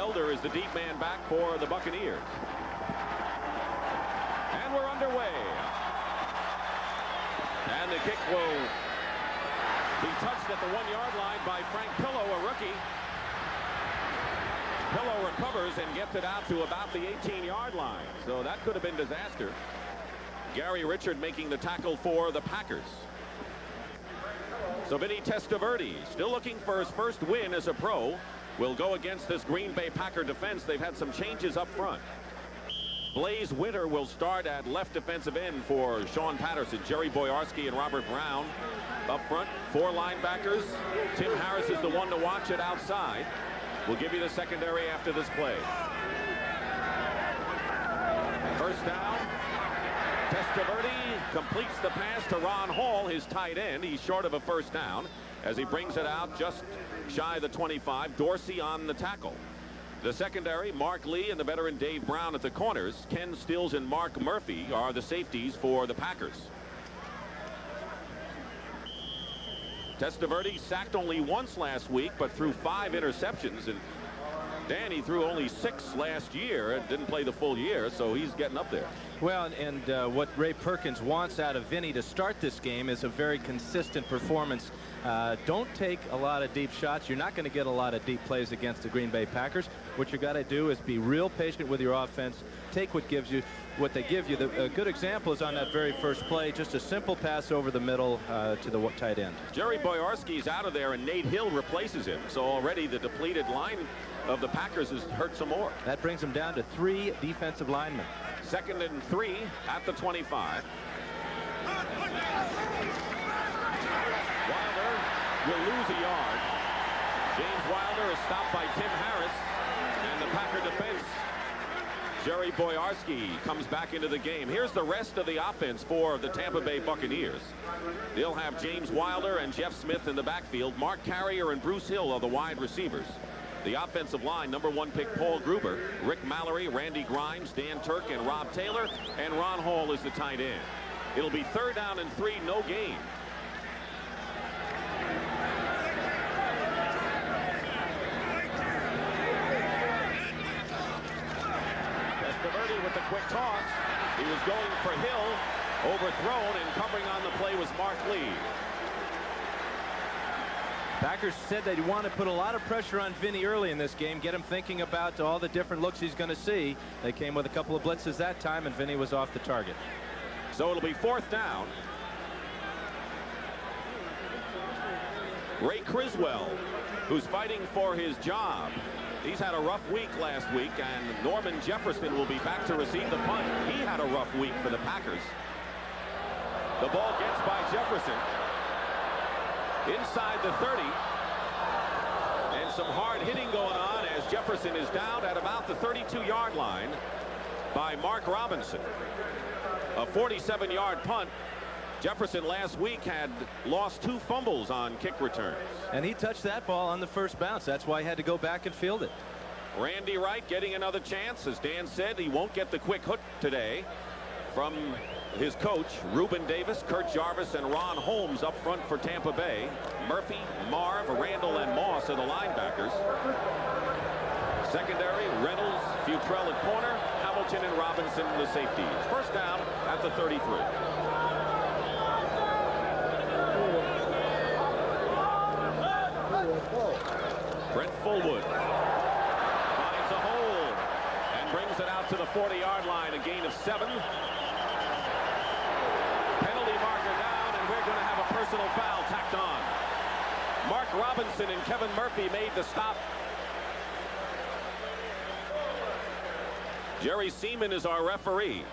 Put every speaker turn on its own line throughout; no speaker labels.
Elder is the deep man back for the Buccaneers. And we're underway. And the kick will be touched at the 1-yard line by Frank Pillow, a rookie. Pillow recovers and gets it out to about the 18-yard line. So that could have been disaster. Gary Richard making the tackle for the Packers. So Vinny Testaverde, still looking for his first win as a pro, will go against this Green Bay Packer defense. They've had some changes up front. Blaze Winter will start at left defensive end for Sean Patterson. Jerry Boyarsky and Robert Brown up front. 4 linebackers. Tim Harris is the one to watch it outside. We'll give you the secondary after this play. First down. Testaverde completes the pass to Ron Hall, his tight end. He's short of a first down as he brings it out just shy of the 25. Dorsey on the tackle. The secondary, Mark Lee and the veteran Dave Brown at the corners. Ken Stills and Mark Murphy are the safeties for the Packers. Testaverde sacked only once last week, but threw 5 interceptions. And Danny threw only 6 last year and didn't play the full year, so he's getting up there.
Well, and what Ray Perkins wants out of Vinny to start this game is a very consistent performance. Don't take a lot of deep shots. You're not going to get a lot of deep plays against the Green Bay Packers. What you got to do is be real patient with your offense. Take what they give you. A good example is on that very first play, just a simple pass over the middle to the tight end.
Jerry Boyarsky's out of there, and Nate Hill replaces him. So already the depleted line of the Packers has hurt some more.
That brings them down to 3 defensive linemen.
2nd and 3 at the 25. Wilder will lose a yard. James Wilder is stopped by Tim Harris, and the Packer defense, Jerry Boyarsky, comes back into the game. Here's the rest of the offense for the Tampa Bay Buccaneers. They'll have James Wilder and Jeff Smith in the backfield. Mark Carrier and Bruce Hill are the wide receivers. The offensive line, #1 pick Paul Gruber, Rick Mallory, Randy Grimes, Dan Turk, and Rob Taylor, and Ron Hall is the tight end. It'll be 3rd down and 3, no gain. Testaverde with the quick toss. He was going for Hill, overthrown, and covering on the play was Mark Lee.
Packers said they want to put a lot of pressure on Vinny early in this game, get him thinking about all the different looks he's going to see. They came with a couple of blitzes that time, and Vinny was off the target.
So it'll be 4th down. Ray Criswell, who's fighting for his job. He's had a rough week last week, and Norman Jefferson will be back to receive the punt. He had a rough week for the Packers. The ball gets by Jefferson inside the 30, and some hard hitting going on as Jefferson is down at about the 32-yard line by Mark Robinson. A 47-yard punt. Jefferson last week had lost 2 fumbles on kick returns.
And he touched that ball on the first bounce. That's why he had to go back and field it.
Randy Wright getting another chance. As Dan said, he won't get the quick hook today from his coach, Reuben Davis, Kurt Jarvis, and Ron Holmes up front for Tampa Bay. Murphy, Marv, Randall, and Moss are the linebackers. Secondary, Reynolds, Futrell at corner, Hamilton and Robinson the safeties. First down at the 33. Brent Fullwood finds a hole and brings it out to the 40-yard line, a gain of 7. Penalty marker down, and we're going to have a personal foul tacked on. Mark Robinson and Kevin Murphy made the stop. Jerry Seaman is our referee.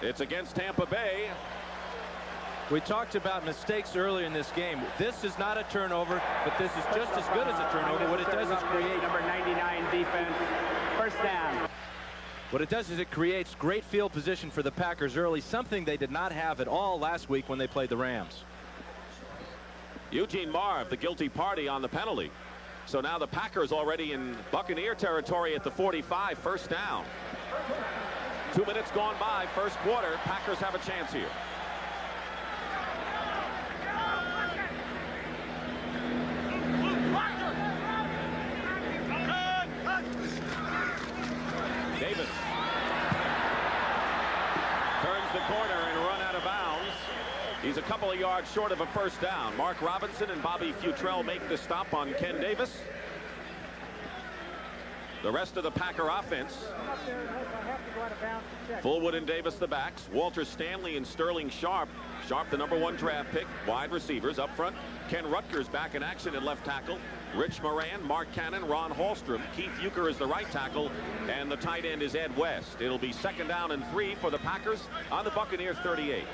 It's against Tampa Bay.
We talked about mistakes earlier in this game. This is not a turnover, but this is just as good as a turnover. What it does is create
number 99 defense. First down.
What it does is it creates great field position for the Packers early, something they did not have at all last week when they played the Rams.
Eugene Marv, the guilty party on the penalty. So now the Packers already in Buccaneer territory at the 45, first down. 2 minutes gone by, first quarter. Packers have a chance here. couple of yards short of a first down. Mark Robinson and Bobby Futrell make the stop on Ken Davis. The rest of the Packer offense. Fullwood and Davis the backs. Walter Stanley and Sterling Sharp. Sharp the #1 draft pick. Wide receivers up front. Ken Rutgers back in action at left tackle. Rich Moran, Mark Cannon, Ron Hallstrom. Keith Euchre is the right tackle. And the tight end is Ed West. It'll be 2nd down and 3 for the Packers on the Buccaneers 38.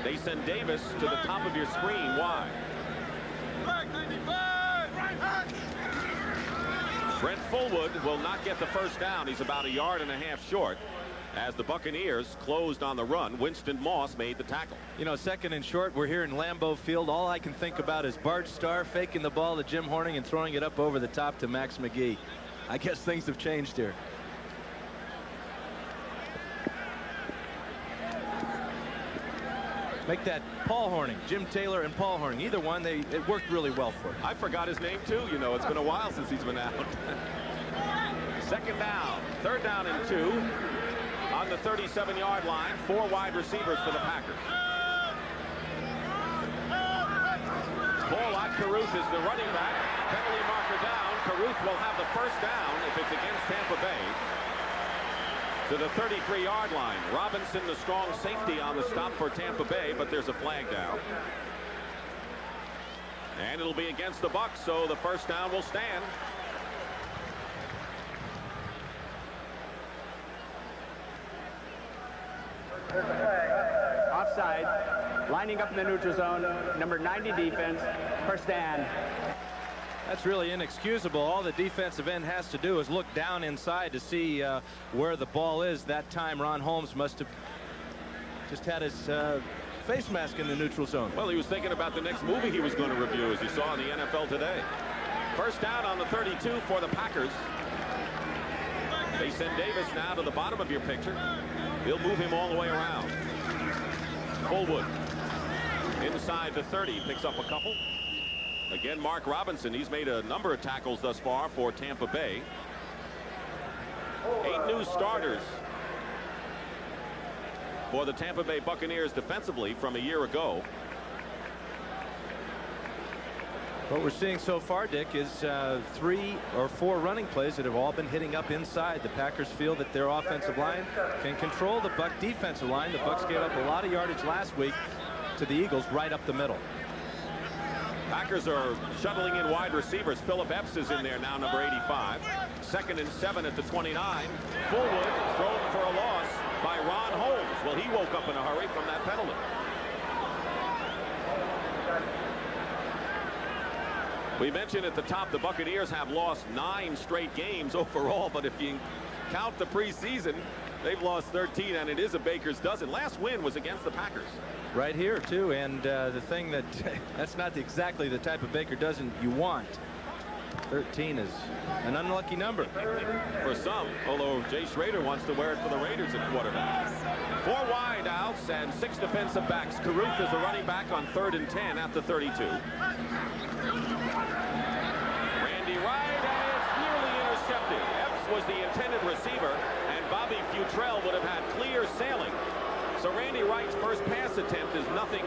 They send Davis to the top of your screen wide. Brent Fullwood will not get the first down. He's about 1.5 yards short. As the Buccaneers closed on the run, Winston Moss made the tackle.
You know, 2nd and short, we're here in Lambeau Field. All I can think about is Bart Starr faking the ball to Jim Horning and throwing it up over the top to Max McGee. I guess things have changed here. Make that Paul Horning, Jim Taylor and Paul Horning. Either one, it worked really well for him.
I forgot his name too. You know, it's been a while since he's been out. 2nd down, 3rd down and 2 on the 37-yard line. 4 wide receivers for the Packers. Paul Caruth is the running back. Penalty marker down. Caruth will have the first down if it's against Tampa Bay. To the 33-yard line. Robinson, the strong safety on the stop for Tampa Bay, but there's a flag down. And it'll be against the Bucs, so the first down will stand.
Offside. Lining up in the neutral zone. Number 90 defense. First down.
That's really inexcusable. All the defensive end has to do is look down inside to see where the ball is. That time Ron Holmes must have just had his face mask in the neutral zone.
Well, he was thinking about the next movie he was going to review, as you saw in the NFL today. First down on the 32 for the Packers. They send Davis now to the bottom of your picture. They'll move him all the way around. Fullwood inside the 30, picks up a couple. Again, Mark Robinson, he's made a number of tackles thus far for Tampa Bay. 8 new starters for the Tampa Bay Buccaneers defensively from a year ago.
What we're seeing so far, Dick, is 3 or 4 running plays that have all been hitting up inside. The Packers feel that their offensive line can control the Buck defensive line. The Bucs gave up a lot of yardage last week to the Eagles right up the middle.
Packers are shuttling in wide receivers. Philip Epps is in there now, number 85. 2nd and 7 at the 29. Fullwood thrown for a loss by Ron Holmes. Well, he woke up in a hurry from that penalty. We mentioned at the top the Buccaneers have lost 9 straight games overall, but if you count the preseason, they've lost 13, and it is a baker's dozen. Last win was against the Packers.
Right here, too, and the thing that's not exactly the type of baker dozen you want. 13 is an unlucky number.
For some, although Jay Schrader wants to wear it for the Raiders at quarterback. 4 wide outs and 6 defensive backs. Caruth is the running back on 3rd and 10 at the 32. Randy Wright, and it's nearly intercepted. Epps was the intended receiver, and Bobby Futrell would have had clear sailing. So Randy Wright's first pass attempt is nothing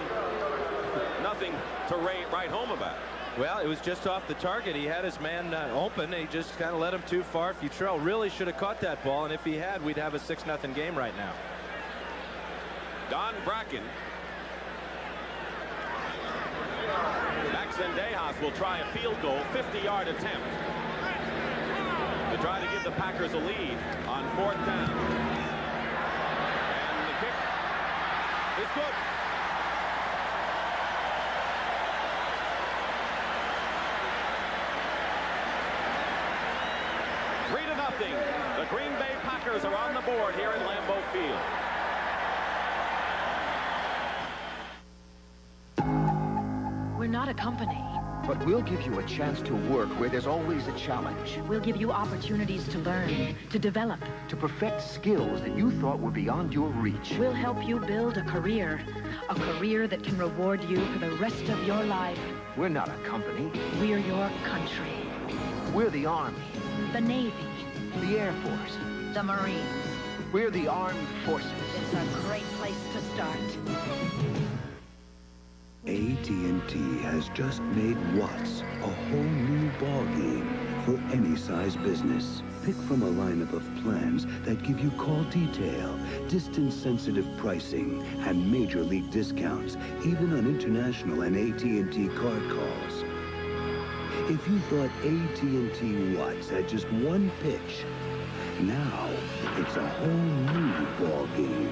to write home about.
Well, it was just off the target. He had his man open. He just kind of let him too far. Futrell really should have caught that ball, and if he had, we'd have a 6-0 game right now.
Don Bracken. Max Zendejas will try a field goal, 50-yard attempt to try to give the Packers a lead on 4th down. And the kick is good. The Green Bay Packers are on the board here in Lambeau Field.
We're not a company.
But we'll give you a chance to work where there's always a challenge.
We'll give you opportunities to learn, to develop.
To perfect skills that you thought were beyond your reach.
We'll help you build a career that can reward you for the rest of your life.
We're not a company.
We're your country.
We're the Army.
The Navy.
The Air Force.
The Marines.
We're the Armed Forces.
It's a great place to start.
AT&T has just made watts a whole new ballgame for any size business. Pick from a lineup of plans that give you call detail, distance-sensitive pricing, and major league discounts, even on international and AT&T card calls. If you thought AT&T Watts had just one pitch, now it's a whole new ballgame.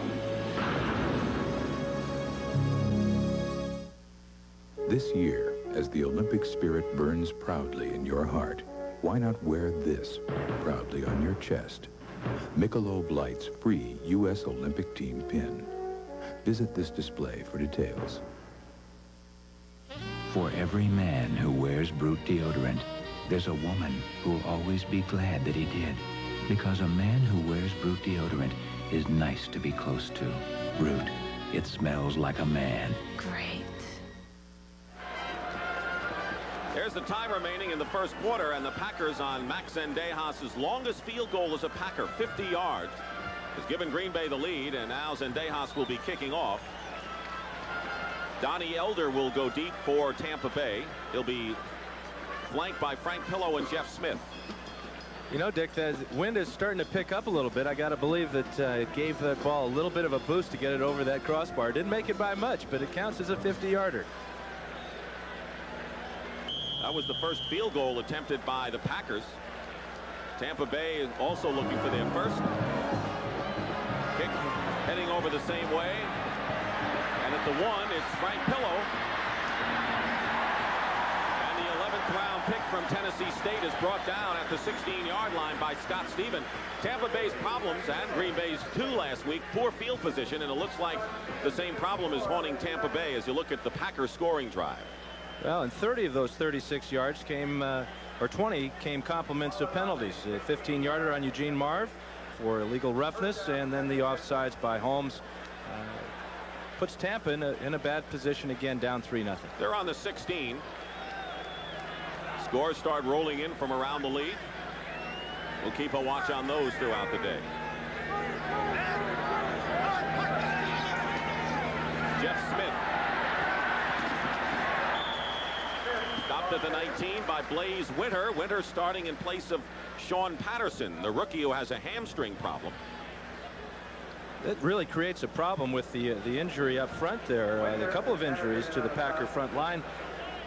This year, as the Olympic spirit burns proudly in your heart, why not wear this proudly on your chest? Michelob Light's free U.S. Olympic team pin. Visit this display for details.
For every man who wears Brute deodorant, there's a woman who'll always be glad that he did. Because a man who wears Brute deodorant is nice to be close to. Brute, it smells like a man.
Great.
There's the time remaining in the first quarter, and the Packers on Max Zendejas' longest field goal as a Packer, 50 yards, has given Green Bay the lead, and now Zendejas will be kicking off. Donnie Elder will go deep for Tampa Bay. He'll be flanked by Frank Pillow and Jeff Smith.
You know, Dick, the wind is starting to pick up a little bit. I got to believe that it gave that ball a little bit of a boost to get it over that crossbar. Didn't make it by much, but it counts as a 50-yarder.
That was the first field goal attempted by the Packers. Tampa Bay is also looking for their first. Kick heading over the same way. And at the one, it's Frank Pillow. And the 11th round pick from Tennessee State is brought down at the 16-yard line by Scott Stephen. Tampa Bay's problems, and Green Bay's too last week, poor field position, and it looks like the same problem is haunting Tampa Bay as you look at the Packers scoring drive.
Well, and 30 of those 36 yards came, or 20 came compliments of penalties. A 15-yarder on Eugene Marv for illegal roughness, and then the offsides by Holmes puts Tampa in a bad position again, down 3-0.
They're on the 16. Scores start rolling in from around the league. We'll keep a watch on those throughout the day. Jeff Smith. Stopped at the 19 by Blaze Winter. Winter starting in place of Sean Patterson, the rookie who has a hamstring problem.
That really creates a problem with the injury up front there. A couple of injuries to the Packer front line.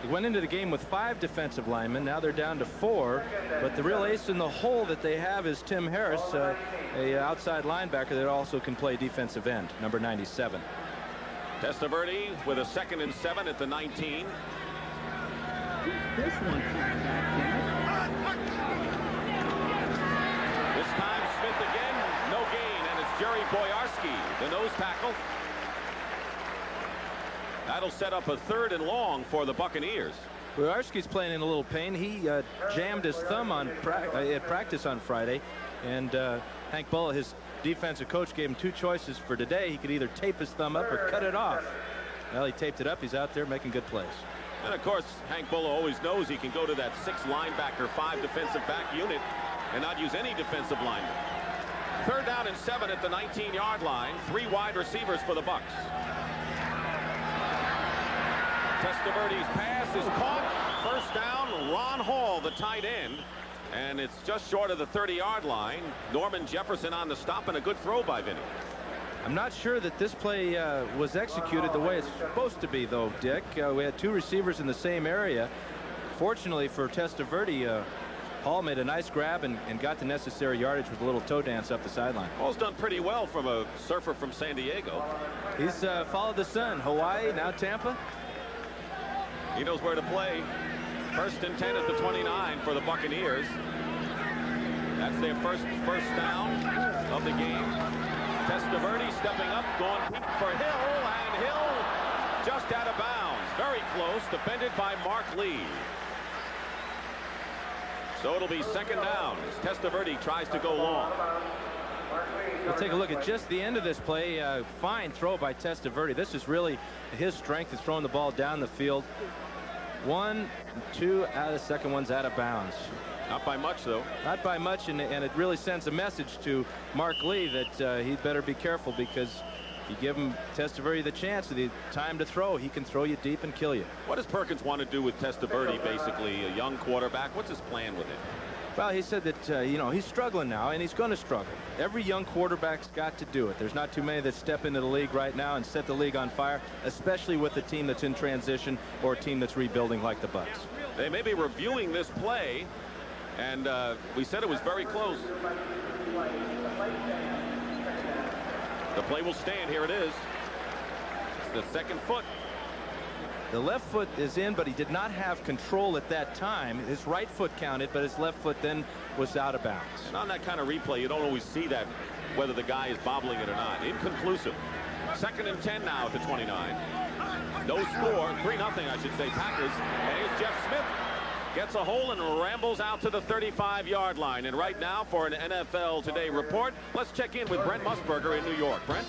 They went into the game with 5 defensive linemen. Now they're down to 4. But the real ace in the hole that they have is Tim Harris, a outside linebacker that also can play defensive end, number 97.
Testaverde with a 2nd and 7 at the 19.
This one comes back
This time Smith again, no gain, and it's Jerry Boyarski, the nose tackle. That'll set up a 3rd and long for the Buccaneers.
Boyarski's playing in a little pain. He jammed his thumb at practice on Friday, and Hank Bulla, his defensive coach, gave him 2 choices for today. He could either tape his thumb up or cut it off. Well, he taped it up. He's out there making good plays.
And of course, Hank Bulla always knows he can go to that 6 linebacker, 5 defensive back unit and not use any defensive lineman. 3rd down and 7 at the 19-yard line. 3 wide receivers for the Bucs. Testaverde's pass is caught. 1st down, Ron Hall, the tight end. And it's just short of the 30-yard line. Norman Jefferson on the stop, and a good throw by Vinny.
I'm not sure that this play was executed the way it's supposed to be, though, Dick. We had 2 receivers in the same area. Fortunately for Testaverde, Hall made a nice grab and got the necessary yardage with a little toe dance up the sideline.
Hall's done pretty well from a surfer from San Diego.
He's followed the sun. Hawaii, now Tampa.
He knows where to play. 1st and 10 at the 29 for the Buccaneers. That's their first down of the game. Testaverde stepping up, going for Hill, and Hill just out of bounds. Very close, defended by Mark Lee. So it'll be 2nd down as Testaverde tries to go long.
We'll take a look at just the end of this play. Fine throw by Testaverde. This is really his strength, is throwing the ball down the field. 1, 2, the second one's out of bounds.
Not by much, though.
Not by much, and it really sends a message to Mark Lee that he'd better be careful, because You give him Testaverde the chance, the time to throw. He can throw you deep and kill you.
What does Perkins want to do with Testaverde, basically a young quarterback? What's his plan with it?
Well, he said that, you know, he's struggling now, and he's going to struggle. Every young quarterback's got to do it. There's not too many that step into the league right now and set the league on fire, especially with a team that's in transition or a team that's rebuilding like the Bucs.
They may be reviewing this play, and we said it was very close. The play will stand. Here it is. It's the second foot.
The left foot is in, but he did not have control at that time. His right foot counted, but his left foot then was out of bounds.
And on that kind of replay, you don't always see that, whether the guy is bobbling it or not. Inconclusive. 2nd and 10 now at the 29. No score. 3-0, I should say, Packers. And here's Jeff Smith. Gets a hole and rambles out to the 35-yard line. And right now, for an NFL Today report, let's check in with Brent Musburger in New York. Brent?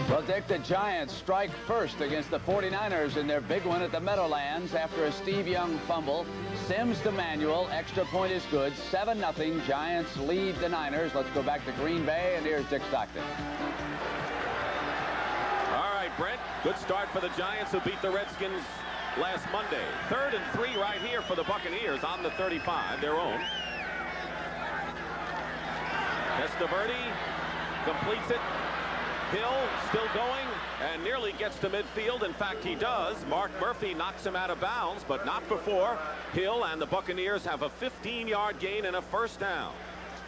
Well, Dick, the Giants strike first against the 49ers in their big win at the Meadowlands after a Steve Young fumble. Sims to Manuel. Extra point is good. 7-0. Giants lead the Niners. Let's go back to Green Bay, and here's Dick Stockton.
All right, Brent. Good start for the Giants, who beat the Redskins last Monday. 3rd and 3 right here for the Buccaneers on the 35, their own. Testaverde completes it. Hill still going and nearly gets to midfield. In fact, he does. Mark Murphy knocks him out of bounds, but not before Hill and the Buccaneers have a 15-yard gain and a first down.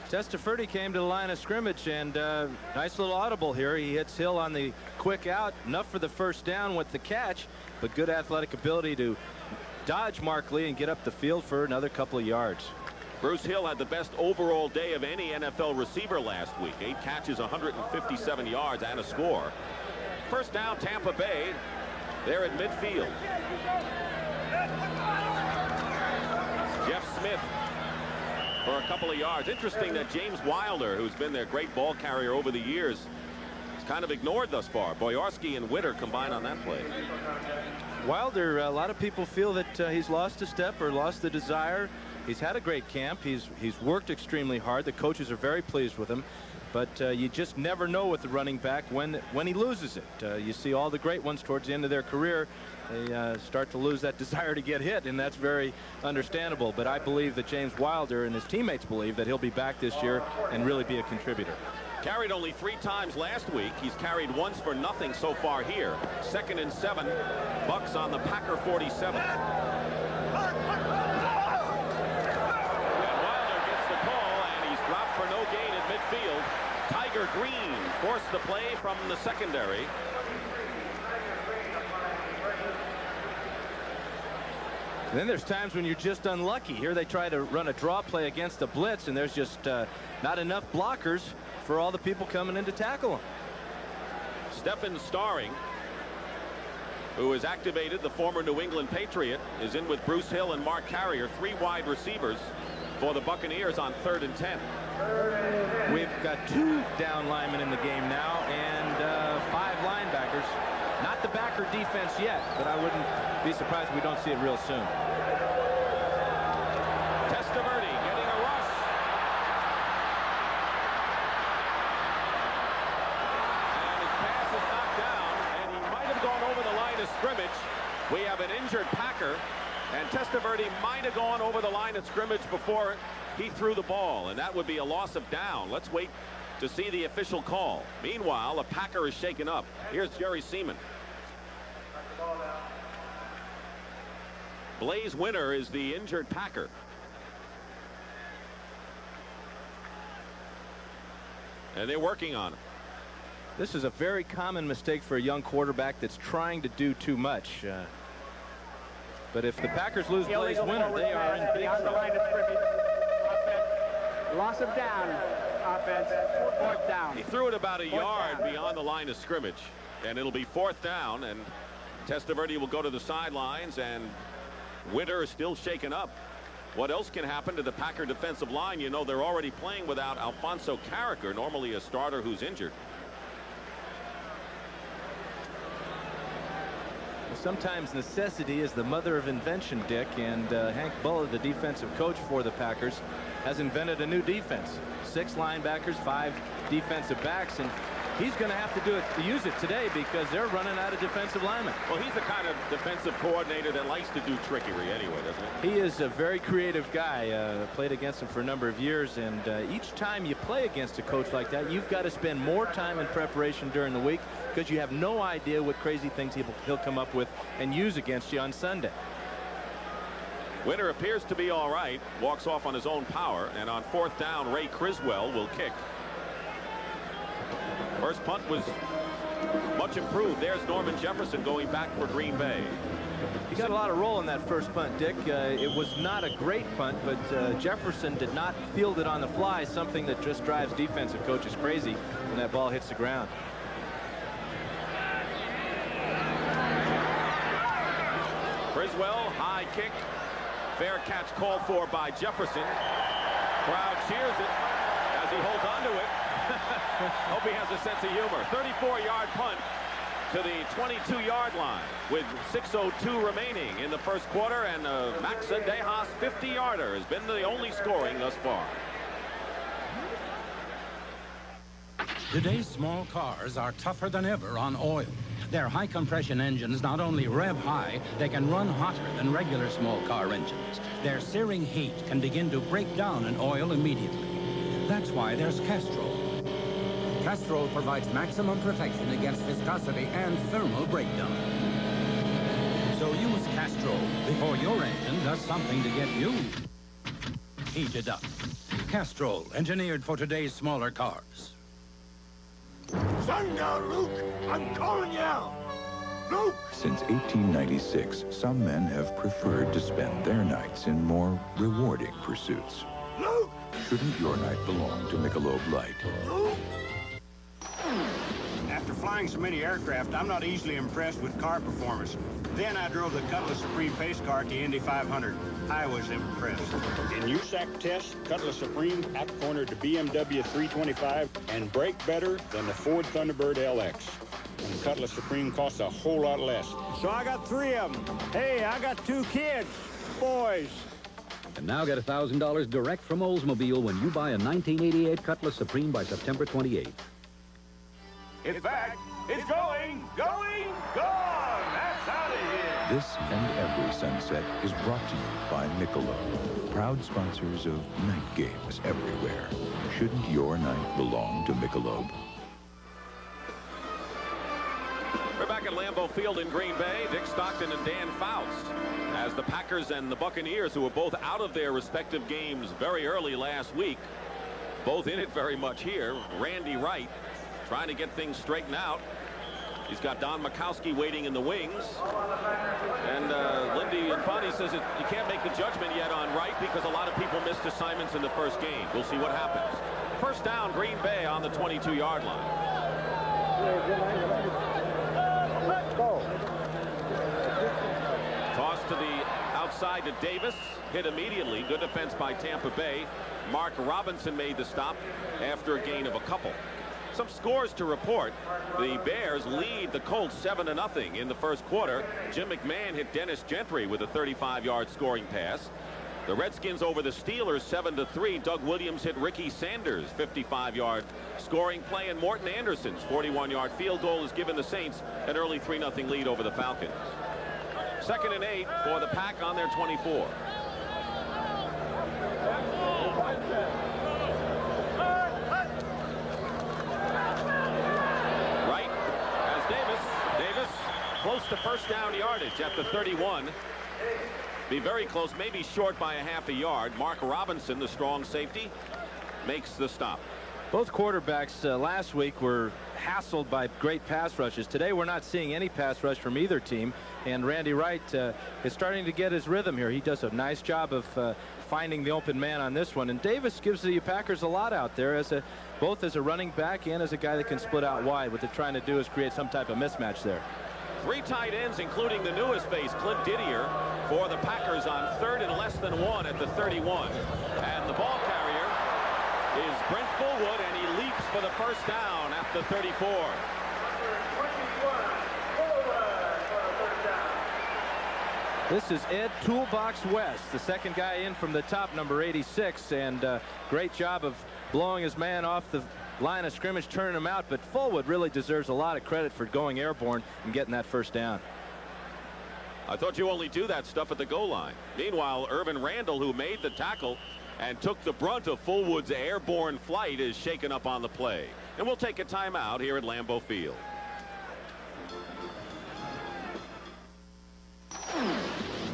Testaverde came to the line of scrimmage, and nice little audible here. He hits Hill on the quick out, enough for the first down with the catch, but good athletic ability to dodge Mark Lee and get up the field for another couple of yards.
Bruce Hill had the best overall day of any NFL receiver last week. 8 catches, 157 yards, and a score. First down, Tampa Bay. They're at midfield. Jeff Smith for a couple of yards. Interesting that James Wilder, who's been their great ball carrier over the years, is kind of ignored thus far. Boyarsky and Witter combined on that play.
Wilder, a lot of people feel that he's lost a step or lost the desire. He's had a great camp. He's worked extremely hard. The coaches are very pleased with him. But you just never know with the running back when he loses it. You see all the great ones towards the end of their career, they start to lose that desire to get hit, and that's very understandable. But I believe that James Wilder and his teammates believe that he'll be back this year and really be a contributor.
Carried only 3 times last week. He's carried once for nothing so far here. 2nd and 7. Bucks on the Packer 47. For no gain at midfield. Tiger Green forced the play from the secondary.
And then there's times when you're just unlucky. Here they try to run a draw play against a blitz, and there's just not enough blockers for all the people coming in to tackle them.
Stephen Starring, who has activated the former New England Patriot, is in with Bruce Hill and Mark Carrier, 3 wide receivers for the Buccaneers on 3rd and 10.
We've got 2 down linemen in the game now and 5 linebackers. Not the backer defense yet, but I wouldn't be surprised if we don't see it real soon.
Testaverde getting a rush. And his pass is knocked down, and he might have gone over the line of scrimmage. We have an injured Packer, and Testaverde might have gone over the line of scrimmage before he threw the ball, and that would be a loss of down. Let's wait to see the official call. Meanwhile, a Packer is shaken up. Here's Jerry Seaman. Blaze Winter is the injured Packer. And they're working on him.
This is a very common mistake for a young quarterback that's trying to do too much. But if the Packers lose Blaze Winter, they are in big trouble.
Loss of down. Offense. 4th down.
He threw it about a yard beyond the line of scrimmage, and it'll be 4th down, and Testaverde will go to the sidelines, and Winter is still shaken up. What else can happen to the Packer defensive line? You know, they're already playing without Alfonso Carricker, normally a starter who's injured.
Sometimes necessity is the mother of invention, Dick, and Hank Buller, the defensive coach for the Packers, has invented a new defense. 6 linebackers, 5 defensive backs, and he's going to have to use it today because they're running out of defensive linemen.
Well, he's the kind of defensive coordinator that likes to do trickery anyway, doesn't he?
He is a very creative guy. Played against him for a number of years, and each time you play against a coach like that, you've got to spend more time in preparation during the week because you have no idea what crazy things he'll come up with and use against you on Sunday.
Winter appears to be all right. Walks off on his own power, and on 4th down, Ray Criswell will kick. First punt was much improved. There's Norman Jefferson going back for Green Bay.
He got a lot of roll in that first punt, Dick. It was not a great punt, but Jefferson did not field it on the fly, something that just drives defensive coaches crazy when that ball hits the ground.
Criswell, high kick. Fair catch called for by Jefferson. Crowd cheers it as he holds on to it. Hope he has a sense of humor. 34-yard punt to the 22-yard line with 6:02 remaining in the first quarter, and Max Sendejas 50-yarder has been the only scoring thus far.
Today's small cars are tougher than ever on oil. Their high compression engines not only rev high, they can run hotter than regular small car engines. Their searing heat can begin to break down an oil immediately. That's why there's Castrol. Castrol provides maximum protection against viscosity and thermal breakdown. So use Castrol before your engine does something to get you heated up. Castrol, engineered for today's smaller cars.
Sundown, Luke! I'm calling you out! Luke!
Since 1896, some men have preferred to spend their nights in more rewarding pursuits.
Luke!
Shouldn't your night belong to Michelob Light?
Luke!
After flying so many aircraft, I'm not easily impressed with car performance. Then I drove the Cutlass Supreme pace car at the Indy 500. I was impressed.
In USAC tests, Cutlass Supreme out-cornered the BMW 325 and brake better than the Ford Thunderbird LX. And the Cutlass Supreme costs a whole lot less.
So I got 3 of them. Hey, I got 2 kids. Boys.
And now get $1,000 direct from Oldsmobile when you buy a 1988 Cutlass Supreme by September 28th.
It's back! It's going! Going! Gone! That's out of here!
This and every sunset is brought to you by Michelob, proud sponsors of night games everywhere. Shouldn't your night belong to Michelob?
We're back at Lambeau Field in Green Bay. Dick Stockton and Dan Faust, as the Packers and the Buccaneers, who were both out of their respective games very early last week, both in it very much here. Randy Wright trying to get things straightened out. He's got Don Makowski waiting in the wings. And Lindy Infante says that you can't make the judgment yet on Wright because a lot of people missed assignments in the first game. We'll see what happens. First down, Green Bay on the 22-yard line. Toss to the outside to Davis. Hit immediately. Good defense by Tampa Bay. Mark Robinson made the stop after a gain of a couple. Some scores to report. The Bears lead the Colts 7-0 in the first quarter. Jim McMahon hit Dennis Gentry with a 35-yard scoring pass. The Redskins over the Steelers 7-3. Doug Williams hit Ricky Sanders 55-yard scoring play, and Morton Anderson's 41-yard field goal has given the Saints an early 3-0 lead over the Falcons. 2nd and 8 for the Pack on their 24. Close to first down yardage at the 31. Be very close, maybe short by a half a yard. Mark Robinson, the strong safety, makes the stop.
Both quarterbacks last week were hassled by great pass rushes. Today we're not seeing any pass rush from either team, and Randy Wright is starting to get his rhythm here. He does a nice job of finding the open man on this one, and Davis gives the Packers a lot out there as both as a running back and as a guy that can split out wide. What they're trying to do is create some type of mismatch there.
3 tight ends, including the newest face, Clint Didier, for the Packers on 3rd and less than 1 at the 31. And the ball carrier is Brent Fullwood, and he leaps for the first down at the 34.
This is Ed Toolbox West, the second guy in from the top, number 86, and great job of blowing his man off the line of scrimmage, turning them out, but Fullwood really deserves a lot of credit for going airborne and getting that first down.
I thought you only do that stuff at the goal line. Meanwhile, Irvin Randall, who made the tackle and took the brunt of Fullwood's airborne flight, is shaken up on the play. And we'll take a timeout here at Lambeau Field.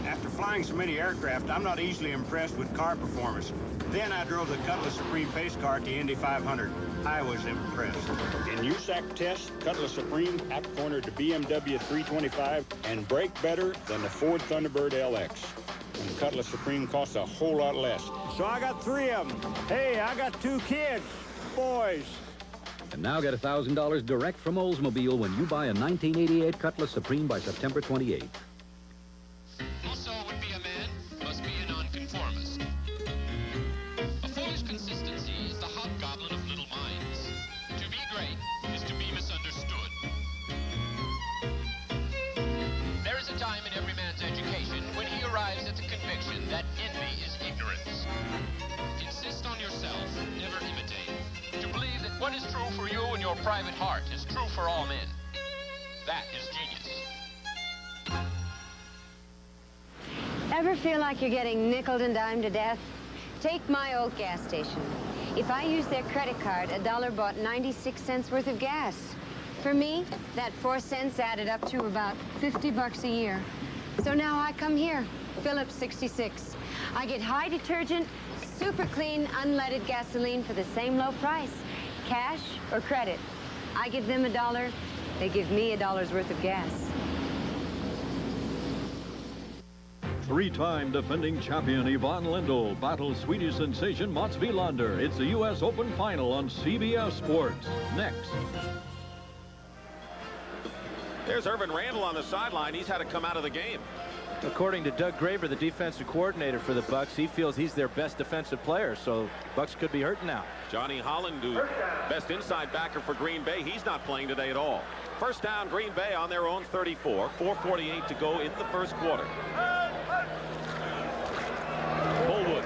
After flying so many aircraft, I'm not easily impressed with car performance. Then I drove the Cutlass Supreme pace car at the Indy 500. I was impressed.
In USAC tests, Cutlass Supreme out-cornered the BMW 325 and brake better than the Ford Thunderbird LX. And the Cutlass Supreme costs a whole lot less.
So I got 3 of them. Hey, I got 2 kids, boys.
And now get $1,000 direct from Oldsmobile when you buy a 1988 Cutlass Supreme by September 28th.
Also would be a man, must be a nonconformist. A foolish consistency is the hobgoblin of little minds. To be great is to be misunderstood. There is a time in every man's education when he arrives at the conviction that envy is ignorance. Insist on yourself, never imitate. To believe that what is true for you in your private heart is true for all men. That is genius.
Ever feel like you're getting nickeled and dimed to death? Take my old gas station. If I use their credit card, $1 bought 96 cents worth of gas. For me, that 4 cents added up to about 50 bucks a year. So now I come here, Phillips 66. I get high detergent, super clean, unleaded gasoline for the same low price. Cash or credit. I give them $1, they give me $1's worth of gas.
Three-time defending champion Yvonne Lendl battles Swedish sensation Mats Wilander. It's the U.S. Open final on CBS Sports. Next.
There's Irvin Randall on the sideline. He's had to come out of the game.
According to Doug Graber, the defensive coordinator for the Bucs, he feels he's their best defensive player, so Bucs could be hurting now.
Johnny Holland, who best inside backer for Green Bay, he's not playing today at all. First down, Green Bay on their own 34. 4:48 to go in the first quarter. Fullwood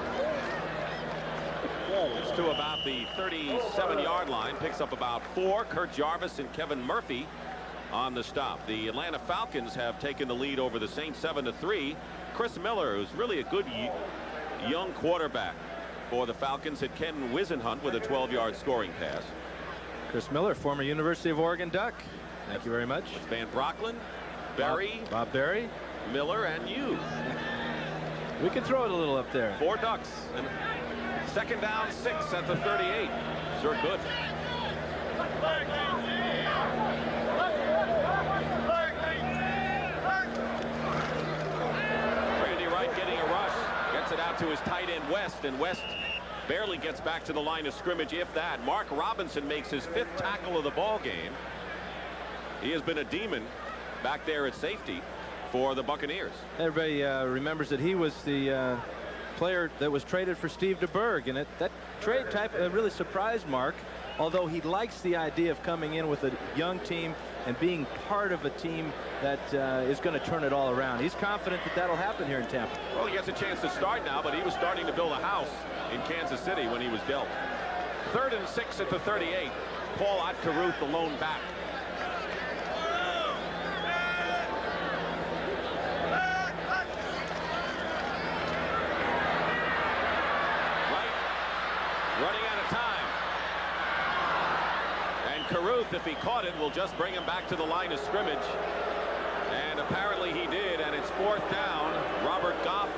gets to about the 37-yard line, picks up about 4. Kurt Jarvis and Kevin Murphy on the stop. The Atlanta Falcons have taken the lead over the Saints 7-3. Chris Miller, who's really a good young quarterback for the Falcons, hit Ken Wisenhunt with a 12-yard scoring pass.
Chris Miller, former University of Oregon Duck. Thank you very much.
Van Brocklin, Berry,
Bob Berry,
Miller, and you.
We can throw it a little up there.
4 Ducks. And second down, 6 at the 38. Sure good. Randy Wright getting a rush. Gets it out to his tight end West, and West barely gets back to the line of scrimmage, if that. Mark Robinson makes his 5th tackle of the ball game. He has been a demon back there at safety for the Buccaneers.
Everybody remembers that he was the player that was traded for Steve DeBerg, and that trade type really surprised Mark, although he likes the idea of coming in with a young team and being part of a team that is going to turn it all around. He's confident that that'll happen here in Tampa.
Well, he gets a chance to start now, but he was starting to build a house in Kansas City when he was dealt. 3rd and 6 at the 38. Paul Otkaruth, the lone back. Running out of time. And Caruth, if he caught it, will just bring him back to the line of scrimmage. And apparently he did, and it's 4th down. Robert Goff.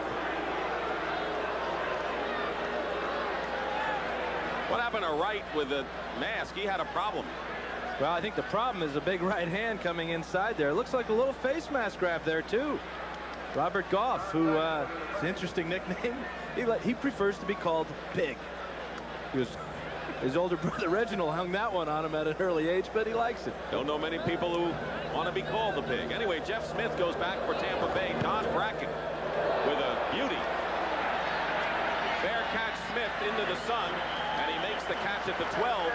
What happened to Wright with the mask? He had a problem.
Well, I think the problem is a big right hand coming inside there. It looks like a little face mask grab there, too. Robert Goff, who it's an interesting nickname. He prefers to be called Pig. His older brother Reginald hung that one on him at an early age, but he likes it.
Don't know many people who want to be called the Pig. Anyway, Jeff Smith goes back for Tampa Bay. Don Bracken with a beauty. Fair catch, Smith into the sun, and he makes the catch at the 12.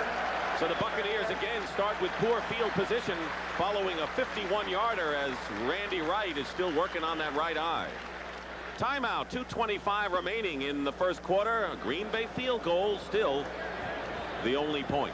So the Buccaneers again start with poor field position following a 51-yarder as Randy Wright is still working on that right eye. Timeout, 2:25 remaining in the first quarter. A Green Bay field goal still the only point.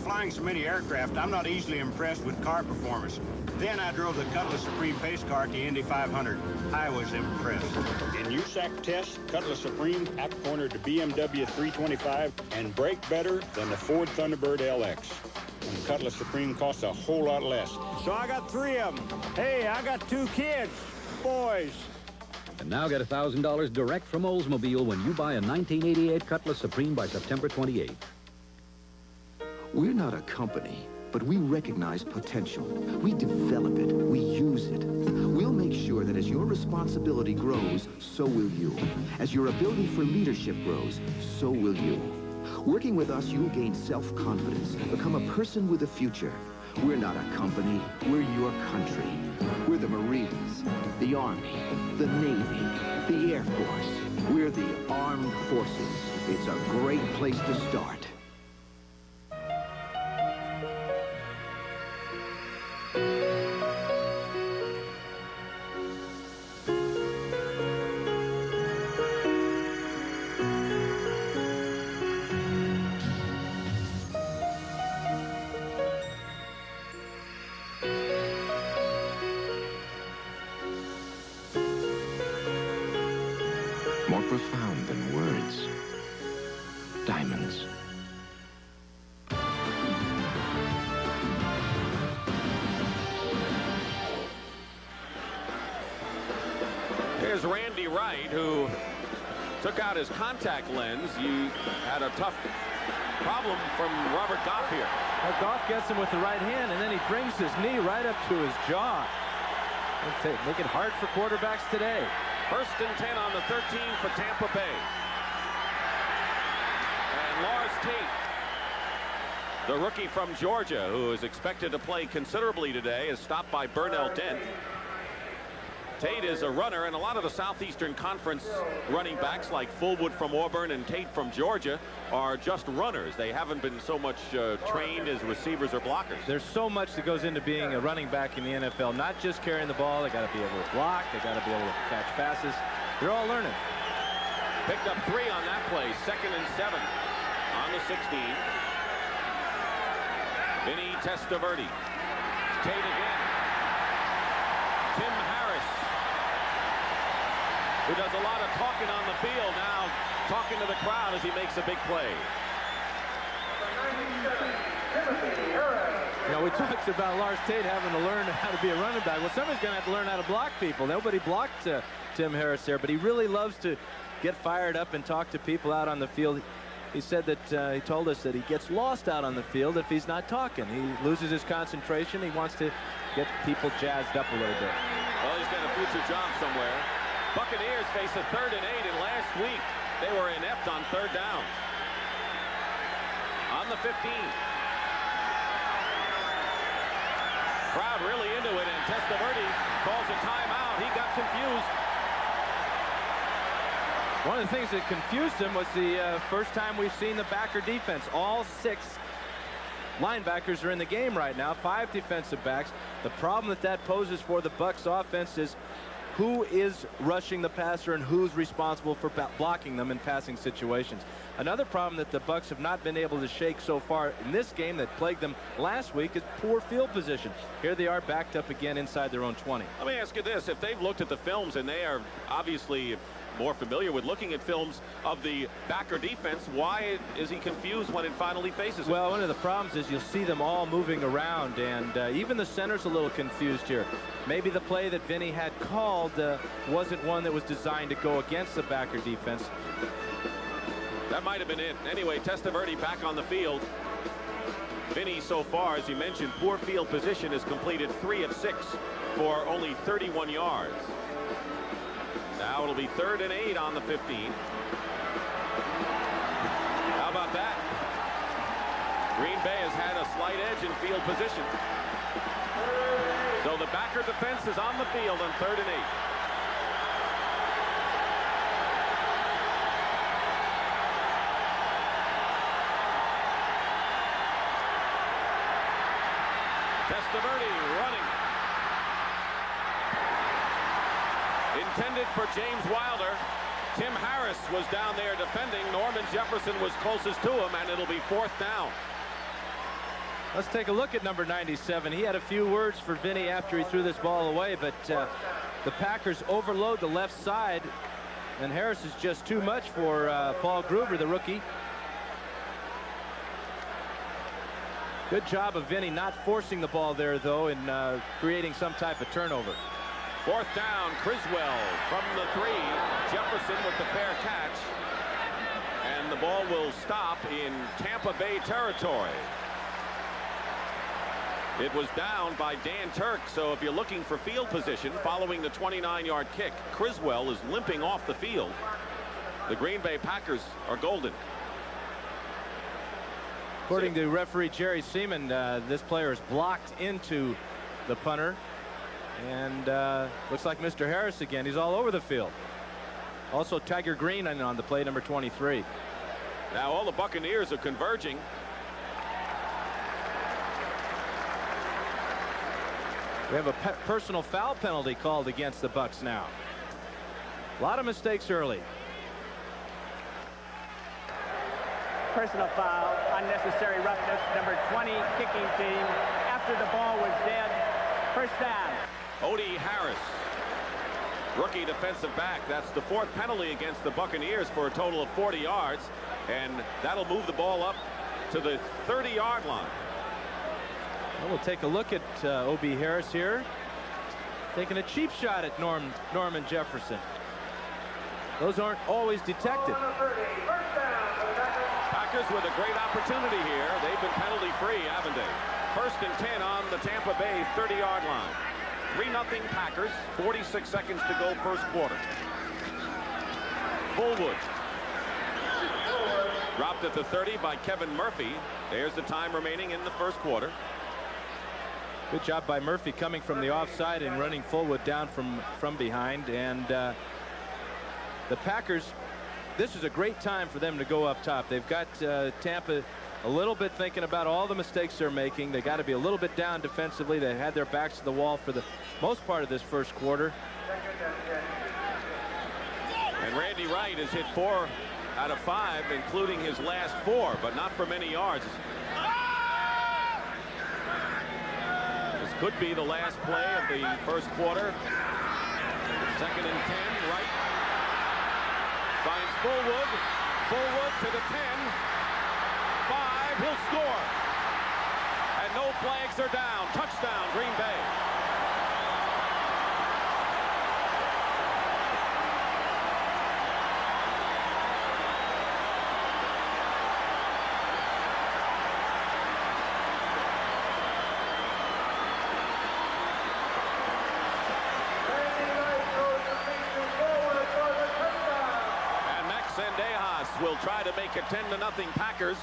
flying so many aircraft, I'm not easily impressed with car performance. Then I drove the Cutlass Supreme pace car at the Indy 500. I was impressed.
In USAC tests, Cutlass Supreme out-cornered the BMW 325 and brake better than the Ford Thunderbird LX. And Cutlass Supreme costs a whole lot less.
So I got 3 of them. Hey, I got 2 kids, boys.
And now get $1,000 direct from Oldsmobile when you buy a 1988 Cutlass Supreme by September 28th.
We're not a company, but we recognize potential. We develop it. We use it. We'll make sure that as your responsibility grows, so will you. As your ability for leadership grows, so will you. Working with us, you'll gain self-confidence, become a person with a future. We're not a company. We're your country. We're the Marines, the Army, the Navy, the Air Force. We're the Armed Forces. It's a great place to start.
More profound than words. Diamonds.
Here's Randy Wright, who took out his contact lens. You had a tough problem from Robert Goff here.
Well, Goff gets him with the right hand, and then he brings his knee right up to his jaw. Make it hard for quarterbacks today.
1st and 10 on the 13 for Tampa Bay. And Lars Tate, the rookie from Georgia, who is expected to play considerably today, is stopped by Burnell Dent. Tate is a runner, and a lot of the Southeastern Conference running backs like Fullwood from Auburn and Tate from Georgia are just runners. They haven't been so much trained as receivers or blockers.
There's so much that goes into being a running back in the NFL, not just carrying the ball. They got to be able to block. They got to be able to catch passes. They're all learning.
Picked up 3 on that play. 2nd and 7 on the 16. Vinny Testaverde. Tate again. Tim Harris, who does a lot of talking on the field, now talking to the crowd as he makes a big play.
You know, we talked about Lars Tate having to learn how to be a running back. Well, somebody's going to have to learn how to block people. Nobody blocked Tim Harris there, but he really loves to get fired up and talk to people out on the field. He said that he told us that he gets lost out on the field if he's not talking. He loses his concentration. He wants to get people jazzed up a little bit.
Well, he's got a future job somewhere. Buccaneers face a 3rd and 8, and last week they were inept on 3rd down. On the 15. Crowd really into it, and Testaverde calls a timeout. He got confused.
One of the things that confused him was the first time we've seen the backer defense. All 6 linebackers are in the game right now, 5 defensive backs. The problem that poses for the Bucs offense is who is rushing the passer and who's responsible for blocking them in passing situations. Another problem that the Bucs have not been able to shake so far in this game that plagued them last week is poor field position. Here they are backed up again inside their own 20.
Let me ask you this. If they've looked at the films, and they are obviously more familiar with looking at films of the backer defense, why is he confused when it finally faces him?
Well, one of the problems is you'll see them all moving around, and even the center's a little confused here. Maybe the play that Vinny had called wasn't one that was designed to go against the backer defense.
That might have been it. Anyway, Testaverde back on the field. Vinny, so far, as you mentioned, poor field position, has completed 3 of 6 for only 31 yards. Now it'll be 3rd and 8 on the 15. How about that? Green Bay has had a slight edge in field position. So the backer defense is on the field on 3rd and 8. Testaverde running. Intended for James Wilder. Tim Harris was down there defending. Norman Jefferson was closest to him, and it'll be 4th down.
Let's take a look at number 97. He had a few words for Vinny after he threw this ball away, but the Packers overload the left side, and Harris is just too much for Paul Gruber, the rookie. Good job of Vinny not forcing the ball there, though, and creating some type of turnover.
Fourth down, Criswell from the 3. Jefferson with the fair catch. And the ball will stop in Tampa Bay territory. It was down by Dan Turk, so if you're looking for field position following the 29-yard kick, Criswell is limping off the field. The Green Bay Packers are golden.
According to referee Jerry Seaman, this player is blocked into the punter. And looks like Mr. Harris again. He's all over the field. Also Tiger Green on the play, number 23.
Now all the Buccaneers are converging.
We have a personal foul penalty called against the Bucs now. A lot of mistakes early.
Personal foul, unnecessary roughness, number 20 kicking team. After the ball was dead, first down.
Odie Harris, rookie defensive back. That's the 4th penalty against the Buccaneers for a total of 40 yards. And that'll move the ball up to the 30-yard line.
Well, we'll take a look at O.B. Harris here. Taking a cheap shot at Norman Jefferson. Those aren't always detected.
Packers with a great opportunity here. They've been penalty-free, haven't they? 1st and 10 on the Tampa Bay 30-yard line. 3-0 Packers. 46 seconds to go first quarter. Fullwood. Dropped at the 30 by Kevin Murphy. There's the time remaining in the first quarter.
Good job by Murphy coming from the offside and running Fullwood down from behind. And the Packers, this is a great time for them to go up top. They've got Tampa a little bit thinking about all the mistakes they're making. They got to be a little bit down defensively. They had their backs to the wall for the most part of this first quarter.
And Randy Wright has hit 4 out of 5, including his last 4, but not for many yards. This could be the last play of the first quarter. 2nd and 10, Wright finds Fullwood. Fullwood to the 10. 5, he'll score. And no flags are down. Touchdown, Green Bay. Will try to make it 10-0 Packers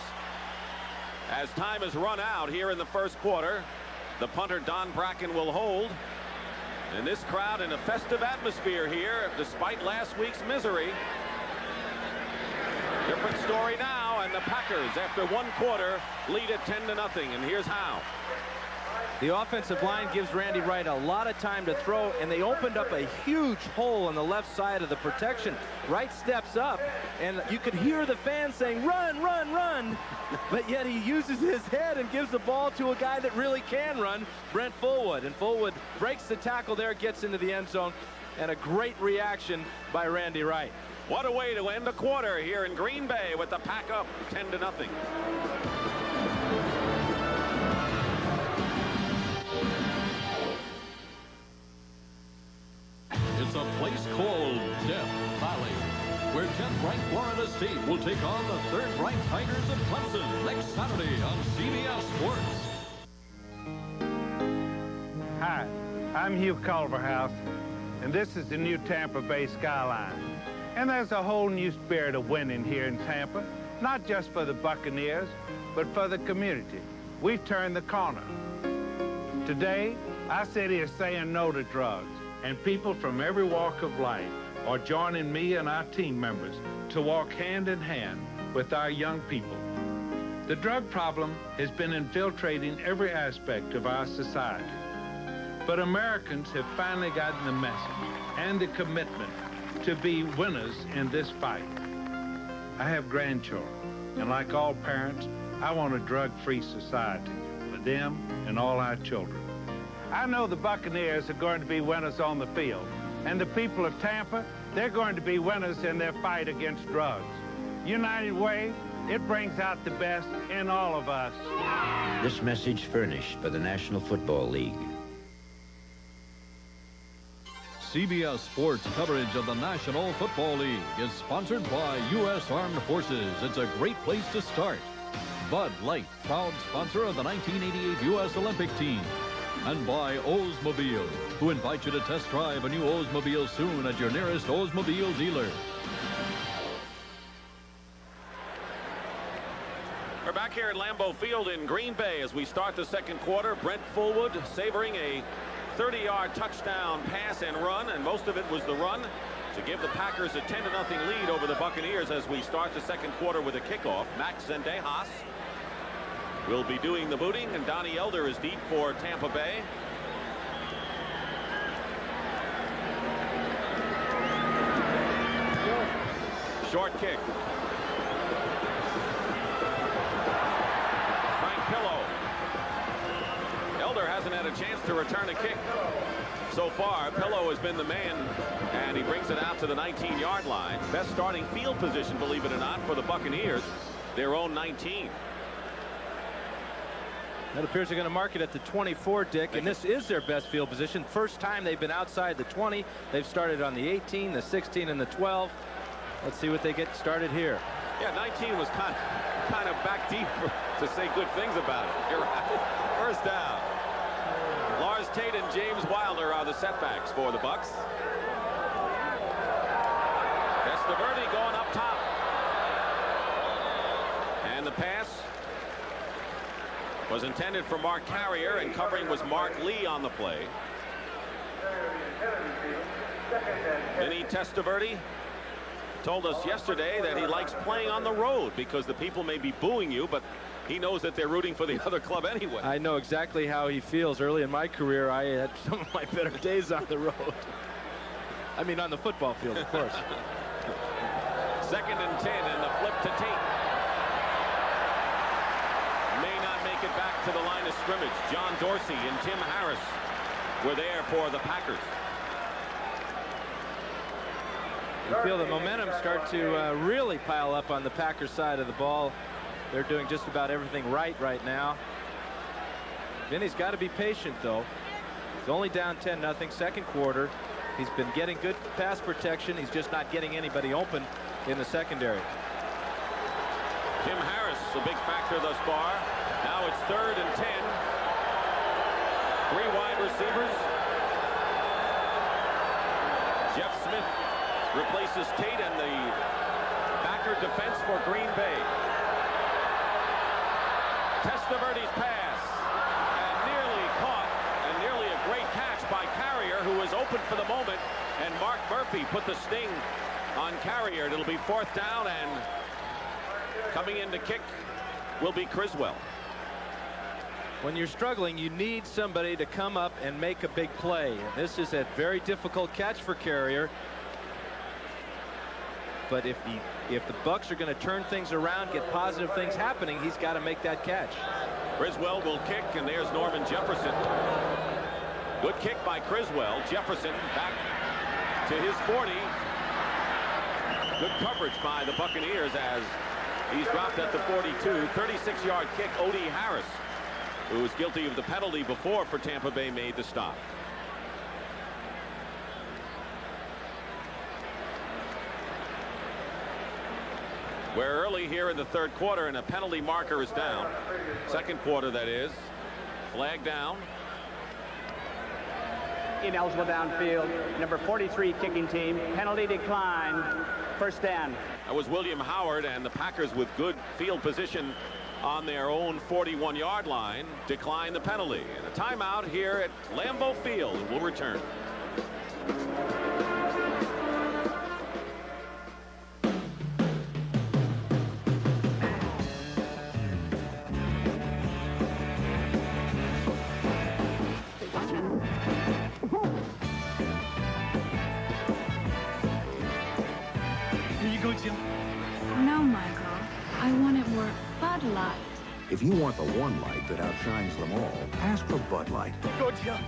as time has run out here in the first quarter. The punter Don Bracken will hold, and this crowd in a festive atmosphere here despite last week's misery. Different story now, and the Packers after 1 quarter lead it 10-0, and here's how.
The offensive line gives Randy Wright a lot of time to throw, and they opened up a huge hole on the left side of the protection. Wright steps up, and you could hear the fans saying, run, run, run. But yet he uses his head and gives the ball to a guy that really can run, Brent Fullwood. And Fullwood breaks the tackle there, gets into the end zone, and a great reaction by Randy Wright.
What a way to end the quarter here in Green Bay with the Pack up 10-0.
It's a place called Death Valley, where 10th-ranked Florida State will take on the 3rd-ranked Tigers of Clemson next Saturday on CBS Sports.
Hi, I'm Hugh Culverhouse, and this is the new Tampa Bay skyline. And there's a whole new spirit of winning here in Tampa, not just for the Buccaneers, but for the community. We've turned the corner. Today, our city is saying no to drugs, and people from every walk of life are joining me and our team members to walk hand in hand with our young people. The drug problem has been infiltrating every aspect of our society. But Americans have finally gotten the message and the commitment to be winners in this fight. I have grandchildren, and like all parents, I want a drug-free society. But them and all our children. I know the Buccaneers are going to be winners on the field, and the people of Tampa, they're going to be winners in their fight against drugs. United Way, it brings out the best in all of us.
This message furnished by the National Football League.
CBS Sports coverage of the National Football League is sponsored by U.S. Armed Forces. It's a great place to start. Bud Light, proud sponsor of the 1988 U.S. Olympic team. And by Oldsmobile, who invite you to test drive a new Oldsmobile soon at your nearest Oldsmobile dealer.
We're back here at Lambeau Field in Green Bay as we start the second quarter. Brent Fullwood savoring a 30-yard touchdown pass and run, and most of it was the run to give the Packers a 10-0 lead over the Buccaneers as we start the second quarter with a kickoff. Max Zendejas will be doing the booting, and Donnie Elder is deep for Tampa Bay. Short kick. Elder hasn't had a chance to return a kick so far. Pillow has been the man, and he brings it out to the 19-yard line. Best starting field position, believe it or not, for the Buccaneers, their own 19.
That appears they're going to mark it at the 24, Dick, and this is their best field position. First time they've been outside the 20. They've started on the 18, the 16, and the 12. Let's see what they get started here.
Yeah, 19 was kind of back deep to say good things about it. You're right. First down. Lars Tate and James Wilder are the setbacks for the Bucs. Testaverde going up top. And the pass was intended for Mark Carrier, and covering was Mark Lee on the play. Vinny Testaverde told us yesterday that he likes playing on the road because the people may be booing you, but he knows that they're rooting for the other club anyway.
I know exactly how he feels. Early in my career, I had some of my better days on the road. I mean, on the football field, of course.
Second and 10, and the flip to Tate. May not make it back to the line of scrimmage. John Dorsey and Tim Harris were there for the Packers.
You feel the momentum start to really pile up on the Packers side of the ball. They're doing just about everything right now. Vinny's got to be patient, though. He's only down 10-0, second quarter. He's been getting good pass protection. He's just not getting anybody open in the secondary.
Tim Harris, a big factor thus far. Now it's 3rd and 10. 3 wide receivers. Jeff Smith replaces Tate and the backer defense for Green Bay. Testaverde's pass, and nearly caught, and nearly a great catch by Carrier, who was open for the moment, and Mark Murphy put the sting on Carrier. It'll be 4th down, and coming in to kick will be Criswell.
When you're struggling, you need somebody to come up and make a big play. This is a very difficult catch for Carrier. But if the Bucs are going to turn things around, get positive things happening, he's got to make that catch.
Criswell will kick, and there's Norman Jefferson. Good kick by Criswell. Jefferson back to his 40. Good coverage by the Buccaneers as he's dropped at the 42. 36-yard kick. Odie Harris, who was guilty of the penalty before for Tampa Bay, made the stop. We're early here in the third quarter, and a penalty marker is down. Second quarter, that is. Flag down.
Ineligible downfield. Number 43 kicking team. Penalty decline. First down.
That was William Howard, and the Packers, with good field position on their own 41-yard line, decline the penalty. And a timeout here at Lambeau Field will return.
No, Michael. I want it more Bud Light.
If you want the one light that outshines them all, ask for Bud Light.
Go, Jill.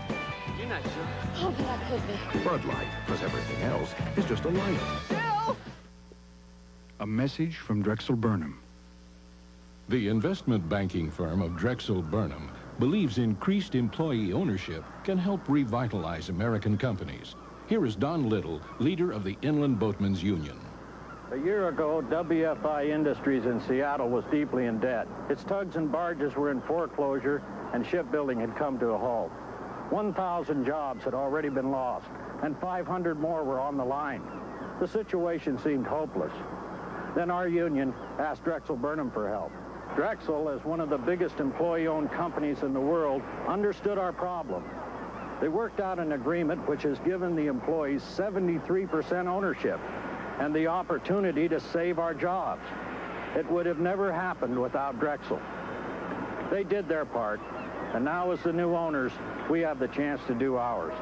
You're not sure.
Oh, but I could be.
Bud Light, because everything else is just a light.
Jill!
A message from Drexel Burnham.
The investment banking firm of Drexel Burnham believes increased employee ownership can help revitalize American companies. Here is Don Little, leader of the Inland Boatmen's Union.
A year ago, WFI Industries in Seattle was deeply in debt. Its tugs and barges were in foreclosure, and shipbuilding had come to a halt. 1,000 jobs had already been lost, and 500 more were on the line. The situation seemed hopeless. Then our union asked Drexel Burnham for help. Drexel, as one of the biggest employee-owned companies in the world, understood our problem. They worked out an agreement which has given the employees 73% ownership and the opportunity to save our jobs. It would have never happened without Drexel. They did their part, and now as the new owners, we have the chance to do ours.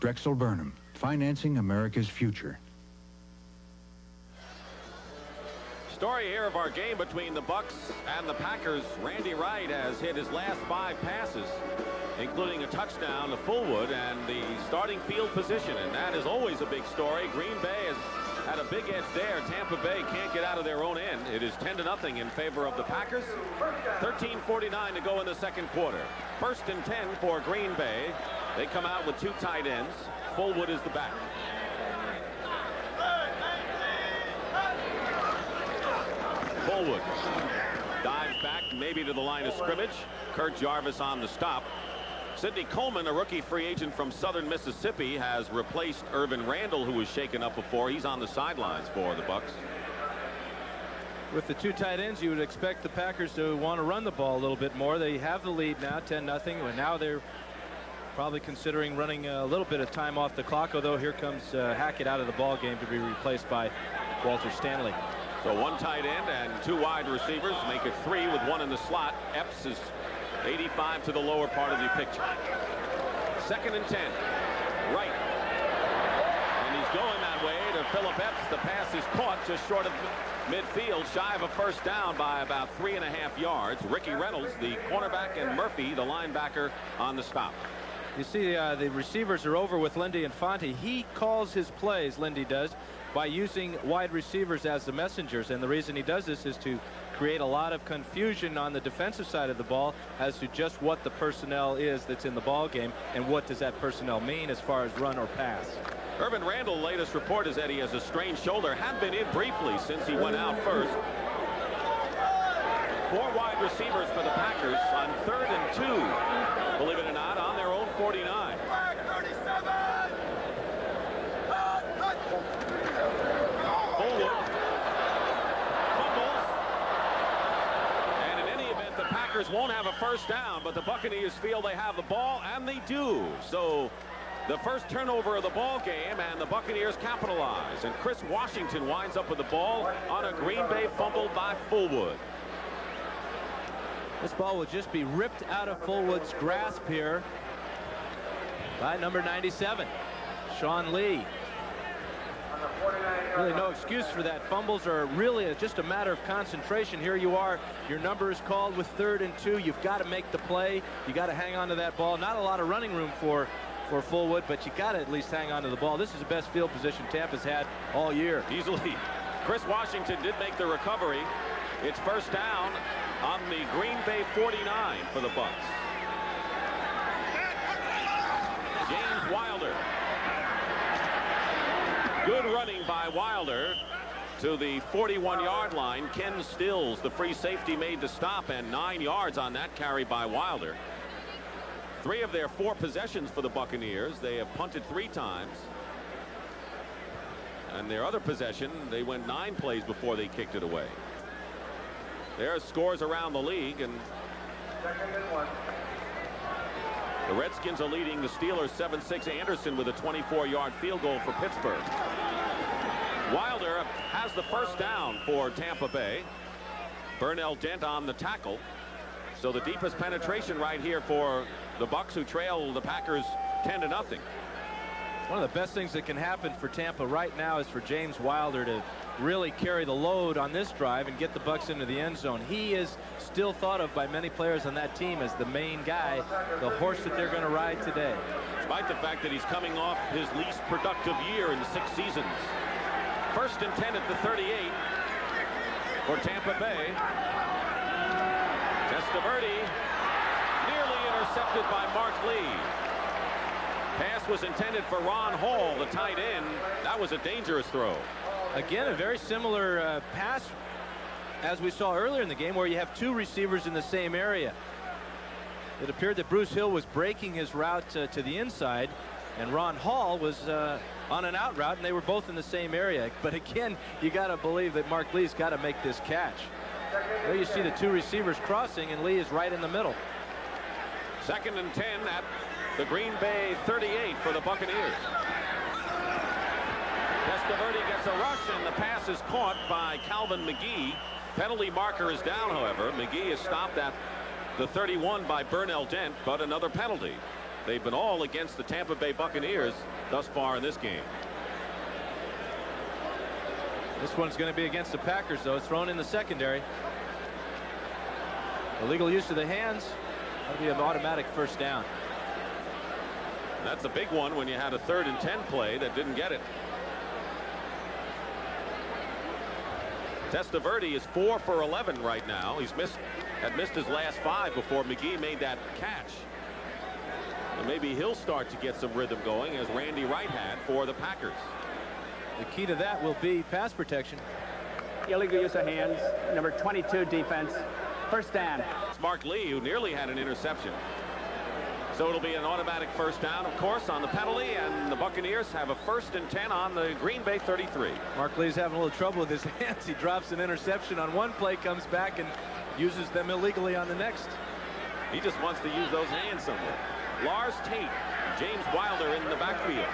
Drexel Burnham, financing America's future.
Story here of our game between the Bucks and the Packers. Randy Wright has hit his last 5 passes, including a touchdown to Fullwood and the starting field position, and that is always a big story. Green Bay has had a big edge there. Tampa Bay can't get out of their own end. It is 10-0 in favor of the Packers. 13:49 to go in the second quarter. 1st and 10 for Green Bay. They come out with 2 tight ends. Fullwood is the back. Fullwood dives back, maybe to the line of scrimmage. Kurt Jarvis on the stop. Sidney Coleman, a rookie free agent from Southern Mississippi, has replaced Irvin Randall, who was shaken up before. He's on the sidelines for the Bucks.
With the 2 tight ends, you would expect the Packers to want to run the ball a little bit more. They have the lead now, 10-0, and now they're probably considering running a little bit of time off the clock, although here comes Hackett out of the ball game to be replaced by Walter Stanley.
So 1 tight end and 2 wide receivers make it 3 with 1 in the slot. Epps is 85 to the lower part of the picture. 2nd and 10. Right. And he's going that way to Philip Epps. The pass is caught just short of midfield, shy of a first down by about 3.5 yards. Ricky Reynolds, the cornerback, and Murphy, the linebacker, on the stop.
You see the receivers are over with Lindy and Fonte. He calls his plays, Lindy does, by using wide receivers as the messengers, and the reason he does this is to create a lot of confusion on the defensive side of the ball as to just what the personnel is that's in the ball game and what does that personnel mean as far as run or pass.
Irvin Randall, latest report is that he has a strained shoulder, had been in briefly since he went out first. 4 wide receivers for the Packers on 3rd and 2, believe it or not, on their own 49. Fullwood fumbles, and in any event, the Packers won't have a first down, but the Buccaneers feel they have the ball, and they do. So the first turnover of the ball game, and the Buccaneers capitalize, and Chris Washington winds up with the ball on a Green Bay fumble by Fullwood.
This ball will just be ripped out of Fullwood's grasp here by number 97, Sean Lee. Really no excuse for that. Fumbles are really just a matter of concentration. Here you are, your number is called with 3rd and 2. You've got to make the play. You got to hang on to that ball. Not a lot of running room for Fullwood, but you got to at least hang on to the ball. This is the best field position Tampa's had all year.
Easily. Chris Washington did make the recovery. It's first down on the Green Bay 49 for the Bucks. James Wilder. Good running by Wilder to the 41-yard line. Ken Stills, the free safety, made the stop, and 9 yards on that carry by Wilder. 3 of their 4 possessions for the Buccaneers. They have punted 3 times. And their other possession, they went 9 plays before they kicked it away. There are scores around the league, and the Redskins are leading the Steelers 7-6. Anderson with a 24-yard field goal for Pittsburgh. Wilder has the first down for Tampa Bay. Burnell Dent on the tackle. So the deepest penetration right here for the Bucks, who trail the Packers 10-0.
One of the best things that can happen for Tampa right now is for James Wilder to really carry the load on this drive and get the Bucs into the end zone. He is still thought of by many players on that team as the main guy, the horse that they're going to ride today.
Despite the fact that he's coming off his least productive year in 6 seasons. 1st and 10 at the 38 for Tampa Bay. Testaverde nearly intercepted by Mark Lee. Pass was intended for Ron Hall, the tight end. That was a dangerous throw.
Again, a very similar pass as we saw earlier in the game, where you have 2 receivers in the same area. It appeared that Bruce Hill was breaking his route to the inside, and Ron Hall was on an out route, and they were both in the same area. But again, you got to believe that Mark Lee's got to make this catch. There you see the 2 receivers crossing, and Lee is right in the middle.
2nd and 10 at the Green Bay 38 for the Buccaneers. Testaverde gets a rush, and the pass is caught by Calvin McGee. Penalty marker is down, however. McGee is stopped at the 31 by Burnell Dent, but another penalty. They've been all against the Tampa Bay Buccaneers thus far in this game.
This one's going to be against the Packers, though. It's thrown in the secondary. Illegal use of the hands. That'll be an automatic first down.
That's a big one when you had a 3rd and 10 play that didn't get it. Testaverde is 4 for 11 right now. He's had missed his last 5 before McGee made that catch. And maybe he'll start to get some rhythm going, as Randy Wright had for the Packers.
The key to that will be pass protection.
Illegal use of hands, number 22 defense. First down.
It's Mark Lee, who nearly had an interception. So it'll be an automatic first down, of course, on the penalty, and the Buccaneers have a 1st and 10 on the Green Bay 33.
Mark Lee's having a little trouble with his hands. He drops an interception on one play, comes back and uses them illegally on the next.
He just wants to use those hands somewhere. Lars Tate, James Wilder in the backfield.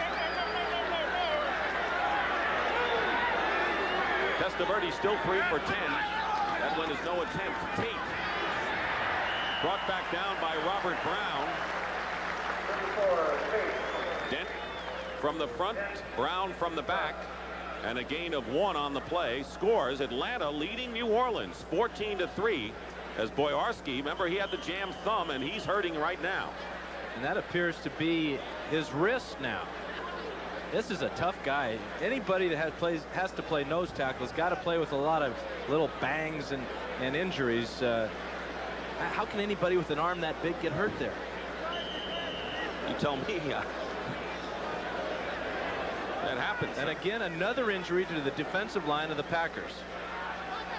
Testaverde still 3 for 10. That one is no attempt. Tate brought back down by Robert Brown. Dent from the front, Brown from the back, and a gain of 1 on the play. Scores Atlanta leading New Orleans 14-3 as Boyarsky, remember, he had the jammed thumb, and he's hurting right now.
And that appears to be his wrist now. This is a tough guy. Anybody that has to play nose tackle has got to play with a lot of little bangs and injuries. How can anybody with an arm that big get hurt there?
You tell me. That happens.
And again, another injury to the defensive line of the Packers.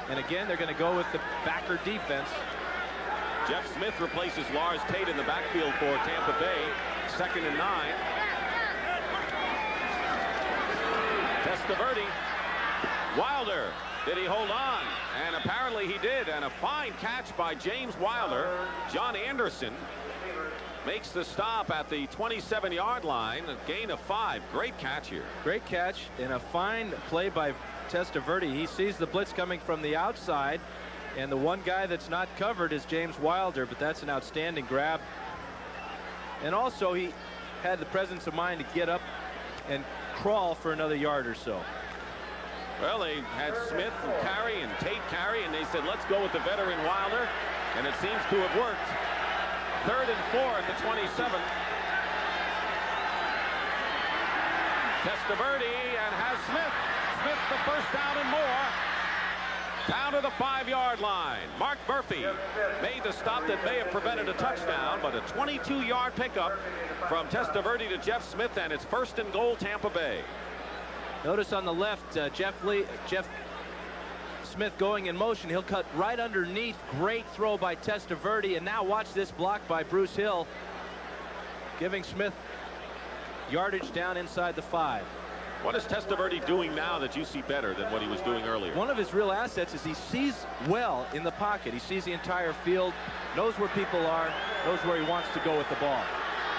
And again, they're going to go with the backer defense.
Jeff Smith replaces Lars Tate in the backfield for Tampa Bay. 2nd and 9. Testaverde. Wilder. Did he hold on? And apparently he did. And a fine catch by James Wilder. John Anderson makes the stop at the 27-yard line. A gain of 5. Great catch here.
Great catch and a fine play by Testaverde. He sees the blitz coming from the outside, and the one guy that's not covered is James Wilder, but that's an outstanding grab. And also he had the presence of mind to get up and crawl for another yard or so.
Well, they had Smith carry and Tate carry, and they said, let's go with the veteran Wilder, and it seems to have worked. 3rd and 4 at the 27. Testaverde and has Smith. Smith the first down and more. Down to the 5-yard line. Mark Murphy made the stop that may have prevented a touchdown, but a 22-yard pickup from Testaverde to Jeff Smith, and it's 1st and goal, Tampa Bay.
Notice on the left, Jeff Smith going in motion. He'll cut right underneath. Great throw by Testaverde, and now watch this block by Bruce Hill, giving Smith yardage down inside the 5.
What is Testaverde doing now that you see better than what he was doing earlier?
One of his real assets is he sees well in the pocket. He sees the entire field, knows where people are, knows where he wants to go with the ball.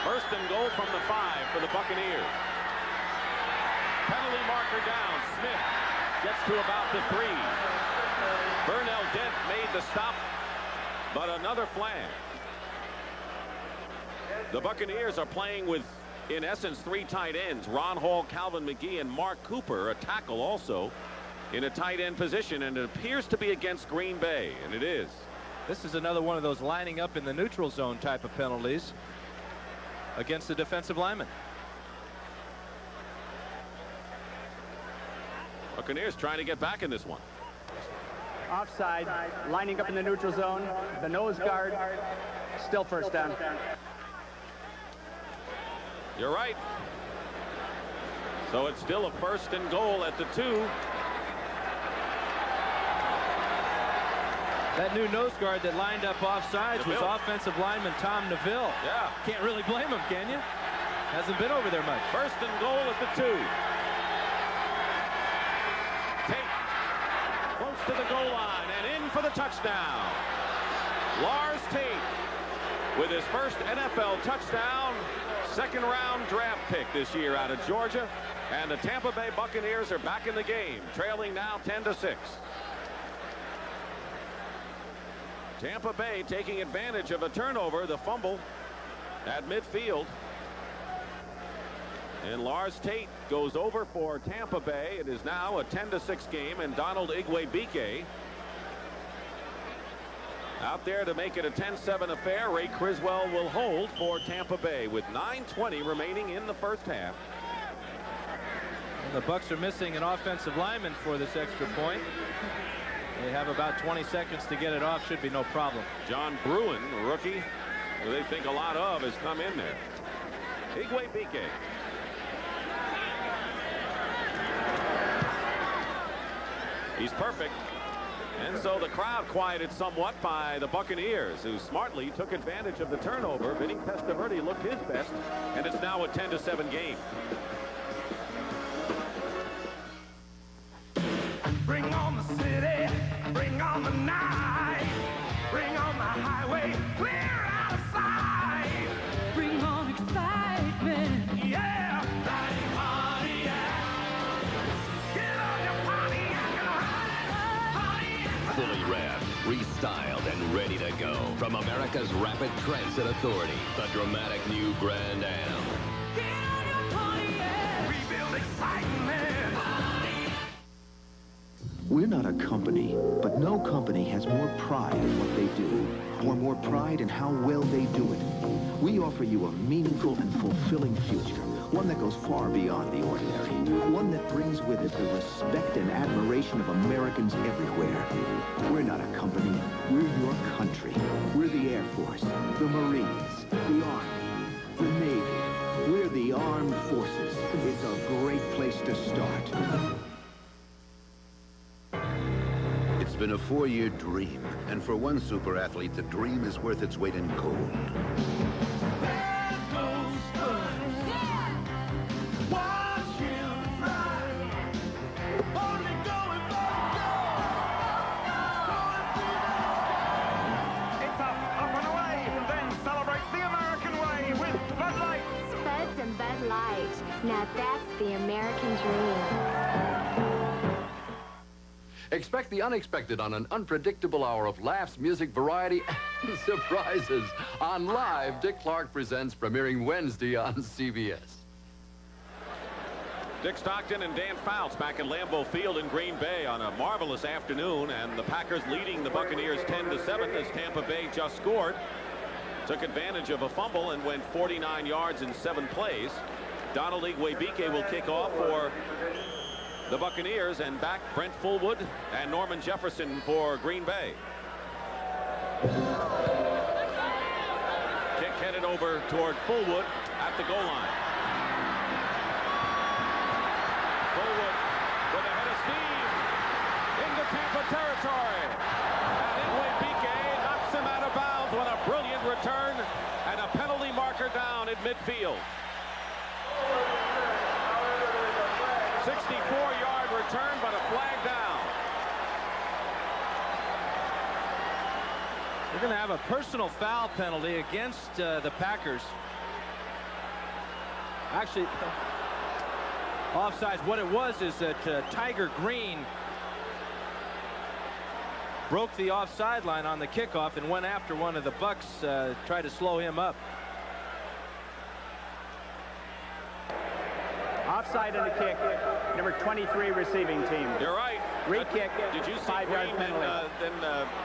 1st and goal from the 5 for the Buccaneers. Penalty marker down. Smith gets to about the 3. Burnell Dent made the stop, but another flag. The Buccaneers are playing with in essence, 3 tight ends. Ron Hall, Calvin McGee, and Mark Cooper, a tackle also, in a tight end position, and it appears to be against Green Bay, and it is.
This is another one of those lining up in the neutral zone type of penalties against the defensive lineman.
Buccaneers trying to get back in this one.
Offside, lining up in the neutral zone, the nose guard, still first down.
You're right. So it's still a 1st and goal at the 2.
That new nose guard that lined up offsides was offensive lineman Tom Neville.
Yeah.
Can't really blame him, can you? Hasn't been over there much.
1st and goal at the 2. Tate close to the goal line and in for the touchdown. Lars Tate with his first NFL touchdown. 2nd-round draft pick this year out of Georgia. And the Tampa Bay Buccaneers are back in the game, trailing now 10-6. Tampa Bay taking advantage of a turnover, the fumble at midfield. And Lars Tate goes over for Tampa Bay. It is now a 10-6 game, and Donald Igwebuike out there to make it a 10-7 affair. Ray Criswell will hold for Tampa Bay with 9:20 remaining in the first half.
And the Bucs are missing an offensive lineman for this extra point. They have about 20 seconds to get it off. Should be no problem.
John Bruin, rookie, who they think a lot of, has come in there. Igwebuike. He's perfect. And so the crowd quieted somewhat by the Buccaneers, who smartly took advantage of the turnover. Vinny Testaverde looked his best, and it's now a 10-7 game.
Bring on the city, bring on the night, bring on the highway, clear out of sight. Bring on excitement, yeah. Pontiac. Get on your Pontiac and
Fully revved, restyled, and ready to go. From America's Rapid Transit Authority, the dramatic new Grand Am.
Get on your Pontiac. We build excitement.
We're not a company, but no company has more pride in what they do, or more pride in how well they do it. We offer you a meaningful and fulfilling future, one that goes far beyond the ordinary, one that brings with it the respect and admiration of Americans everywhere. We're not a company, we're your country. We're the Air Force, the Marines, the Army, the Navy. We're the Armed Forces. It's a great place to start.
It's been a 4-year dream, and for one super athlete, the dream is worth its weight in gold.
It's up and away, then celebrate the American way with Bud Light.
Spuds and Bud Light. Now that's the American dream.
Expect the unexpected on an unpredictable hour of laughs, music, variety, and surprises on Live. Dick Clark Presents, premiering Wednesday on CBS.
Dick Stockton and Dan Fouts back at Lambeau Field in Green Bay on a marvelous afternoon, and the Packers leading the Buccaneers 10-7 as Tampa Bay just scored. Took advantage of a fumble and went 49 yards in 7 plays. Donald Igwebuike will kick off for the Buccaneers, and back Brent Fullwood and Norman Jefferson for Green Bay. Kick headed over toward Fullwood at the goal line. Fullwood with a head of steam into Tampa territory. And Igwebuike knocks him out of bounds with a brilliant return and a penalty marker down at midfield. 64-yard return, but a flag down.
We're going to have a personal foul penalty against the Packers. Actually, offsides. What it was is that Tiger Green broke the offside line on the kickoff and went after one of the Bucs, tried to slow him up.
offside on the kick. Number 23 receiving team.
You're right.
Re-kick.
Did you see
5-yard
Green
penalty.
then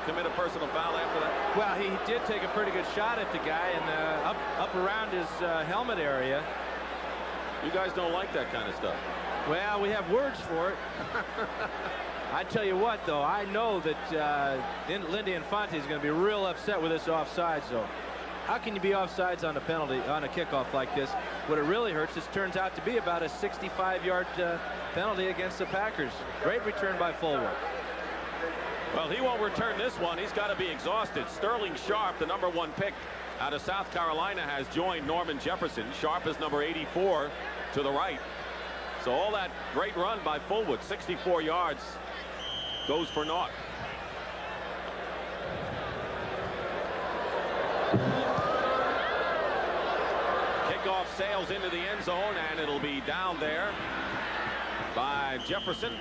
commit a personal foul after that?
Well, he did take a pretty good shot at the guy and up around his helmet area.
You guys don't like that kind of stuff.
Well, we have words for it. I tell you what, though, I know that Lindy Infante is going to be real upset with this offside zone. How can you be offsides on a penalty, on a kickoff like this? What it really hurts is turns out to be about a 65-yard penalty against the Packers. Great return by Fullwood.
Well, he won't return this one. He's got to be exhausted. Sterling Sharp, the #1 pick out of South Carolina, has joined Norman Jefferson. Sharp is number 84 to the right. So all that great run by Fullwood, 64 yards, goes for naught. Kickoff sails into the end zone, and it'll be down there by Jefferson.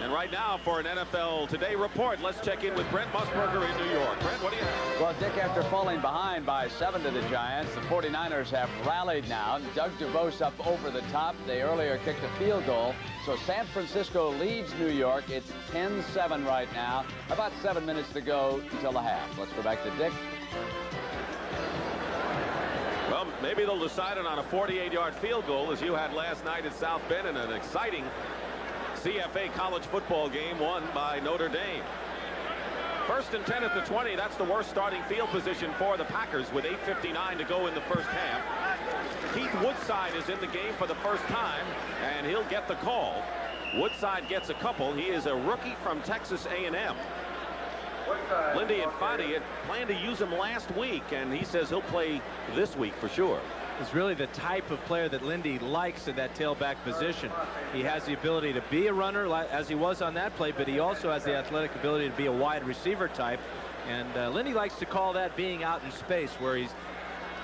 And right now, for an NFL Today report, let's check in with Brent Musburger in New York. Brent, what do you have?
Well, Dick, after falling behind by 7 to the Giants, the 49ers have rallied now. Doug DeVos up over the top. They earlier kicked a field goal. So San Francisco leads New York. It's 10-7 right now. About 7 minutes to go until the half. Let's go back to Dick.
Well, maybe they'll decide it on a 48-yard field goal, as you had last night at South Bend in an exciting CFA college football game won by Notre Dame. 1st and 10 at the 20. That's the worst starting field position for the Packers with 8:59 to go in the first half. Keith Woodside is in the game for the first time, and he'll get the call. Woodside gets a couple. He is a rookie from Texas A&M. Lindy Infante had planned to use him last week, and he says he'll play this week for sure.
Is really the type of player that Lindy likes in that tailback position. He has the ability to be a runner, as he was on that play, but he also has the athletic ability to be a wide receiver type. And Lindy likes to call that being out in space, where he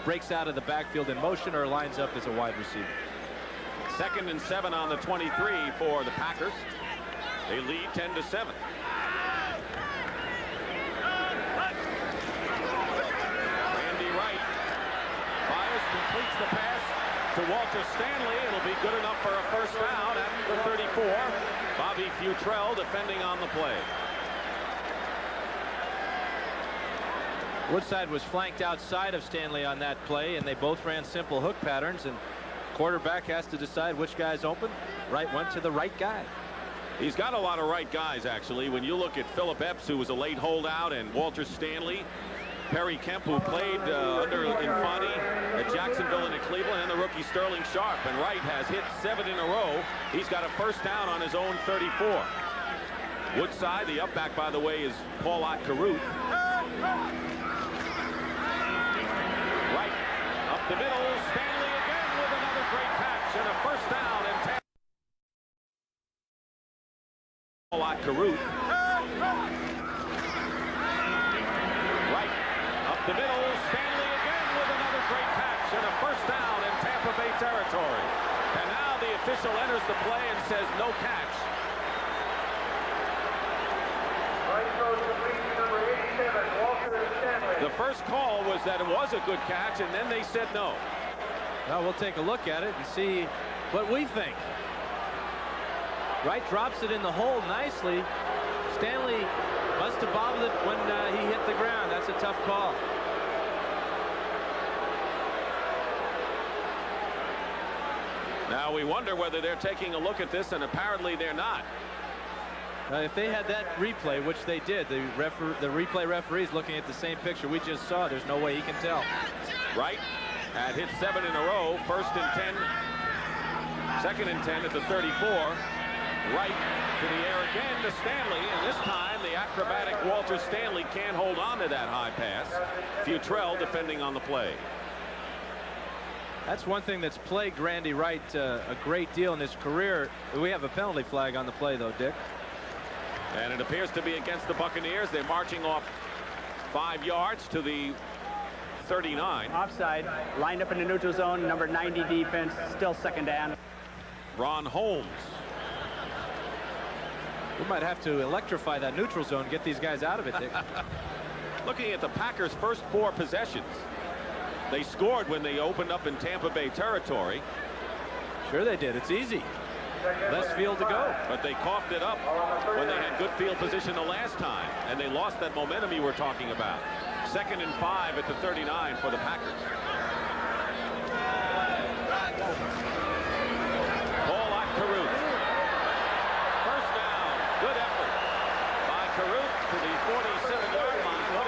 breaks out of the backfield in motion or lines up as a wide receiver.
2nd and 7 on the 23 for the Packers. They lead 10-7. Completes the pass to Walter Stanley. It'll be good enough for a first down at the 34. Bobby Futrell defending on the play.
Woodside was flanked outside of Stanley on that play, and they both ran simple hook patterns, and quarterback has to decide which guy's open. Right went to the right guy.
He's got a lot of right guys, actually. When you look at Philip Epps, who was a late holdout, and Walter Stanley, Perry Kemp, who played under Infante at Jacksonville and at Cleveland, and the rookie Sterling Sharp. And Wright has hit 7 in a row. He's got a first down on his own 34. Woodside, the up back, by the way, is Paul Caruth. Wright up the middle. Stanley again with another great catch and a first down. And Paul Caruth. The middle, Stanley again with another great catch and a first down in Tampa Bay territory. And now the official enters the play and says no catch. The first call was that it was a good catch, and then they said no.
Well, we'll take a look at it and see what we think. Wright drops it in the hole nicely. Stanley must have bobbled it when he hit the ground. That's a tough call.
Now we wonder whether they're taking a look at this, and apparently they're not.
If they had that replay, which they did, the replay referee is looking at the same picture we just saw. There's no way he can tell.
Wright had hit 7 in a row. 1st and 10. 2nd and 10 at the 34. Wright to the air again to Stanley, and this time the acrobatic Walter Stanley can't hold on to that high pass. Futrell defending on the play.
That's one thing that's plagued Randy Wright a great deal in his career. We have a penalty flag on the play, though, Dick.
And it appears to be against the Buccaneers. They're marching off 5 yards to the 39.
Offside, lined up in the neutral zone, number 90 defense, still 2nd down.
Ron Holmes.
We might have to electrify that neutral zone, get these guys out of it, Dick.
Looking at the Packers' first 4 possessions. They scored when they opened up in Tampa Bay territory.
Sure they did. It's easy. Less field to go.
But they coughed it up when they had good field position the last time, and they lost that momentum you were talking about. 2nd and 5 at the 39 for the Packers. Ball at Caruth. First down. Good effort by Caruth to the 47-yard line. What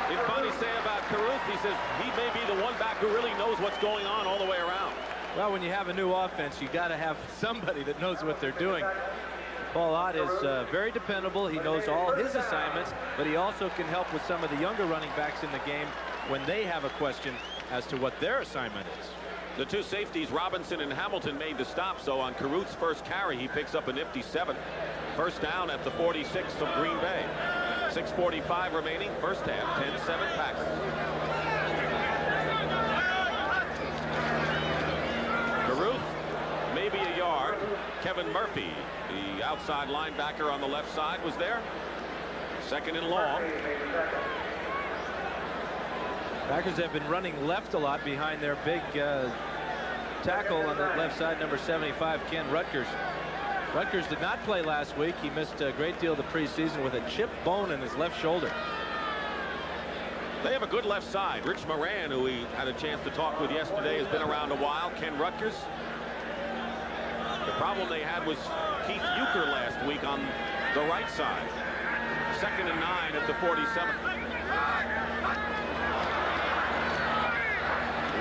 did Funny say about Caruth? He says he may be the one back who really knows what's going on all the way around.
Well, when you have a new offense, you got to have somebody that knows what they're doing. Paul Ott is very dependable. He knows all his assignments, but he also can help with some of the younger running backs in the game when they have a question as to what their assignment is.
The two safeties, Robinson and Hamilton, made the stop, so on Caruth's first carry, he picks up a nifty 7. First down at the 46 of Green Bay. 6:45 remaining, first half, 10-7 Packers. Caruth, maybe a yard. Kevin Murphy, the outside linebacker on the left side, was there. 2nd and long.
Packers have been running left a lot behind their big tackle on the left side, number 75, Ken Rutgers. Rutgers did not play last week. He missed a great deal of the preseason with a chipped bone in his left shoulder.
They have a good left side. Rich Moran, who we had a chance to talk with yesterday, has been around a while. Ken Rutgers. The problem they had was Keith Euchre last week on the right side. 2nd and 9 at the 47.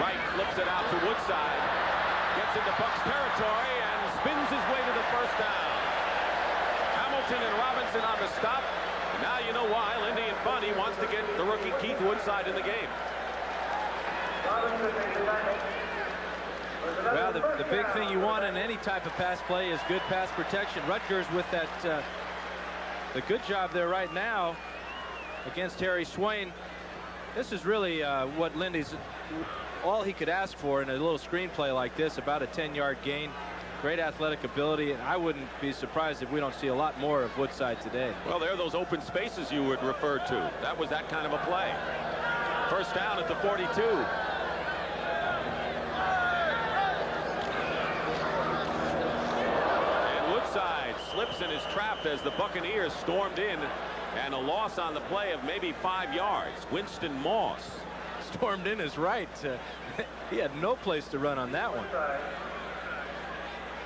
Wright flips it out to Woodside. Gets into Bucs territory and spins his way to the first down. Hamilton and Robinson on the stop. Now you know why Lindy and Funny wants to get the rookie Keith Woodside in the game.
Well, the big thing you want in any type of pass play is good pass protection. Rutgers with that the good job there right now against Harry Swain. This is really what Lindy's all he could ask for in a little screenplay like this, about a 10-yard gain. Great athletic ability, and I wouldn't be surprised if we don't see a lot more of Woodside today.
Well, there are those open spaces you would refer to. That was that kind of a play. First down at the 42. And Woodside slips and is trapped as the Buccaneers stormed in, and a loss on the play of maybe 5 yards. Winston Moss.
Stormed in is right. He had no place to run on that one.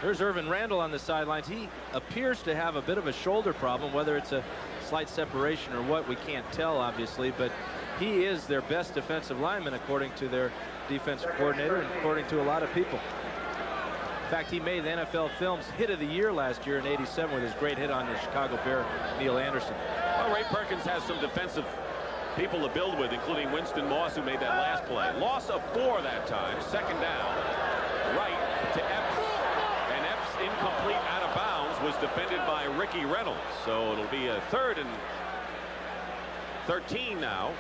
There's Irvin Randall on the sidelines. He appears to have a bit of a shoulder problem, whether it's a slight separation or what, we can't tell, obviously, but he is their best defensive lineman according to their defensive coordinator and according to a lot of people. In fact, he made the NFL Films Hit of the Year last year in '87 with his great hit on the Chicago Bear, Neil Anderson.
Well, Ray Perkins has some defensive people to build with, including Winston Moss, who made that last play. Loss of 4 that time. 2nd down. Right to Epps. And Epps, incomplete, out of bounds, was defended by Ricky Reynolds. So it'll be a 3rd and 13 now.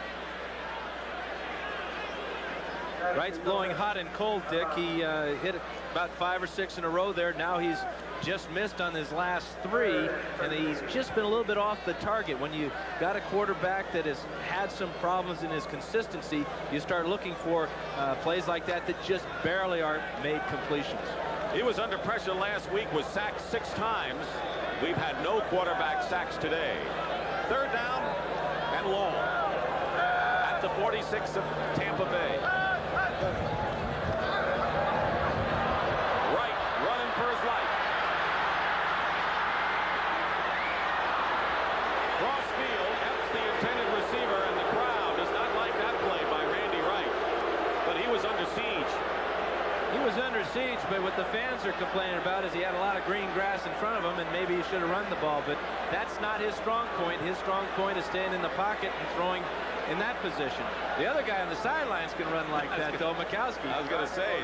Wright's blowing hot and cold, Dick. He hit about 5 or 6 in a row there. Now he's just missed on his last 3, and he's just been a little bit off the target. When you got a quarterback that has had some problems in his consistency, you start looking for plays like that that just barely are made completions.
He was under pressure last week, was sacked 6 times. We've had no quarterback sacks today. 3rd down and long at the 46 of Tampa Bay. Wright running for his life. Crossfield, Epps the intended receiver, and the crowd does not like that play by Randy Wright. But he was under siege.
He was under siege, but what the fans are complaining about is he had a lot of green grass in front of him, and maybe he should have run the ball, but that's not his strong point. His strong point is staying in the pocket and throwing in that position. The other guy on the sidelines can run like that, though, Mikowski.
I was going to say,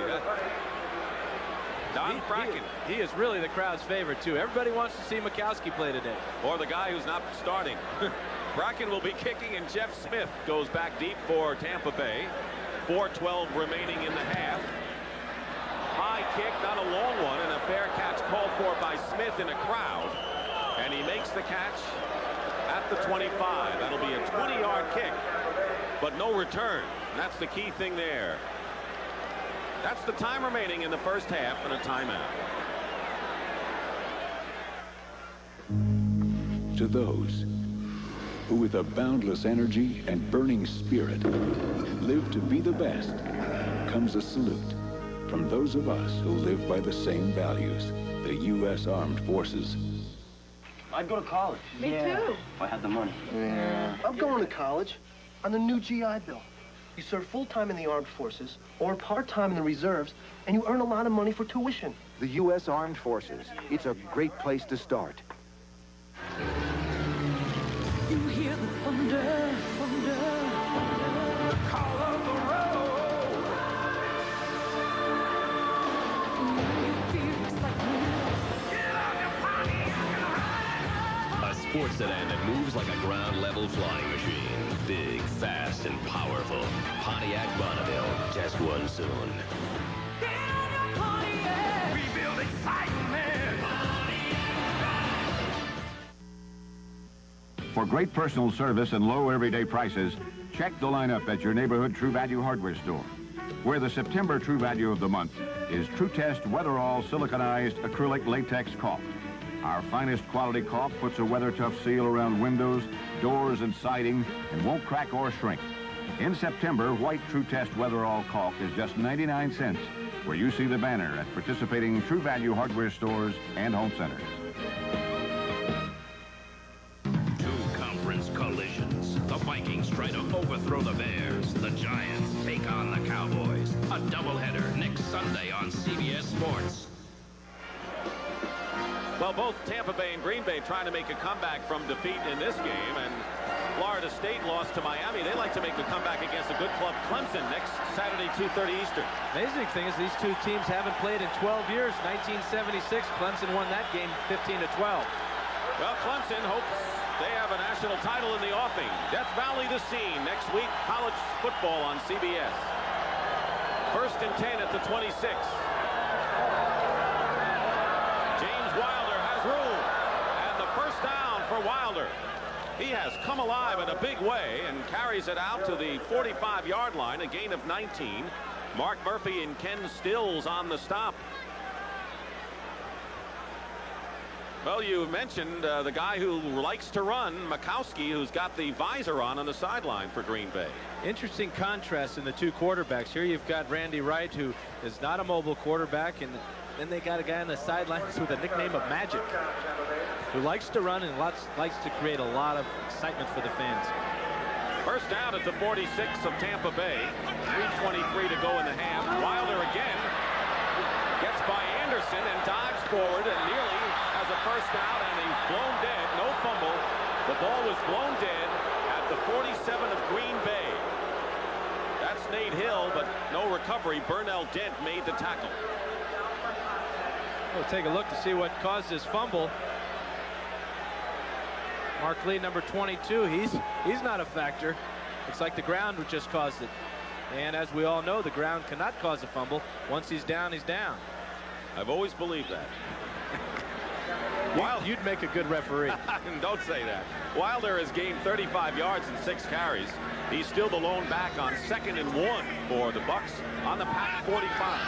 Don Bracken.
He is really the crowd's favorite, too. Everybody wants to see Mikowski play today.
Or the guy who's not starting. Bracken will be kicking, and Jeff Smith goes back deep for Tampa Bay. 4:12 remaining in the half. High kick, not a long one, and a fair catch called for by Smith in a crowd. And he makes the catch at the 25. That'll be a 20-yard kick, but no return. That's the key thing there. That's the time remaining in the first half and a timeout.
To those who with a boundless energy and burning spirit live to be the best comes a salute from those of us who live by the same values, the U.S. Armed Forces.
I'd go to college.
Me too.
If I had the money. Yeah.
I'm going to college on the new GI Bill. You serve full-time in the armed forces or part-time in the reserves, and you earn a lot of money for tuition.
The U.S. Armed Forces. It's a great place to start.
You hear the thunder, thunder, the call of the road. You feel excitement. Get on your
A sports sedan that moves like a ground-level flying machine. Big, fast, and powerful. Pontiac Bonneville. Test one soon.
We build excitement.
For great personal service and low everyday prices, check the lineup at your neighborhood True Value hardware store, where the September True Value of the month is True Test Weatherall Siliconized Acrylic Latex Caulk. Our finest quality caulk puts a weather-tough seal around windows, doors, and siding and won't crack or shrink. In September, white True Test Weatherall caulk is just 99 cents, where you see the banner at participating True Value hardware stores and home centers.
Collisions. The Vikings try to overthrow the Bears. The Giants take on the Cowboys. A doubleheader next Sunday on CBS Sports.
Well, both Tampa Bay and Green Bay trying to make a comeback from defeat in this game, and Florida State lost to Miami. They like to make the comeback against a good club, Clemson, next Saturday, 2:30 Eastern.
Amazing thing is these two teams haven't played in 12 years. 1976, Clemson won that game 15-12.
Well, Clemson hopes they have a national title in the offing. Death Valley the scene next week. College football on CBS. 1st and 10 at the 26. James Wilder has room. And the first down for Wilder. He has come alive in a big way and carries it out to the 45-yard line, a gain of 19. Mark Murphy and Ken Stills on the stop. Well, you mentioned the guy who likes to run, Makowski, who's got the visor on the sideline for Green Bay.
Interesting contrast in the two quarterbacks. Here you've got Randy Wright, who is not a mobile quarterback, and then they got a guy on the sidelines with a nickname of Magic, who likes to run and likes to create a lot of excitement for the fans.
First down at the 46 of Tampa Bay. 3:23 to go in the half. Wilder again gets by Anderson and dives forward and nearly has a first down, and he's blown dead. No fumble. The ball was blown dead at the 47 of Green Bay. That's Nate Hill, but no recovery. Burnell Dent made the tackle.
We'll take a look to see what caused this fumble. Mark Lee, number 22, he's not a factor. Looks like the ground just caused it. And as we all know, the ground cannot cause a fumble. Once he's down, he's down.
I've always believed that.
You'd make a good referee.
Don't say that. Wilder has gained 35 yards and 6 carries. He's still the lone back on 2nd and 1 for the Bucs on the Pack 45.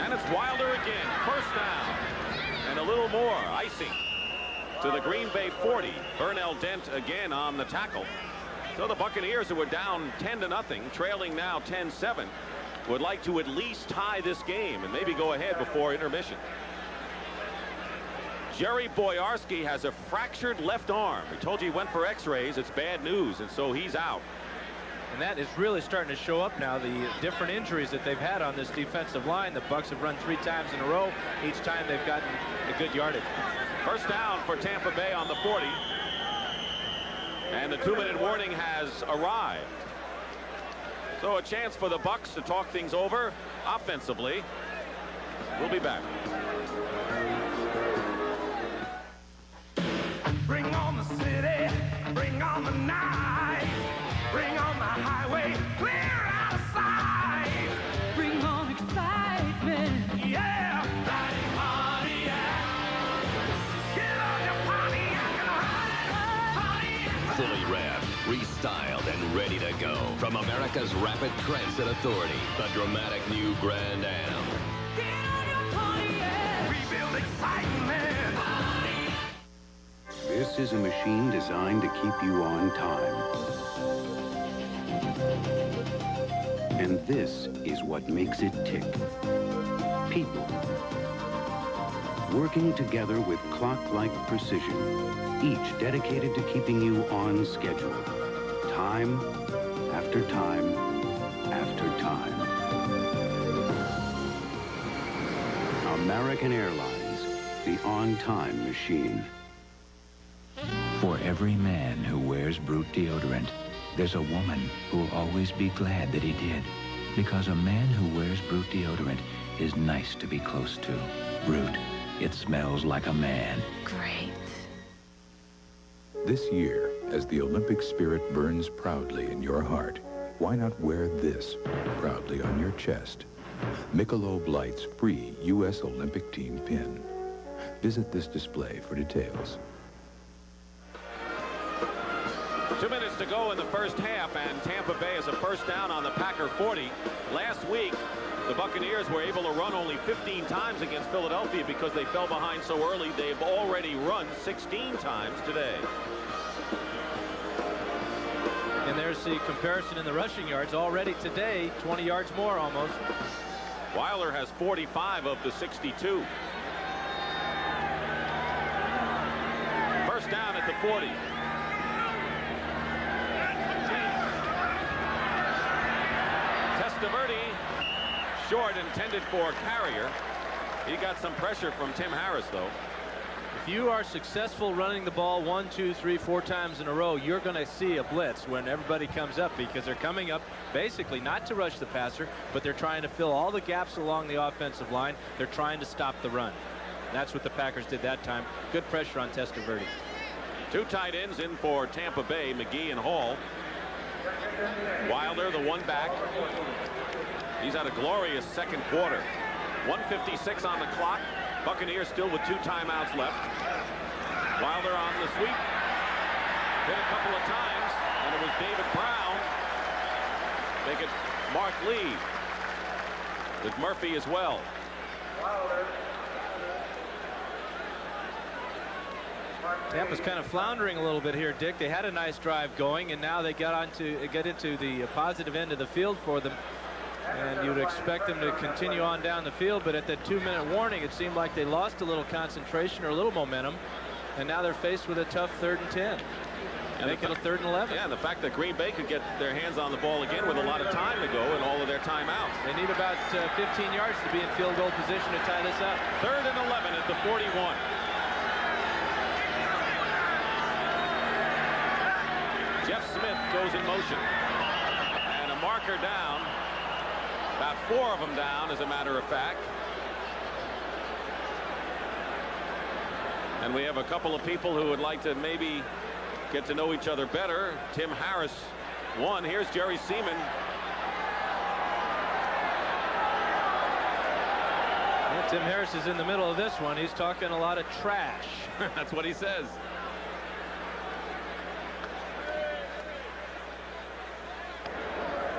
And it's Wilder again. First down. And a little more. Icing to the Green Bay 40. Burnell Dent again on the tackle. So the Buccaneers, who were down 10-0, trailing now 10-7, would like to at least tie this game and maybe go ahead before intermission. Jerry Boyarski has a fractured left arm. We told you he went for x-rays. It's bad news, and so he's out.
And that is really starting to show up now, the different injuries that they've had on this defensive line. The Bucs have run 3 times in a row. Each time they've gotten a good yardage.
First down for Tampa Bay on the 40. And the 2-minute warning has arrived. So a chance for the Bucs to talk things over offensively. We'll be back.
Bring on the city, bring on the night, bring on the highway, clear out of sight. Bring on excitement, yeah. Pontiac, get on your Pontiac and ride it, Pontiac.
Fully wrapped,
restyled and ready to go. From America's Rapid Transit Authority, the dramatic new Grand Am.
We build excitement.
This is a machine designed to keep you on time. And this is what makes it tick. People. Working together with clock-like precision, each dedicated to keeping you on schedule. Time after time after time. American Airlines, the on-time machine.
For every man who wears Brute deodorant, there's a woman who'll always be glad that he did. Because a man who wears Brute deodorant is nice to be close to. Brute, it smells like a man.
Great.
This year, as the Olympic spirit burns proudly in your heart, why not wear this proudly on your chest? Michelob Light's free U.S. Olympic team pin. Visit this display for details.
2 minutes to go in the first half, and Tampa Bay has a first down on the Packer 40. Last week, the Buccaneers were able to run only 15 times against Philadelphia because they fell behind so early. They've already run 16 times today.
And there's the comparison in the rushing yards. Already today, 20 yards more almost.
Weiler has 45 of the 62. First down at the 40. Testaverde, short, intended for Carrier. He got some pressure from Tim Harris, though.
If you are successful running the ball 1, 2, 3, 4 times in a row, you're going to see a blitz when everybody comes up, because they're coming up basically not to rush the passer, but they're trying to fill all the gaps along the offensive line. They're trying to stop the run. That's what the Packers did that time. Good pressure on Testaverde.
2 tight ends in for Tampa Bay, McGee and Hall. Wilder, the one back. He's had a glorious second quarter. 1:56 on the clock. Buccaneers still with 2 timeouts left. Wilder on the sweep. Hit a couple of times, and it was David Brown. They get Mark Lee with Murphy as well.
Tampa's kind of floundering a little bit here, Dick. They had a nice drive going, and now they get into the positive end of the field for them. And you would expect them to continue on down the field, but at that 2-minute warning, it seemed like they lost a little concentration or a little momentum, and now they're faced with a tough 3rd and 10. And make it a 3rd and 11.
Yeah, and the fact that Green Bay could get their hands on the ball again with a lot of time to go and all of their timeouts.
They need about 15 yards to be in field goal position to tie this up.
3rd and 11 at the 41. Jeff Smith goes in motion. And a marker down. About 4 of them down, as a matter of fact. And we have a couple of people who would like to maybe get to know each other better. Tim Harris, one. Here's Jerry Seaman.
Well, Tim Harris is in the middle of this one. He's talking a lot of trash.
That's what he says.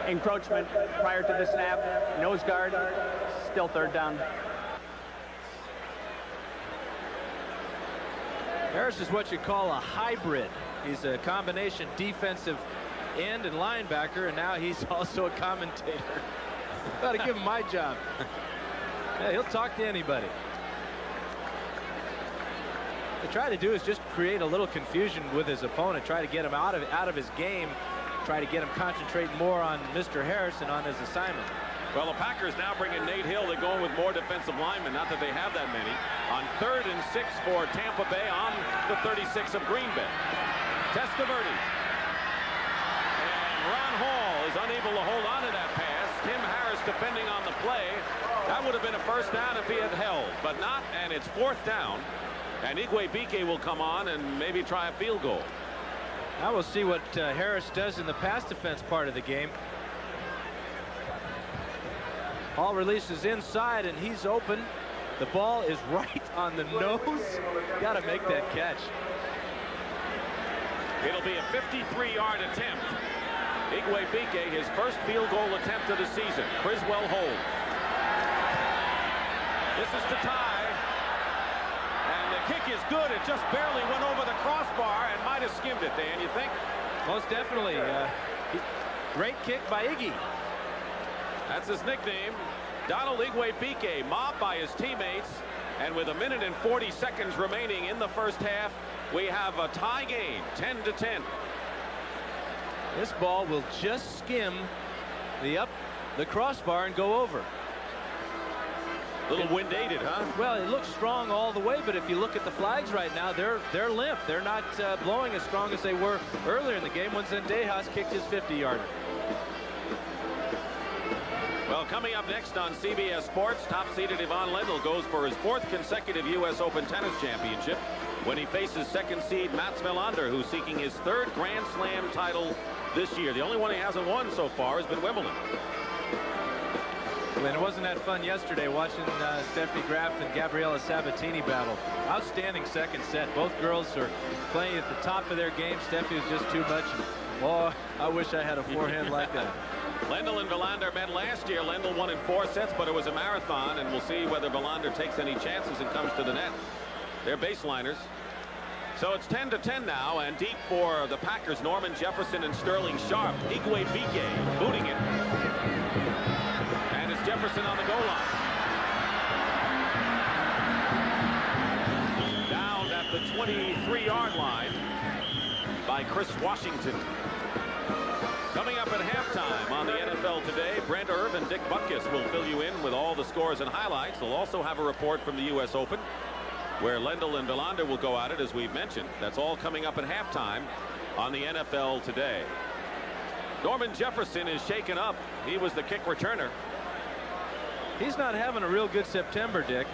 Encroachment prior to the snap. Nose guard. Still 3rd down.
Harris is what you call a hybrid. He's a combination defensive end and linebacker, and now he's also a commentator. Got to give him my job. Yeah, he'll talk to anybody. What they try to do is just create a little confusion with his opponent, try to get him out of his game, try to get him concentrating more on Mr. Harris and on his assignment.
Well, the Packers now bring in Nate Hill. They're going with more defensive linemen, not that they have that many. On 3rd and 6 for Tampa Bay on the 36 of Green Bay. Testaverde. And Ron Hall is unable to hold on to that pass. Tim Harris defending on the play. That would have been a first down if he had held, but not, and it's 4th down. And Igwe will come on and maybe try a field goal.
Now we'll see what Harris does in the pass defense part of the game. Hall releases inside, and he's open. The ball is right on the nose. Got to make that catch.
It'll be a 53-yard attempt. Igwe-Bike, his first field goal attempt of the season. Criswell holds. This is to tie. And the kick is good. It just barely went over the crossbar and might have skimmed it, Dan, you think?
Most definitely. Great kick by Iggy.
That's his nickname. Donald Igwe-Bike mobbed by his teammates. And with 1 minute and 40 seconds remaining in the first half, we have a tie game, 10-10.
This ball will just skim the crossbar and go over.
A little wind-aided, huh?
Well, it looks strong all the way, but if you look at the flags right now, they're limp. They're not blowing as strong as they were earlier in the game when Zendejas kicked his 50-yarder.
Well, coming up next on CBS Sports, top-seeded Ivan Lendl goes for his 4th consecutive U.S. Open Tennis Championship when he faces 2nd seed Mats Wilander, who's seeking his 3rd Grand Slam title this year. The only one he hasn't won so far has been Wimbledon.
And it wasn't that fun yesterday watching Steffi Graf and Gabriela Sabatini battle. Outstanding second set. Both girls are playing at the top of their game. Steffi is just too much. Oh, I wish I had a forehand like that.
Lendl and Wilander met last year. Lendl won in 4 sets, but it was a marathon, and we'll see whether Wilander takes any chances and comes to the net. They're baseliners. So it's 10-10 now, and deep for the Packers, Norman Jefferson and Sterling Sharp. Igwe-Bike booting it. And it's Jefferson on the goal line. Down at the 23-yard line by Chris Washington. Coming up at halftime on the NFL Today, Brent Irv and Dick Butkus will fill you in with all the scores and highlights. They'll also have a report from the U.S. Open, where Lendl and Wilander will go at it, as we've mentioned. That's all coming up at halftime on the NFL Today. Norman Jefferson is shaken up. He was the kick returner.
He's not having a real good September, Dick.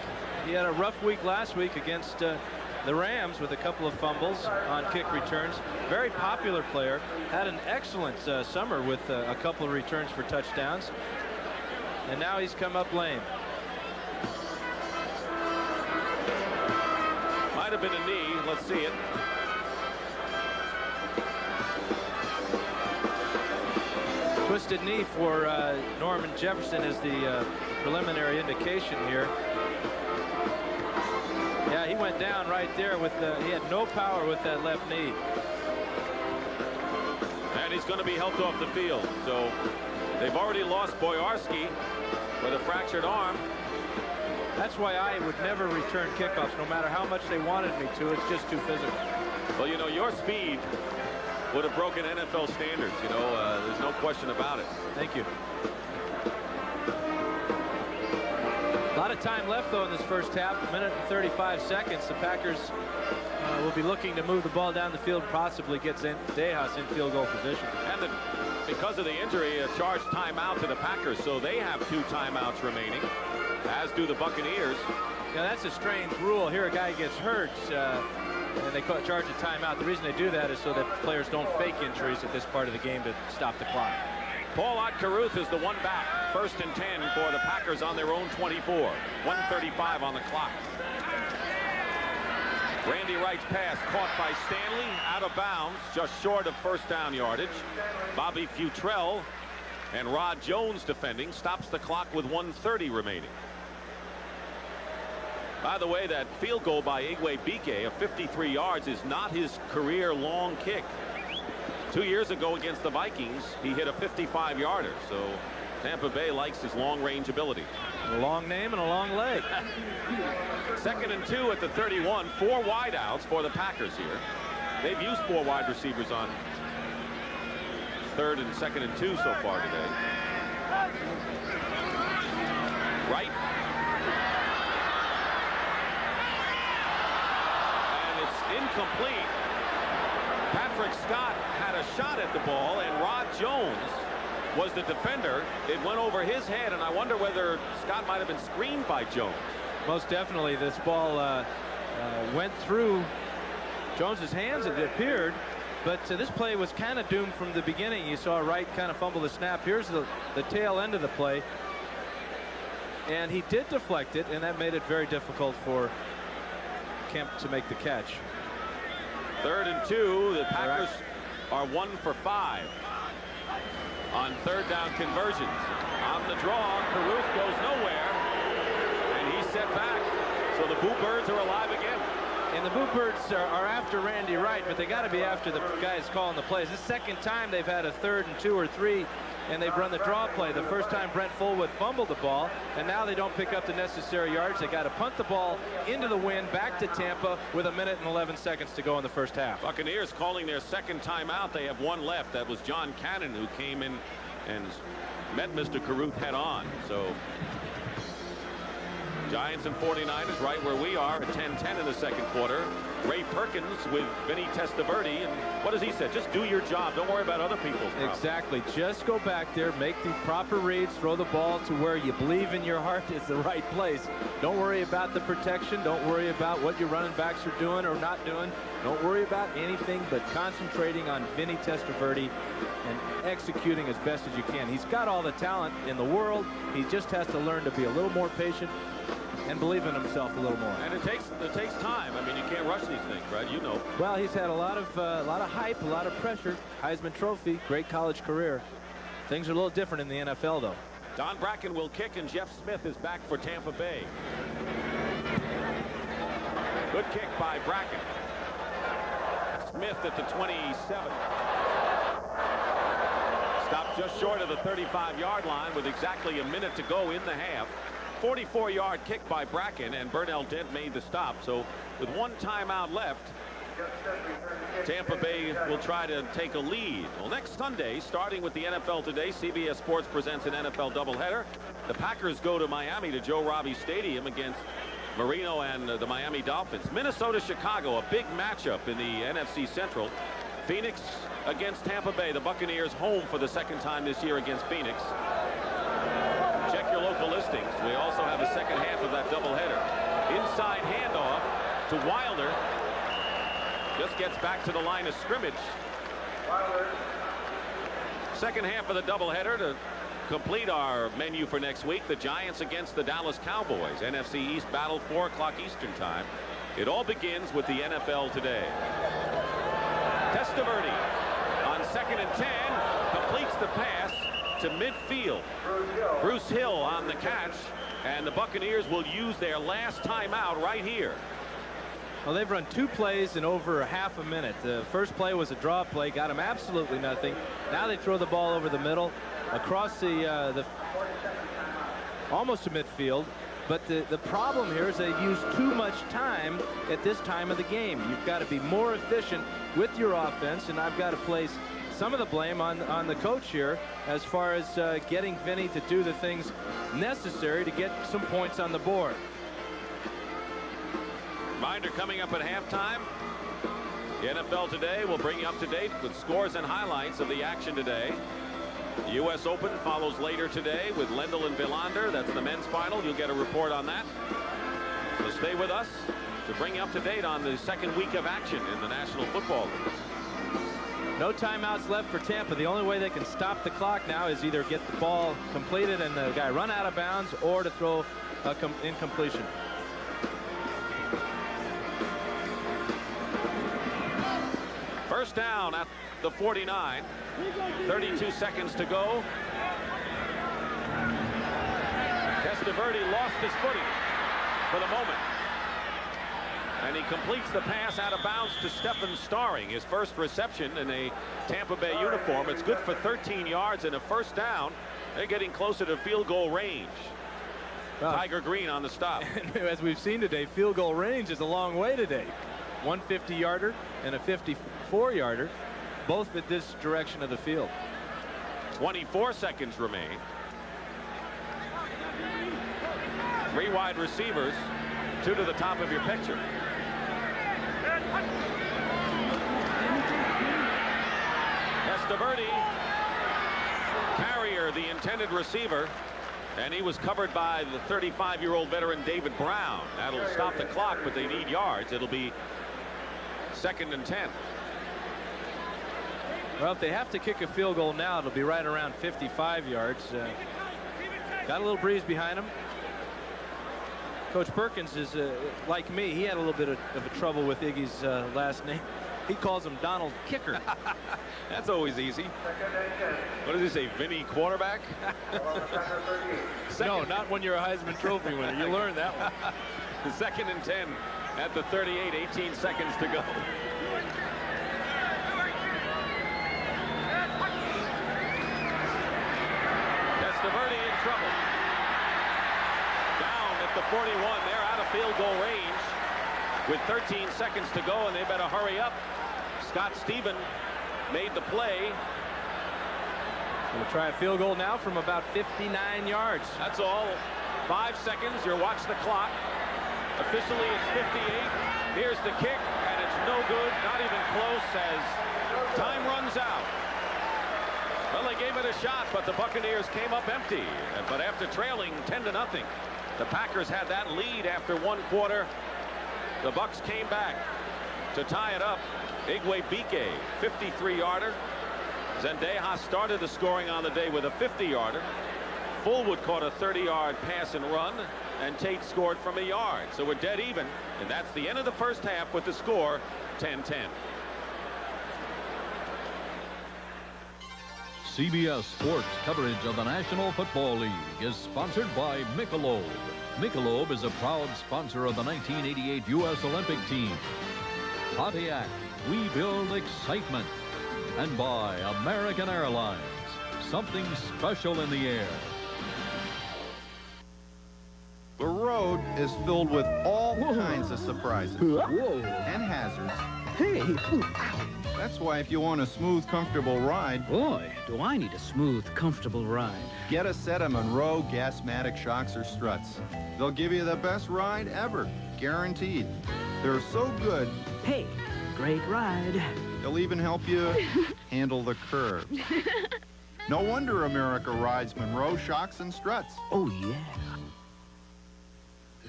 He had a rough week last week against the Rams with a couple of fumbles on kick returns. Very popular player. Had an excellent summer with a couple of returns for touchdowns. And now he's come up lame.
Might have been a knee. Let's see it.
Twisted knee for Norman Jefferson is the preliminary indication here. Yeah, he went down right there with he had no power with that left knee.
And he's going to be helped off the field. So they've already lost Boyarski with a fractured arm.
That's why I would never return kickoffs, no matter how much they wanted me to. It's just too physical.
Well, you know, your speed would have broken NFL standards. You know, there's no question about it.
Thank you. A lot of time left, though, in this first half. 1 minute and 35 seconds. The Packers will be looking to move the ball down the field, possibly get Zendejas in field goal position.
And because of the injury, a charged timeout to the Packers, so they have 2 timeouts remaining, as do the Buccaneers.
Yeah, that's a strange rule. Here a guy gets hurt, and they charge a timeout. The reason they do that is so that players don't fake injuries at this part of the game to stop the clock.
Paul Otkaruth is the one back. 1st and 10 for the Packers on their own 24. 1:35 on the clock. Randy Wright's pass caught by Stanley, out of bounds, just short of first down yardage. Bobby Futrell and Rod Jones defending, stops the clock with 1:30 remaining. By the way, that field goal by Igwe-Bike of 53 yards is not his career long kick. 2 years ago against the Vikings, he hit a 55-yarder. So Tampa Bay likes his long-range ability.
A long name and a long leg.
2nd and 2 at the 31. 4 wideouts for the Packers here. They've used 4 wide receivers on 3rd and 2nd and 2 so far today. Right. And it's incomplete. Patrick Scott had a shot at the ball, and Rod Jones was the defender. It went over his head, and I wonder whether Scott might have been screened by Jones.
Most definitely. This ball went through Jones's hands, it appeared, but this play was kind of doomed from the beginning. You saw Wright kind of fumble the snap. Here's the tail end of the play, and he did deflect it, and that made it very difficult for Kemp to make the catch.
3rd and 2. The Packers are 1 for 5 on 3rd down conversions. On the draw, Caruth goes nowhere, and he's set back. So the Boo Birds are alive again.
And the Boo Birds are after Randy Wright, but they got to be after the guys calling the plays. This second time they've had a 3rd and 2 or 3, and they've run the draw play. The first time Brent Fullwood fumbled the ball, and now they don't pick up the necessary yards. They got to punt the ball into the wind back to Tampa with 1 minute and 11 seconds to go in the first half.
Buccaneers calling their second timeout. They have one left. That was John Cannon, who came in and met Mr. Caruth head on. So Giants and 49ers right where we are at 10-10 in the second quarter. Ray Perkins with Vinny Testaverde, and what does he say? Just do your job. Don't worry about other people's problems.
Exactly. Just go back there, make the proper reads, throw the ball to where you believe in your heart is the right place. Don't worry about the protection. Don't worry about what your running backs are doing or not doing. Don't worry about anything but concentrating on Vinny Testaverde and executing as best as you can. He's got all the talent in the world. He just has to learn to be a little more patient and believe in himself a little more.
And it takes time. I mean, you can't rush these things, right? You know.
Well, he's had a lot of hype, a lot of pressure. Heisman Trophy, great college career. Things are a little different in the NFL, though.
Don Bracken will kick, and Jeff Smith is back for Tampa Bay. Good kick by Bracken. Smith at the 27. Stopped just short of the 35-yard line with exactly a minute to go in the half. 44-yard kick by Bracken, and Burnell Dent made the stop. So with one timeout left, Tampa Bay will try to take a lead. Well, next Sunday, starting with the NFL Today, CBS Sports presents an NFL doubleheader. The Packers go to Miami to Joe Robbie Stadium against Marino and the Miami Dolphins. Minnesota-Chicago, a big matchup in the NFC Central. Phoenix against Tampa Bay. The Buccaneers home for the second time this year against Phoenix. Check your local listings. We also have the second half of that doubleheader. Inside handoff to Wilder. Just gets back to the line of scrimmage. Second half of the doubleheader to complete our menu for next week. The Giants against the Dallas Cowboys. NFC East battle, 4 o'clock Eastern time. It all begins with the NFL Today. Testaverde on 2nd and 10 completes the pass to midfield. Bruce Hill on the catch, and the Buccaneers will use their last timeout right here.
Well, they've run 2 plays in over half a minute. The first play was a draw play, got them absolutely nothing. Now they throw the ball over the middle, across the almost to midfield. But the problem here is they use too much time at this time of the game. You've got to be more efficient with your offense, and I've got to place some of the blame on the coach here as far as getting Vinny to do the things necessary to get some points on the board.
Reminder coming up at halftime. The NFL Today will bring you up to date with scores and highlights of the action today. The U.S. Open follows later today with Lendl and Villander. That's the men's final. You'll get a report on that. So stay with us to bring you up to date on the second week of action in the National Football League.
No timeouts left for Tampa. The only way they can stop the clock now is either get the ball completed and the guy run out of bounds, or to throw incompletion.
First down at the 49. 32 seconds to go. Testaverde lost his footing for the moment. And he completes the pass out of bounds to Stephen Starring, his first reception in a Tampa Bay uniform. It's good for 13 yards and a first down. They're getting closer to field goal range. Well, Tiger Green on the stop.
As we've seen today, field goal range is a long way today. 150-yarder and a 54-yarder, both at this direction of the field.
24 seconds remain. 3 wide receivers, 2 to the top of your picture. Testaverde, Carrier, the intended receiver, and he was covered by the 35-year-old veteran David Brown. That'll stop the clock, but they need yards. It'll be 2nd and 10.
Well, if they have to kick a field goal now, it'll be right around 55 yards. Got a little breeze behind him. Coach Perkins is like me. He had a little bit of trouble with Iggy's last name. He calls him Donald Kicker.
That's always easy. What does he say, Vinny quarterback?
No, not when you're a Heisman Trophy winner. You learn that one.
2nd and 10 at the 38, 18 seconds to go. Testaverde in trouble. Down at the 41. They're out of field goal range with 13 seconds to go, and they better hurry up. Scott Stephen made the play.
Going to try a field goal now from about 59 yards.
That's all. 5 seconds. You watch the clock. Officially, it's 58. Here's the kick, and it's no good. Not even close as time runs out. Well, they gave it a shot, but the Buccaneers came up empty. But after trailing 10-0, the Packers had that lead after 1 quarter. The Bucs came back to tie it up. Igwe Bike, 53-yarder. Zendejas started the scoring on the day with a 50-yarder. Fullwood caught a 30-yard pass and run, and Tate scored from a yard. So we're dead even, and that's the end of the first half with the score 10-10.
CBS Sports coverage of the National Football League is sponsored by Michelob. Michelob is a proud sponsor of the 1988 U.S. Olympic team. Pontiac, we build excitement. And by American Airlines, something special in the air.
The road is filled with all kinds of surprises and hazards.
Hey!
That's why if you want a smooth, comfortable ride...
Boy, do I need a smooth, comfortable ride.
Get a set of Monroe Gasmatic shocks or struts. They'll give you the best ride ever, guaranteed. They're so good...
Hey, great ride.
They'll even help you handle the curves. No wonder America rides Monroe shocks and struts.
Oh, yeah.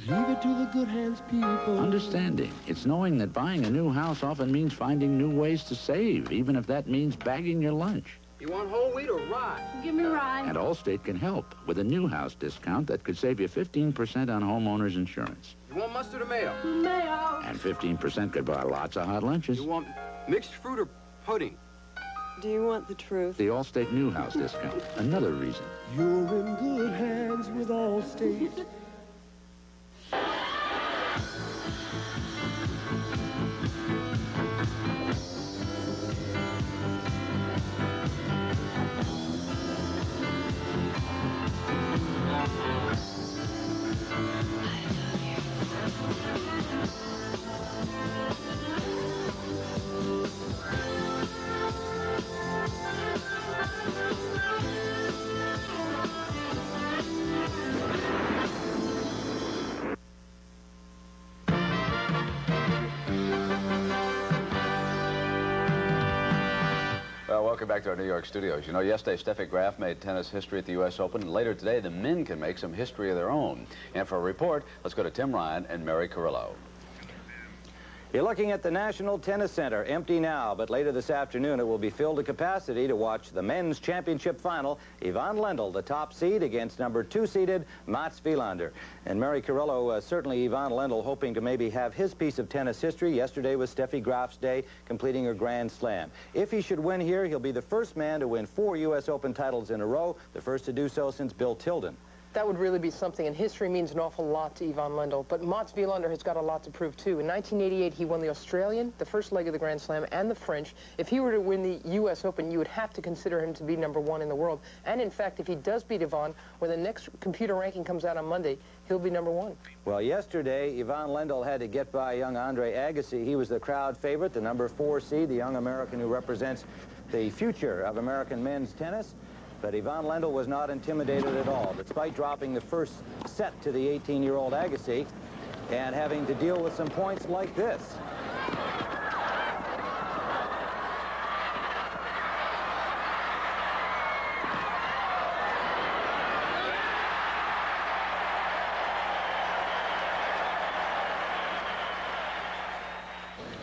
Leave it to the good hands, people.
Understanding. It's knowing that buying a new house often means finding new ways to save, even if that means bagging your lunch.
You want whole wheat or rye?
Give me rye.
And Allstate can help with a new house discount that could save you 15% on homeowners insurance.
You want mustard or mayo?
Mayo.
And 15% could buy lots of hot lunches.
You want mixed fruit or pudding?
Do you want the truth?
The Allstate new house discount. Another reason.
You're in good hands with Allstate.
Welcome back to our New York studios. You know, yesterday Steffi Graf made tennis history at the U.S. Open, and later today the men can make some history of their own. And for a report, let's go to Tim Ryan and Mary Carrillo.
You're looking at the National Tennis Center, empty now, but later this afternoon it will be filled to capacity to watch the men's championship final. Ivan Lendl, the top seed, against number 2-seeded Mats Wilander. And Mary Carrillo, certainly Ivan Lendl hoping to maybe have his piece of tennis history. Yesterday was Steffi Graf's day, completing her Grand Slam. If he should win here, he'll be the first man to win 4 U.S. Open titles in a row, the first to do so since Bill Tilden.
That would really be something, and history means an awful lot to Ivan Lendl. But Mats Wilander has got a lot to prove, too. In 1988, he won the Australian, the first leg of the Grand Slam, and the French. If he were to win the U.S. Open, you would have to consider him to be #1 in the world. And, in fact, if he does beat Ivan, when the next computer ranking comes out on Monday, he'll be #1.
Well, yesterday, Ivan Lendl had to get by young Andre Agassi. He was the crowd favorite, the number 4 seed, the young American who represents the future of American men's tennis. But Ivan Lendl was not intimidated at all, despite dropping the first set to the 18-year-old Agassi and having to deal with some points like this.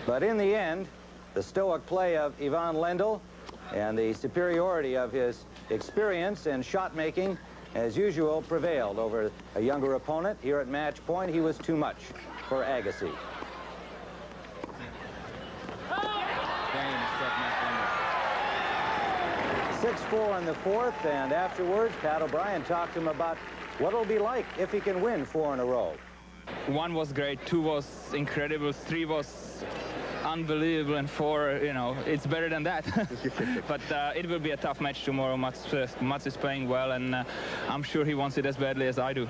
But in the end, the stoic play of Ivan Lendl and the superiority of his experience and shot making, as usual, prevailed over a younger opponent. Here at match point, he was too much for Agassi. 6-4 in the fourth, and afterwards, Pat O'Brien talked to him about what it'll be like if he can win 4 in a row.
1 was great, 2 was incredible, 3 was unbelievable, and 4, you know, it's better than that. But it will be a tough match tomorrow. Mats is playing well, and I'm sure he wants it as badly as I do.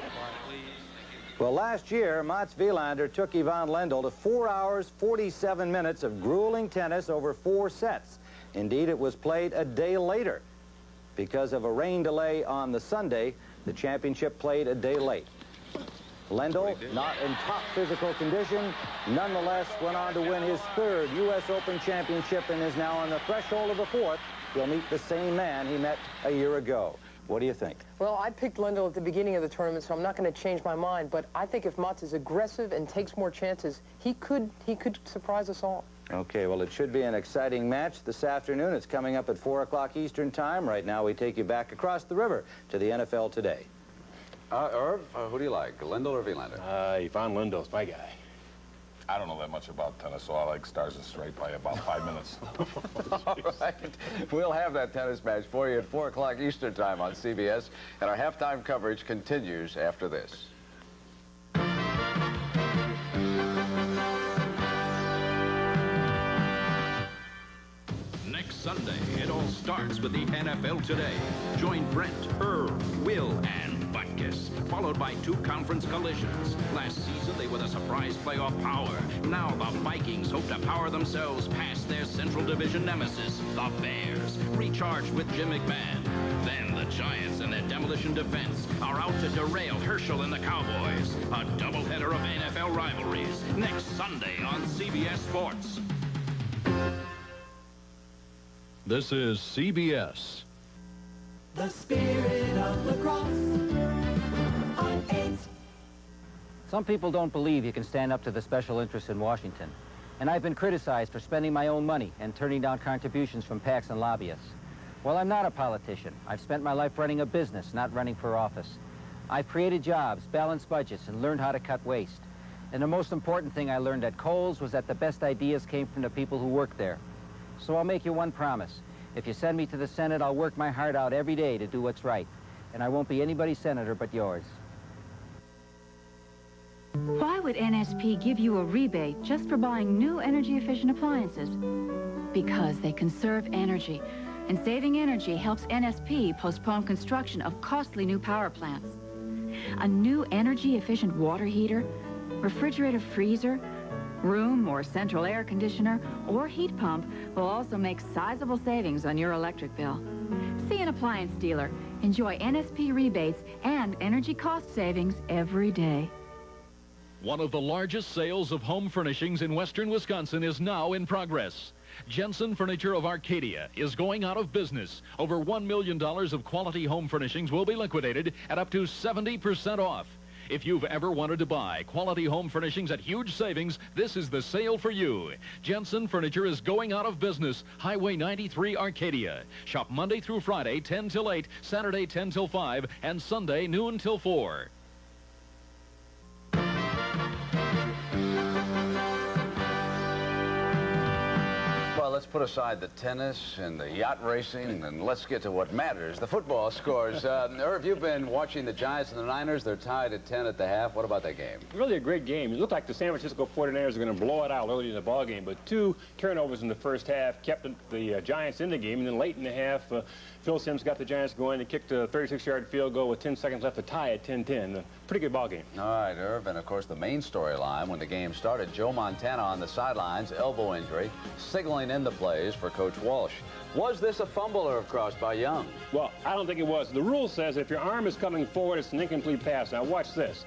Well, last year, Mats Wilander took Ivan Lendl to 4 hours, 47 minutes of grueling tennis over 4 sets. Indeed, it was played a day later. Because of a rain delay on the Sunday, the championship played a day late. Lendl, not in top physical condition, nonetheless went on to win his 3rd U.S. Open championship and is now on the threshold of the 4th. He'll meet the same man he met a year ago. What do you think?
Well, I picked Lendl at the beginning of the tournament, so I'm not going to change my mind. But I think if Mats is aggressive and takes more chances, he could surprise us all.
Okay, well, it should be an exciting match this afternoon. It's coming up at 4 o'clock Eastern Time. Right now, we take you back across the river to the NFL Today.
Irv, who do you like, Lendl or Wilander?
Ivan Lendl's my guy.
I don't know that much about tennis, so I like Stars and Straight by about 5 minutes.
All right. We'll have that tennis match for you at 4 o'clock Eastern Time on CBS, and our halftime coverage continues after this.
Next Sunday, it all starts with the NFL Today. Join Brent, Irv, Will, and Butkus, followed by 2 conference collisions. Last season, they were the surprise playoff power. Now the Vikings hope to power themselves past their Central Division nemesis, the Bears, recharged with Jim McMahon. Then the Giants and their demolition defense are out to derail Herschel and the Cowboys. A doubleheader of NFL rivalries next Sunday on CBS Sports.
This is CBS.
The spirit of lacrosse on 8.
Some people don't believe you can stand up to the special interests in Washington. And I've been criticized for spending my own money and turning down contributions from PACs and lobbyists. Well, I'm not a politician. I've spent my life running a business, not running for office. I've created jobs, balanced budgets, and learned how to cut waste. And the most important thing I learned at Kohl's was that the best ideas came from the people who work there. So I'll make you one promise. If you send me to the Senate, I'll work my heart out every day to do what's right. And I won't be anybody's senator but yours.
Why would NSP give you a rebate just for buying new energy-efficient appliances? Because they conserve energy. And saving energy helps NSP postpone construction of costly new power plants. A new energy-efficient water heater, refrigerator freezer, room or central air conditioner, or heat pump will also make sizable savings on your electric bill. See an appliance dealer. Enjoy NSP rebates and energy cost savings every day.
One of the largest sales of home furnishings in western Wisconsin is now in progress. Jensen Furniture of Arcadia is going out of business. Over $1 million of quality home furnishings will be liquidated at up to 70% off. If you've ever wanted to buy quality home furnishings at huge savings, this is the sale for you. Jensen Furniture is going out of business. Highway 93 Arcadia. Shop Monday through Friday, 10 till 8, Saturday 10 till 5, and Sunday noon till 4.
Well, let's put aside the tennis and the yacht racing, and let's get to what matters, the football scores. Irv, you've been watching the Giants and the Niners. They're tied at 10 at the half. What about that game?
Really a great game. It looked like the San Francisco 49ers are going to blow it out early in the ball game, but 2 turnovers in the first half kept the Giants in the game, and then late in the half, Phil Simms got the Giants going and kicked a 36-yard field goal with 10 seconds left to tie at 10-10. A pretty good ball game.
All right, Irv, and of course the main storyline when the game started, Joe Montana on the sidelines, elbow injury, signaling in the plays for Coach Walsh. Was this a fumble, Irv Cross, by Young?
Well, I don't think it was. The rule says if your arm is coming forward, it's an incomplete pass. Now watch this.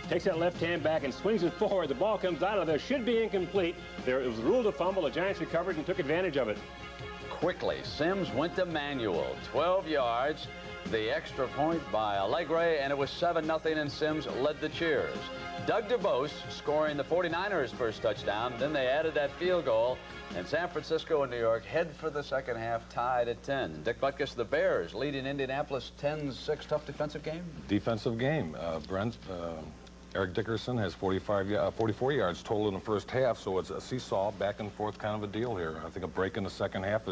Takes that left hand back and swings it forward. The ball comes out of there. Should be incomplete. It was ruled a fumble. The Giants recovered and took advantage of it.
Quickly, Simms went to Manuel, 12 yards, the extra point by Allegre, and it was 7-0, and Simms led the cheers. Doug DeBose scoring the 49ers' first touchdown. Then they added that field goal, and San Francisco and New York head for the second half, tied at 10. Dick Butkus, the Bears, leading Indianapolis 10-6. Tough defensive game?
Defensive game. Brent, Eric Dickerson has 44 yards total in the first half, so it's a seesaw, back and forth kind of a deal here. I think a break in the second half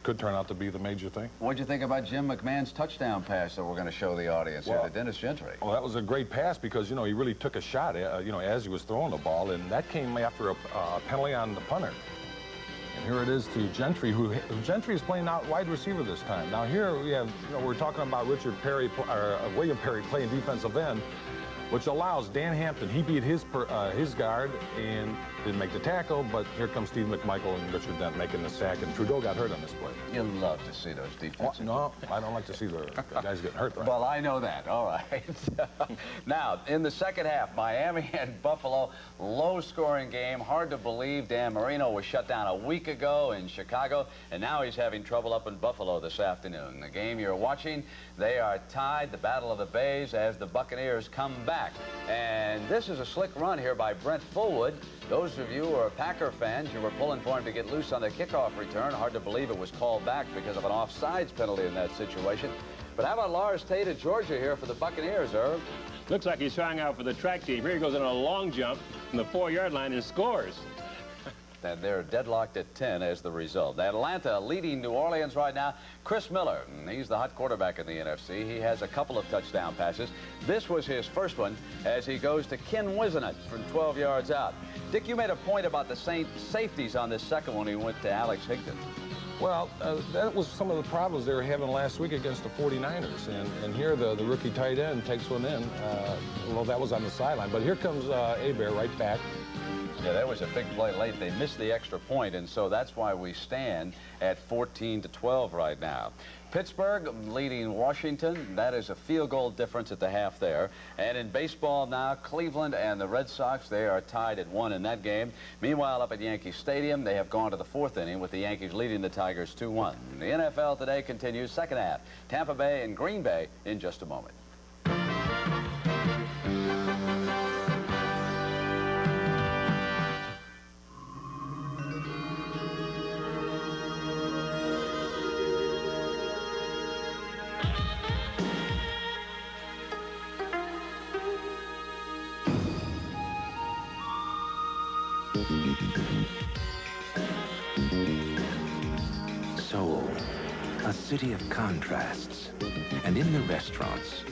could turn out to be the major thing.
What'd you think about Jim McMahon's touchdown pass that we're going to show the audience here, to Dennis Gentry?
Well, that was a great pass because, you know, he really took a shot, you know, as he was throwing the ball, and that came after a penalty on the punter. And here it is to Gentry, who Gentry is playing out wide receiver this time. Now here we have, you know, we're talking about William Perry playing defensive end, which allows Dan Hampton. He beat his guard and didn't make the tackle, but here comes Steve McMichael and Richard Dent making the sack, and Trudeau got hurt on this play.
You love to see those defensive.
No, I don't like to see the guys getting hurt. Right?
Well, I know that. All right. Now, in the second half, Miami and Buffalo, low-scoring game. Hard to believe Dan Marino was shut down a week ago in Chicago, and now he's having trouble up in Buffalo this afternoon. The game you're watching, they are tied, the Battle of the Bays, as the Buccaneers come back. And this is a slick run here by Brent Fullwood. Those of you who are Packer fans, you were pulling for him to get loose on the kickoff return. Hard to believe it was called back because of an offsides penalty in that situation. But how about Lars Tate of Georgia here for the Buccaneers, Irv?
Looks like he's trying out for the track team. Here he goes on a long jump from the 4-yard line and scores.
And they're deadlocked at 10 as the result. Atlanta leading New Orleans right now. Chris Miller, he's the hot quarterback in the NFC. He has a couple of touchdown passes. This was his first one as he goes to Ken Wisenhunt from 12 yards out. Dick, you made a point about the safeties on this second one. He went to Alex Higdon.
Well, that was some of the problems they were having last week against the 49ers. And here the rookie tight end takes one in. Well, that was on the sideline. But here comes Hebert right back.
Yeah, that was a big play late. They missed the extra point, and so that's why we stand at 14-12 right now. Pittsburgh leading Washington. That is a field goal difference at the half there. And in baseball now, Cleveland and the Red Sox, they are tied at 1 in that game. Meanwhile, up at Yankee Stadium, they have gone to the 4th inning with the Yankees leading the Tigers 2-1. The NFL today continues second half. Tampa Bay and Green Bay in just a moment.
Seoul, a city of contrasts. And in the restaurants,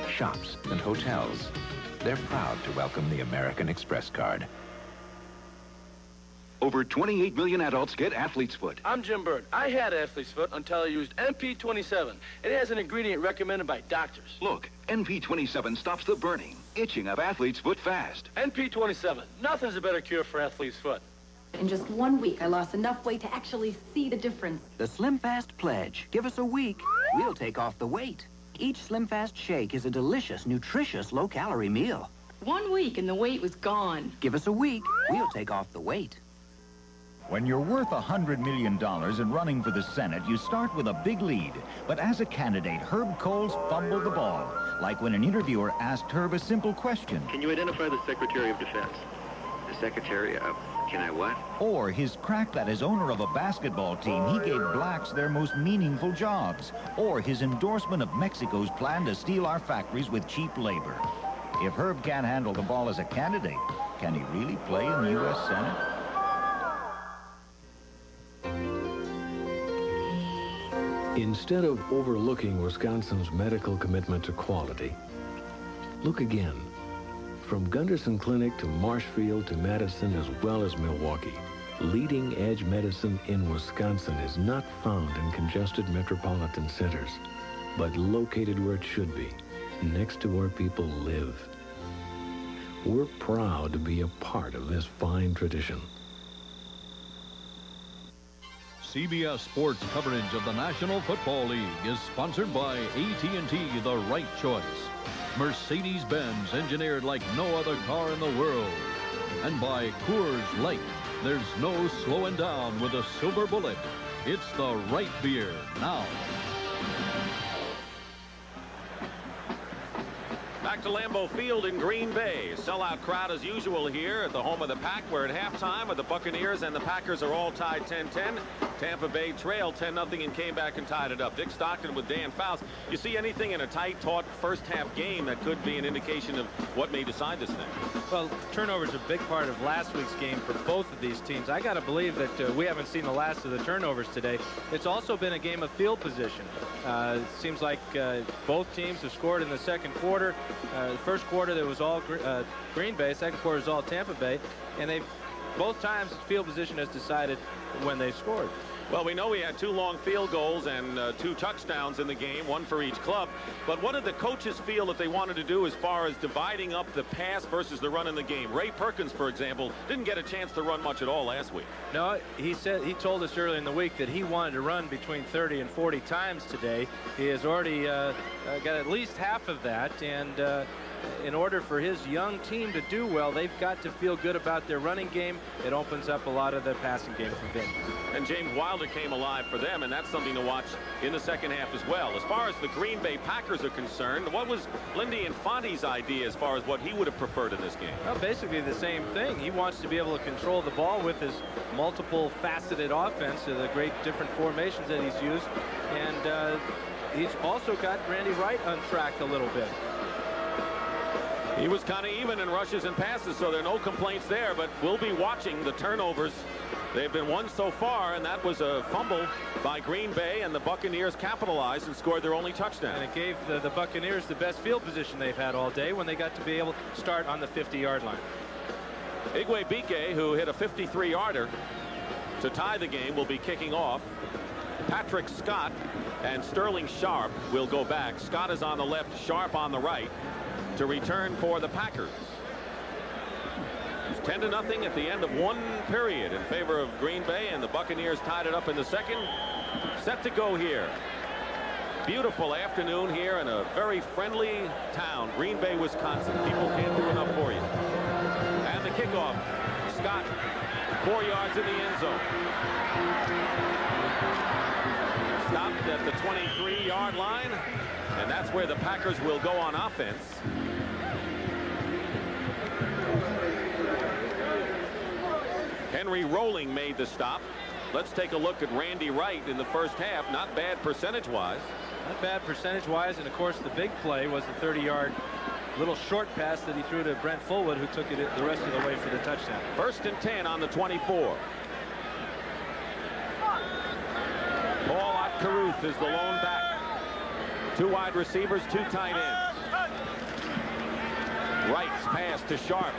shops, and hotels, they're proud to welcome the American Express card.
Over 28 million adults get athlete's foot.
I'm Jim Bird. I had athlete's foot until I used NP27. It has an ingredient recommended by doctors.
Look, NP27 stops the burning, itching of athlete's foot fast.
NP27. Nothing's a better cure for athlete's foot.
In just 1 week, I lost enough weight to actually see the difference.
The Slim Fast Pledge. Give us a week. We'll take off the weight. Each Slim Fast shake is a delicious, nutritious, low-calorie meal.
1 week and the weight was gone.
Give us a week. We'll take off the weight.
When you're worth $100 million and running for the Senate, you start with a big lead. But as a candidate, Herb Coles fumbled the ball. Like when an interviewer asked Herb a simple question.
Can you identify the Secretary of Defense? The Secretary of... Can I what?
Or his crack that as owner of a basketball team, he gave blacks their most meaningful jobs. Or his endorsement of Mexico's plan to steal our factories with cheap labor. If Herb can't handle the ball as a candidate, can he really play in the U.S. Senate?
Instead of overlooking Wisconsin's medical commitment to quality, look again. From Gunderson Clinic to Marshfield to Madison as well as Milwaukee, leading-edge medicine in Wisconsin is not found in congested metropolitan centers, but located where it should be, next to where people live. We're proud to be a part of this fine tradition.
CBS Sports coverage of the National Football League is sponsored by AT&T, the right choice. Mercedes-Benz, engineered like no other car in the world. And by Coors Light, there's no slowing down with a silver bullet. It's the right beer now.
Back back to Lambeau Field in Green Bay. Sellout crowd as usual here at the home of the Pack. We're at halftime with the Buccaneers and the Packers are all tied 10-10. Tampa Bay trailed 10-0 and came back and tied it up. Dick Stockton with Dan Fouts. You see anything in a tight, taut first half game that could be an indication of what may decide this thing?
Well, turnovers are a big part of last week's game for both of these teams. I got to believe that we haven't seen the last of the turnovers today. It's also been a game of field position. It seems like both teams have scored in the second quarter. The first quarter there was all Green Bay. Second quarter was all Tampa Bay, and they've both times field position has decided when they scored.
Well, we know we had 2 long field goals and 2 touchdowns in the game, 1 for each club. But what did the coaches feel that they wanted to do as far as dividing up the pass versus the run in the game? Ray Perkins, for example, didn't get a chance to run much at all last week.
No, he told us earlier in the week that he wanted to run between 30 and 40 times today. He has already got at least half of that, and in order for his young team to do well, they've got to feel good about their running game. It opens up a lot of the passing game for Vinny.
And James Wilder came alive for them, and that's something to watch in the second half as well. As far as the Green Bay Packers are concerned, what was Lindy Infante's idea as far as what he would have preferred in this game?
Well, basically the same thing. He wants to be able to control the ball with his multiple faceted offense, the great different formations that he's used. And he's also got Randy Wright untracked a little bit.
He was kind of even in rushes and passes, so there are no complaints there, but we'll be watching the turnovers. They've been won so far, and that was a fumble by Green Bay, and the Buccaneers capitalized and scored their only touchdown.
And it gave the Buccaneers the best field position they've had all day when they got to be able to start on the 50-yard line.
Igwe Bike, who hit a 53-yarder to tie the game, will be kicking off. Patrick Scott and Sterling Sharp will go back. Scott is on the left, Sharp on the right, to return for the Packers. It's 10-0 at the end of 1 period in favor of Green Bay, and the Buccaneers tied it up in the second. Set to go here. Beautiful afternoon here in a very friendly town, Green Bay, Wisconsin. People can't do enough for you. And the kickoff. Scott, 4 yards in the end zone. Stopped at the 23-yard line, and that's where the Packers will go on offense. Henry Rolling made the stop. Let's take a look at Randy Wright in the first half. Not bad percentage-wise.
Not bad percentage-wise, and of course the big play was the 30-yard little short pass that he threw to Brent Fullwood, who took it the rest of the way for the touchdown. 1st and 10 on the 24. Paul Otkaruth is the lone back. 2 wide receivers, 2 tight ends. Wright's pass to Sharp.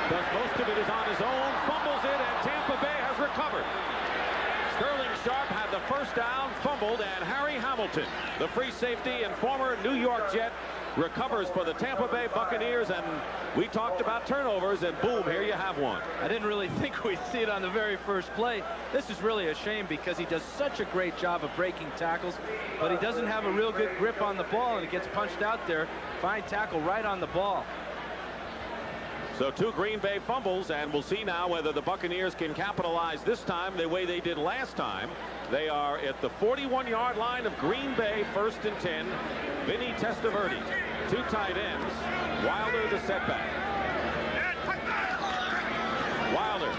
Does most of it is on his own, fumbles it, and Tampa Bay has recovered. Sterling Sharp had the first down, fumbled, and Harry Hamilton, the free safety and former New York Jet, recovers for the Tampa Bay Buccaneers. And we talked about turnovers, and boom, here you have one. I didn't really think we'd see it on the very first play. This is really a shame because he does such a great job of breaking tackles, but he doesn't have a real good grip on the ball, and it gets punched out there. Fine tackle right on the ball.
So 2 Green Bay fumbles, and we'll see now whether the Buccaneers can capitalize this time the way they did last time. They are at the 41-yard line of Green Bay, 1st and 10. Vinny Testaverde, 2 tight ends. Wilder the setback. Wilder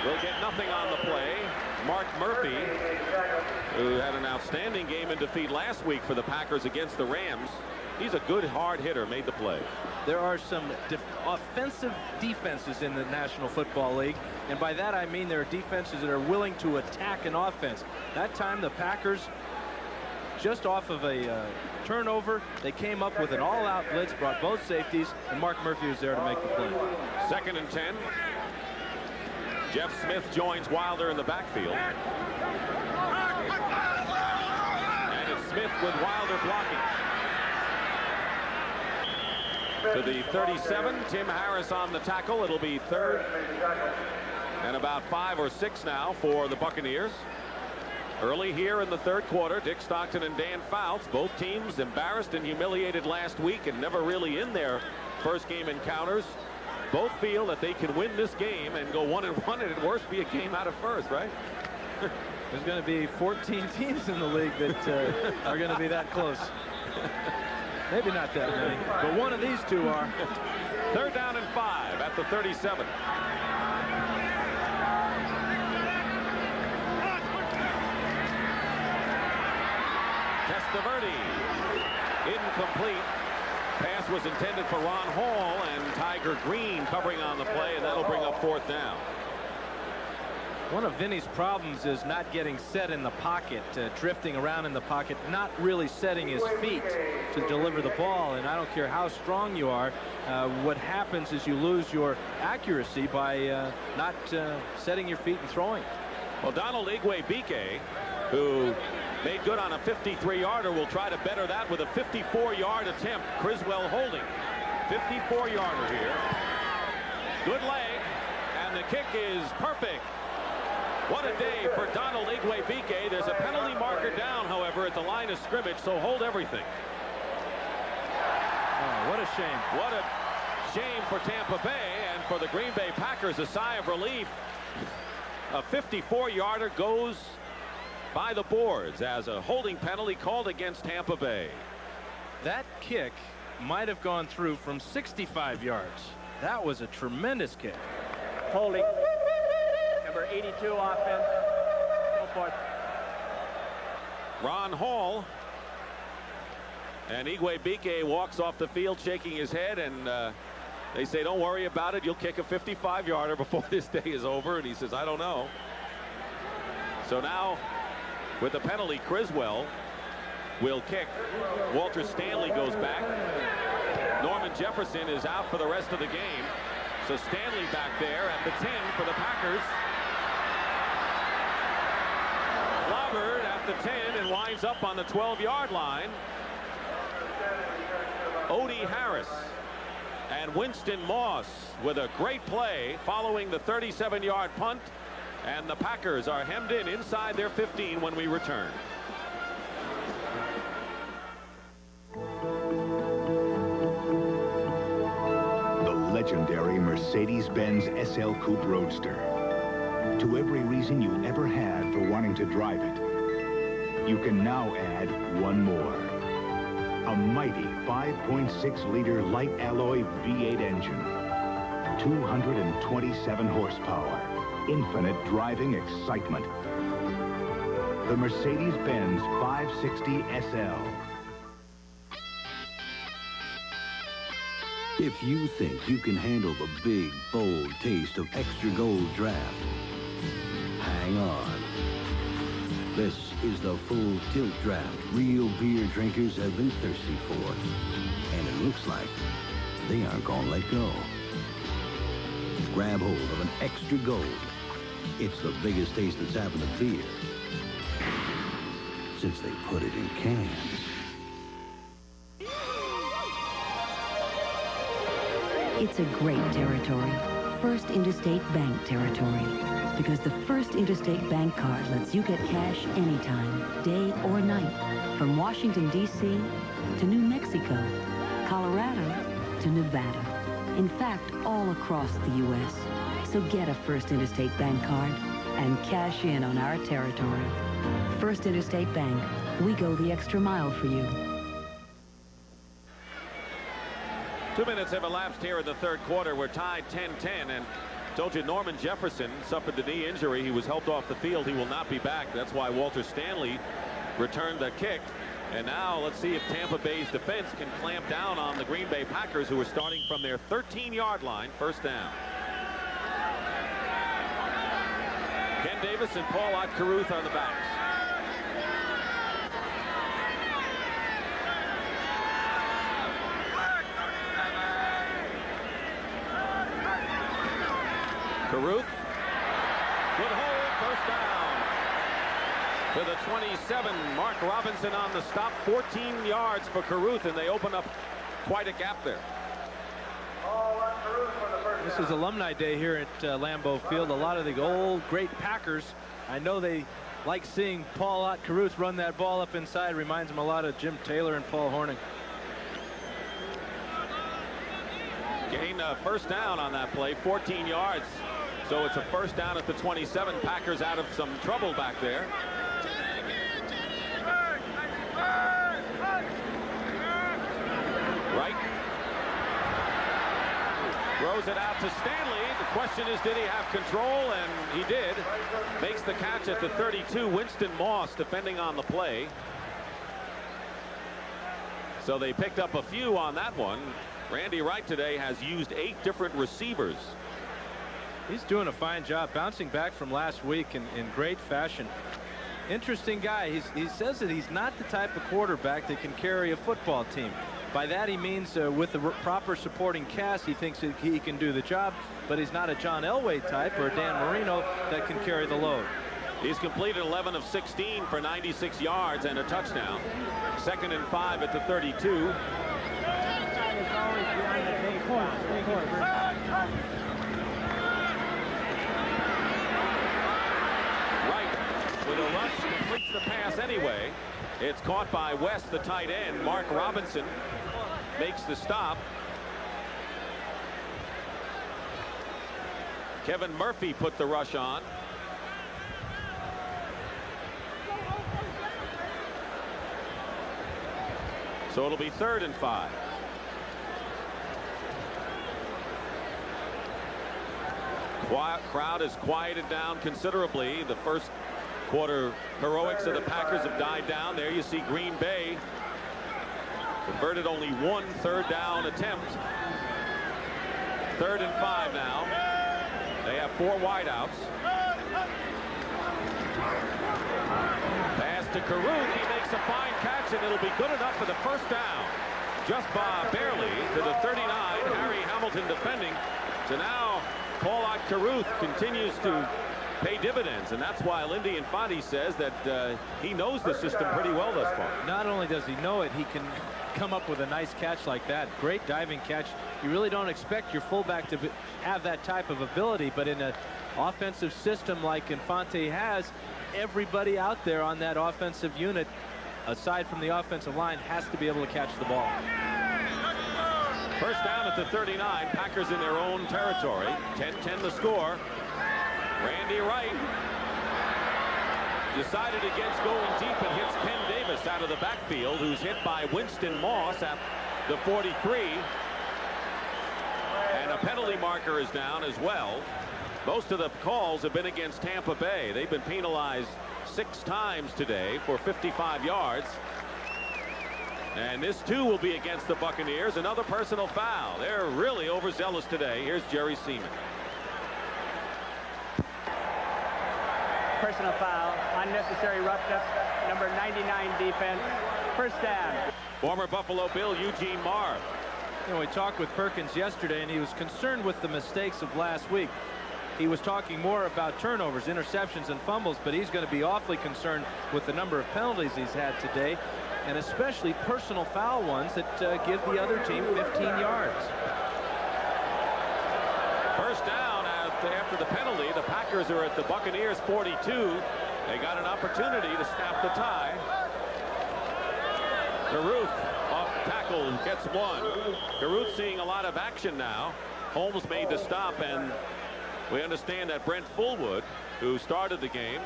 will get nothing on the play. Mark Murphy, who had an outstanding game in defeat last week for the Packers against the Rams. He's a good hard hitter, made the play.
There are some offensive defenses in the National Football League, and by that I mean there are defenses that are willing to attack an offense. That time the Packers, just off of a turnover, they came up with an all-out blitz, brought both safeties, and Mark Murphy was there to make the play.
2nd and 10. Jeff Smith joins Wilder in the backfield. And it's Smith with Wilder blocking. To the 37, Tim Harris on the tackle. It'll be 3rd and about 5 or 6 now for the Buccaneers. Early here in the 3rd quarter, Dick Stockton and Dan Fouts, both teams embarrassed and humiliated last week and never really in their first game encounters. Both feel that they can win this game and go 1-1 and at worst be a game out of first, right?
There's going to be 14 teams in the league that are going to be that close. Maybe not that many, but one of these two are.
3rd down and 5 at the 37. Testaverde, incomplete. Pass was intended for Ron Hall, and Tiger Green covering on the play, and that'll bring up 4th down.
One of Vinny's problems is not getting set in the pocket, drifting around in the pocket, not really setting his feet to deliver the ball. And I don't care how strong you are, what happens is you lose your accuracy by not setting your feet and throwing.
Well, Donald Igwe-Bike, who made good on a 53-yarder, will try to better that with a 54-yard attempt. Criswell holding. 54-yarder here. Good leg, and the kick is perfect. What a day for Donald Igwe-Bike. There's a penalty marker down, however, at the line of scrimmage, so hold everything.
Oh, what a shame.
What a shame for Tampa Bay, and for the Green Bay Packers, a sigh of relief. A 54-yarder goes by the boards as a holding penalty called against Tampa Bay.
That kick might have gone through from 65 yards. That was a tremendous kick.
Holding. Number 82 offense. Go for it.
Ron Hall. And Igwe-Bike walks off the field shaking his head, and they say, don't worry about it. You'll kick a 55-yarder before this day is over. And he says, I don't know. So now, with the penalty, Criswell will kick. Walter Stanley goes back. Norman Jefferson is out for the rest of the game. So Stanley back there at the 10 for the Packers. Clobbered at the 10 and winds up on the 12-yard line. Odie Harris and Winston Moss with a great play following the 37-yard punt. And the Packers are hemmed in inside their 15 when we return.
The legendary Mercedes-Benz SL Coupe Roadster. To every reason you ever had for wanting to drive it, you can now add one more. A mighty 5.6-liter light alloy V8 engine. 227 horsepower. Infinite driving excitement. The Mercedes-Benz 560 SL.
If you think you can handle the big, bold taste of extra gold draft, hang on. This is the full tilt draft real beer drinkers have been thirsty for. And it looks like they aren't gonna let go. Grab hold of an extra gold. It's the biggest taste that's happened to beer since they put it in cans.
It's a great territory. First Interstate Bank territory. Because the First Interstate Bank card lets you get cash anytime, day or night. From Washington, D.C. to New Mexico, Colorado to Nevada. In fact, all across the U.S. So get a First Interstate Bank card and cash in on our territory. First Interstate Bank, we go the extra mile for you.
2 minutes have elapsed here in the third quarter. We're tied 10-10, and told you Norman Jefferson suffered the knee injury. He was helped off the field. He will not be back. That's why Walter Stanley returned the kick. And now let's see if Tampa Bay's defense can clamp down on the Green Bay Packers, who are starting from their 13-yard line. First down. Ken Davis and Paul Ott-Carruth on the backs. Carruth. Good hold. First down. To the 27. Mark Robinson on the stop. 14 yards for Carruth, and they open up quite a gap there.
This is Alumni Day here at Lambeau Field. A lot of the old great Packers, I know they like seeing Paul Ott-Carruth run that ball up inside. Reminds them a lot of Jim Taylor and Paul Hornung.
Gain first down on that play. 14 yards
So it's a first down at the 27. Packers out of some trouble back there. Right. Throws it out to Stanley. The question is, did he have control? And he did. Makes the catch at the 32. Winston Moss defending on the play. So they picked up a few on that one. Randy Wright today has used 8 different receivers.
He's doing a fine job bouncing back from last week in great fashion. Interesting guy. He says that he's not the type of quarterback that can carry a football team. By that he means with the proper supporting cast, he thinks that he can do the job, but he's not a John Elway type or a Dan Marino that can carry the load.
He's completed 11 of 16 for 96 yards and a touchdown. 2nd and 5 at the 32. With a rush, completes the pass anyway. It's caught by West, the tight end. Mark Robinson makes the stop. Kevin Murphy put the rush on. So it'll be 3rd and 5. Crowd has quieted down considerably. The first quarter heroics of the Packers have died down. There you see Green Bay converted only 1 3rd down attempt. 3rd and 5 now. They have 4 wideouts. Pass to Caruth. He makes a fine catch, and it'll be good enough for the first down. Just barely to the 39. Harry Hamilton defending. So now Paul Caruth continues to pay dividends, and that's why Lindy Infante says that he knows the system pretty well thus far.
Not only does he know it, he can come up with a nice catch like that. Great diving catch. You really don't expect your fullback to have that type of ability, but in an offensive system like Infante has, everybody out there on that offensive unit, aside from the offensive line, has to be able to catch the ball.
First down at the 39. Packers in their own territory. 10-10 the score. Randy Wright decided against going deep and hits Ken Davis out of the backfield, who's hit by Winston Moss at the 43. And a penalty marker is down as well. Most of the calls have been against Tampa Bay. They've been penalized 6 times today for 55 yards. And this too will be against the Buccaneers. Another personal foul. They're really overzealous today. Here's Jerry Seaman.
Personal foul, unnecessary roughness, number 99 defense, first down.
Former Buffalo Bill Eugene Marv.
You know, we talked with Perkins yesterday, and he was concerned with the mistakes of last week. He was talking more about turnovers, interceptions, and fumbles, but he's going to be awfully concerned with the number of penalties he's had today, and especially personal foul ones that give the other team 15 yards.
First down after the penalty. The Packers are at the Buccaneers 42. They got an opportunity to snap the tie. Caruth off tackle gets 1. Caruth seeing a lot of action now. Holmes made the stop, and we understand that Brent Fullwood, who started the game,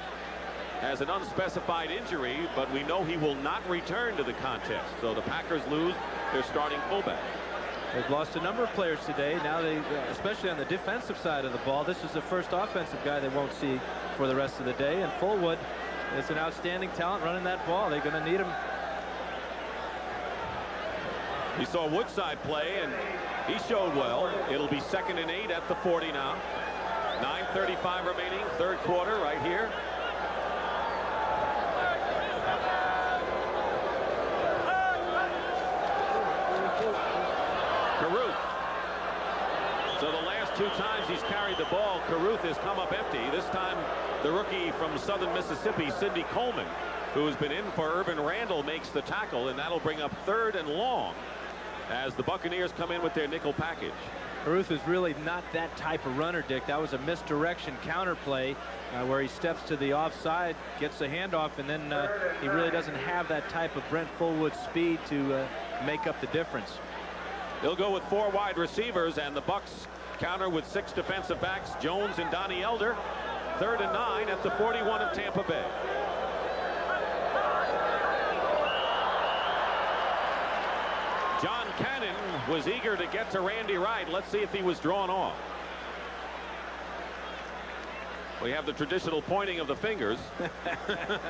has an unspecified injury, but we know he will not return to the contest. So the Packers lose their starting fullback.
They've lost a number of players today. Now they, especially on the defensive side of the ball, this is the first offensive guy they won't see for the rest of the day. And Fullwood is an outstanding talent running that ball. They're going to need him.
We saw Woodside play, and he showed well. It'll be 2nd and 8 at the 40 now. 9:35 remaining, 3rd quarter right here. So the last 2 times he's carried the ball, Caruth has come up empty. This time the rookie from Southern Mississippi, Cindy Coleman, who has been in for Urban Randall, makes the tackle, and that'll bring up 3rd and long as the Buccaneers come in with their nickel package.
Caruth is really not that type of runner, Dick. That was a misdirection counterplay where he steps to the offside, gets the handoff, and then he really doesn't have that type of Brent Fullwood speed to make up the difference.
They'll go with 4 wide receivers, and the Bucs
Counter with 6 defensive backs, Jones and Donnie Elder. 3rd and 9 at the 41 of Tampa Bay. John Cannon was eager to get to Randy Wright. Let's see if he was drawn off. We have the traditional pointing of the fingers.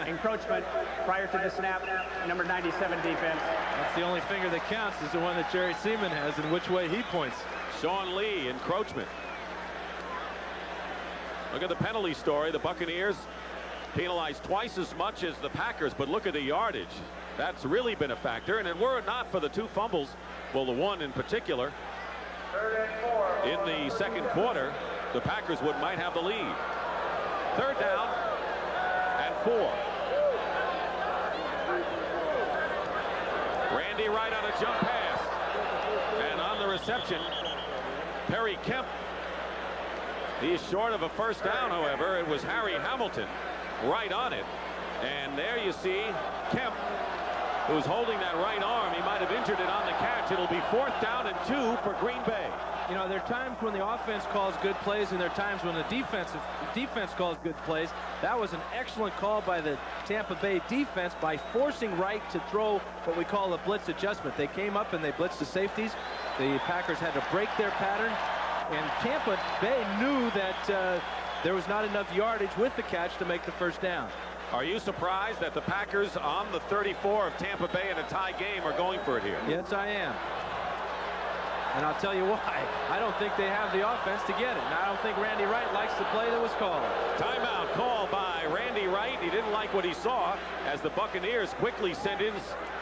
Encroachment prior to the snap, number 97 defense.
That's the only finger that counts, is the one that Jerry Seaman has, and which way he points.
Sean Lee, encroachment. Look at the penalty story. The Buccaneers penalized twice as much as the Packers, but look at the yardage. That's really been a factor, and were it not for the 2 fumbles, well, the one in particular, in the second quarter, the Packers might have the lead. 3rd down and 4. Randy Wright on a jump pass, and on the reception, Perry Kemp. He's short of a first down, however. It was Harry Hamilton right on it, and there you see Kemp, who's holding that right arm. He might have injured it on the catch. It'll be 4th down and 2 for Green Bay.
You know, there are times when the offense calls good plays, and there are times when the defense calls good plays. That was an excellent call by the Tampa Bay defense by forcing Wright to throw what we call a blitz adjustment. They came up and they blitzed the safeties. The Packers had to break their pattern, and Tampa Bay knew that there was not enough yardage with the catch to make the first down.
Are you surprised that the Packers on the 34 of Tampa Bay in a tie game are going for it here?
Yes, I am. And I'll tell you why. I don't think they have the offense to get it. And I don't think Randy Wright likes the play that was called.
Timeout called by Randy Wright. He didn't like what he saw as the Buccaneers quickly sent in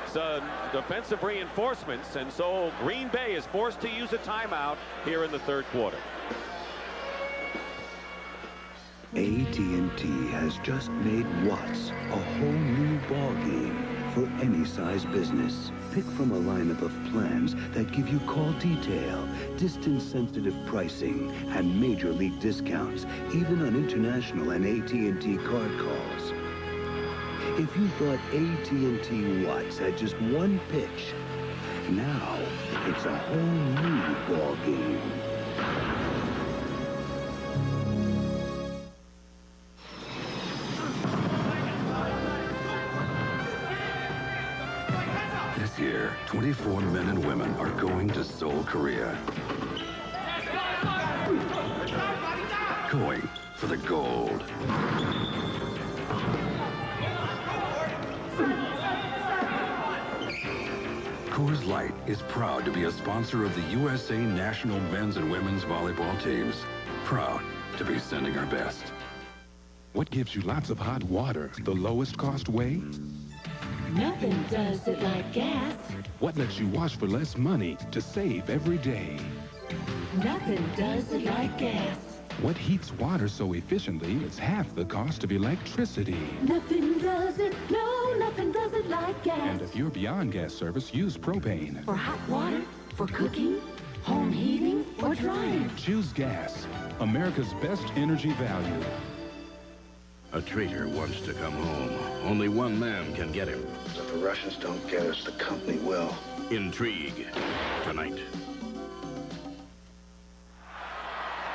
some defensive reinforcements. And so Green Bay is forced to use a timeout here in the 3rd quarter.
AT&T has just made Watts a whole new ballgame for any size business. Pick from a lineup of plans that give you call detail, distance-sensitive pricing, and major league discounts, even on international and AT&T card calls. If you thought AT&T Watts had just one pitch, now it's a whole new ballgame.
This year, 24 men and women are going to Seoul, Korea. Going for the gold. Coors Light is proud to be a sponsor of the USA National Men's and Women's Volleyball teams. Proud to be sending our best.
What gives you lots of hot water the lowest cost way?
Nothing does it like gas.
What lets you wash for less money to save every day?
Nothing does it like gas.
What heats water so efficiently it's half the cost of electricity?
Nothing does it, no, nothing does it like gas.
And if you're beyond gas service, use propane.
For hot water, for cooking, home heating, or drying.
Choose gas, America's best energy value.
A traitor wants to come home. Only one man can get him.
If the Russians don't get us, the company will.
Intrigue. Tonight.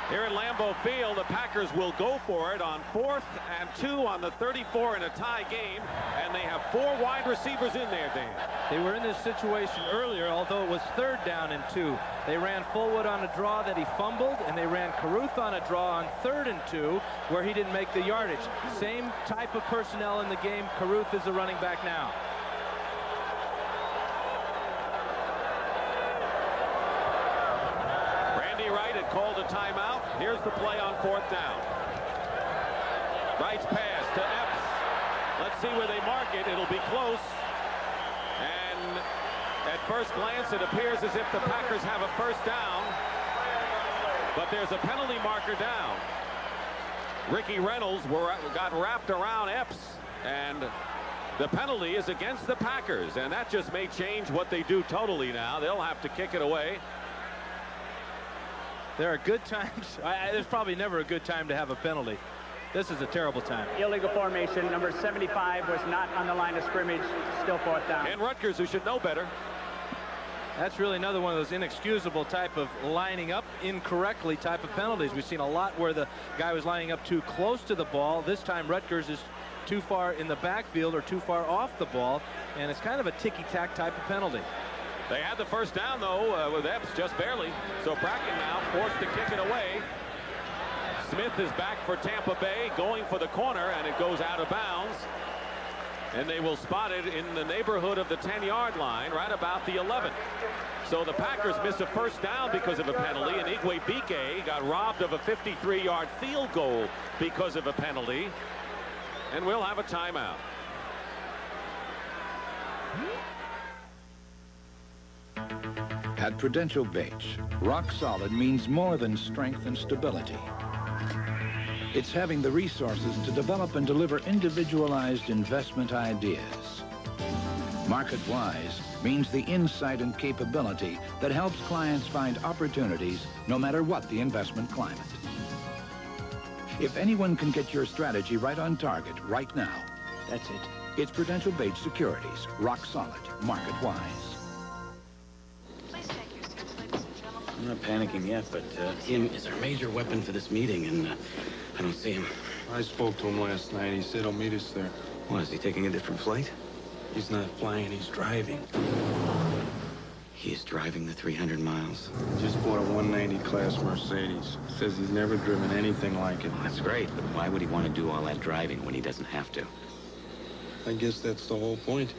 Here at Lambeau Field, the Packers will go for it on 4th and 2 on the 34 in a tie game, and they have 4 wide receivers in there, Dan.
They were in this situation earlier, although it was 3rd down and 2. They ran Fullwood on a draw that he fumbled, and they ran Caruth on a draw on 3rd and 2, where he didn't make the yardage. Same type of personnel in the game. Caruth is the running back now.
Called a timeout. Here's the play on 4th down. Wright's pass to Epps. Let's see where they mark it. It'll be close. And at first glance, it appears as if the Packers have a first down. But there's a penalty marker down. Ricky Reynolds got wrapped around Epps. And the penalty is against the Packers. And that just may change what they do totally now. They'll have to kick it away.
There are good times. There's probably never a good time to have a penalty. This is a terrible time.
Illegal formation. Number 75 was not on the line of scrimmage. Still 4th down.
And Rutgers, who should know better.
That's really another one of those inexcusable type of lining up incorrectly type of penalties. We've seen a lot where the guy was lining up too close to the ball. This time Rutgers is too far in the backfield or too far off the ball, and it's kind of a ticky-tack type of penalty.
They had the first down, though, with Epps just barely. So Bracken now forced to kick it away. Smith is back for Tampa Bay, going for the corner, and it goes out of bounds. And they will spot it in the neighborhood of the 10-yard line, right about the 11. So the Packers miss a first down because of a penalty, and Igwe Bike got robbed of a 53-yard field goal because of a penalty. And we'll have a timeout.
At Prudential Baits, rock solid means more than strength and stability. It's having the resources to develop and deliver individualized investment ideas. Market Wise means the insight and capability that helps clients find opportunities no matter what the investment climate. If anyone can get your strategy right on target right now, that's it. It's Prudential Baits Securities, rock solid, market wise.
I'm not panicking yet, but him is our major weapon for this meeting, and I don't see him.
I spoke to him last night. He said he'll meet us there.
What, is he taking a different flight?
He's not flying, he's driving.
He is driving the 300 miles.
Just bought a 190 class Mercedes. Says he's never driven anything like it.
Well, that's great, but why would he want to do all that driving when he doesn't have to?
I guess that's the whole point.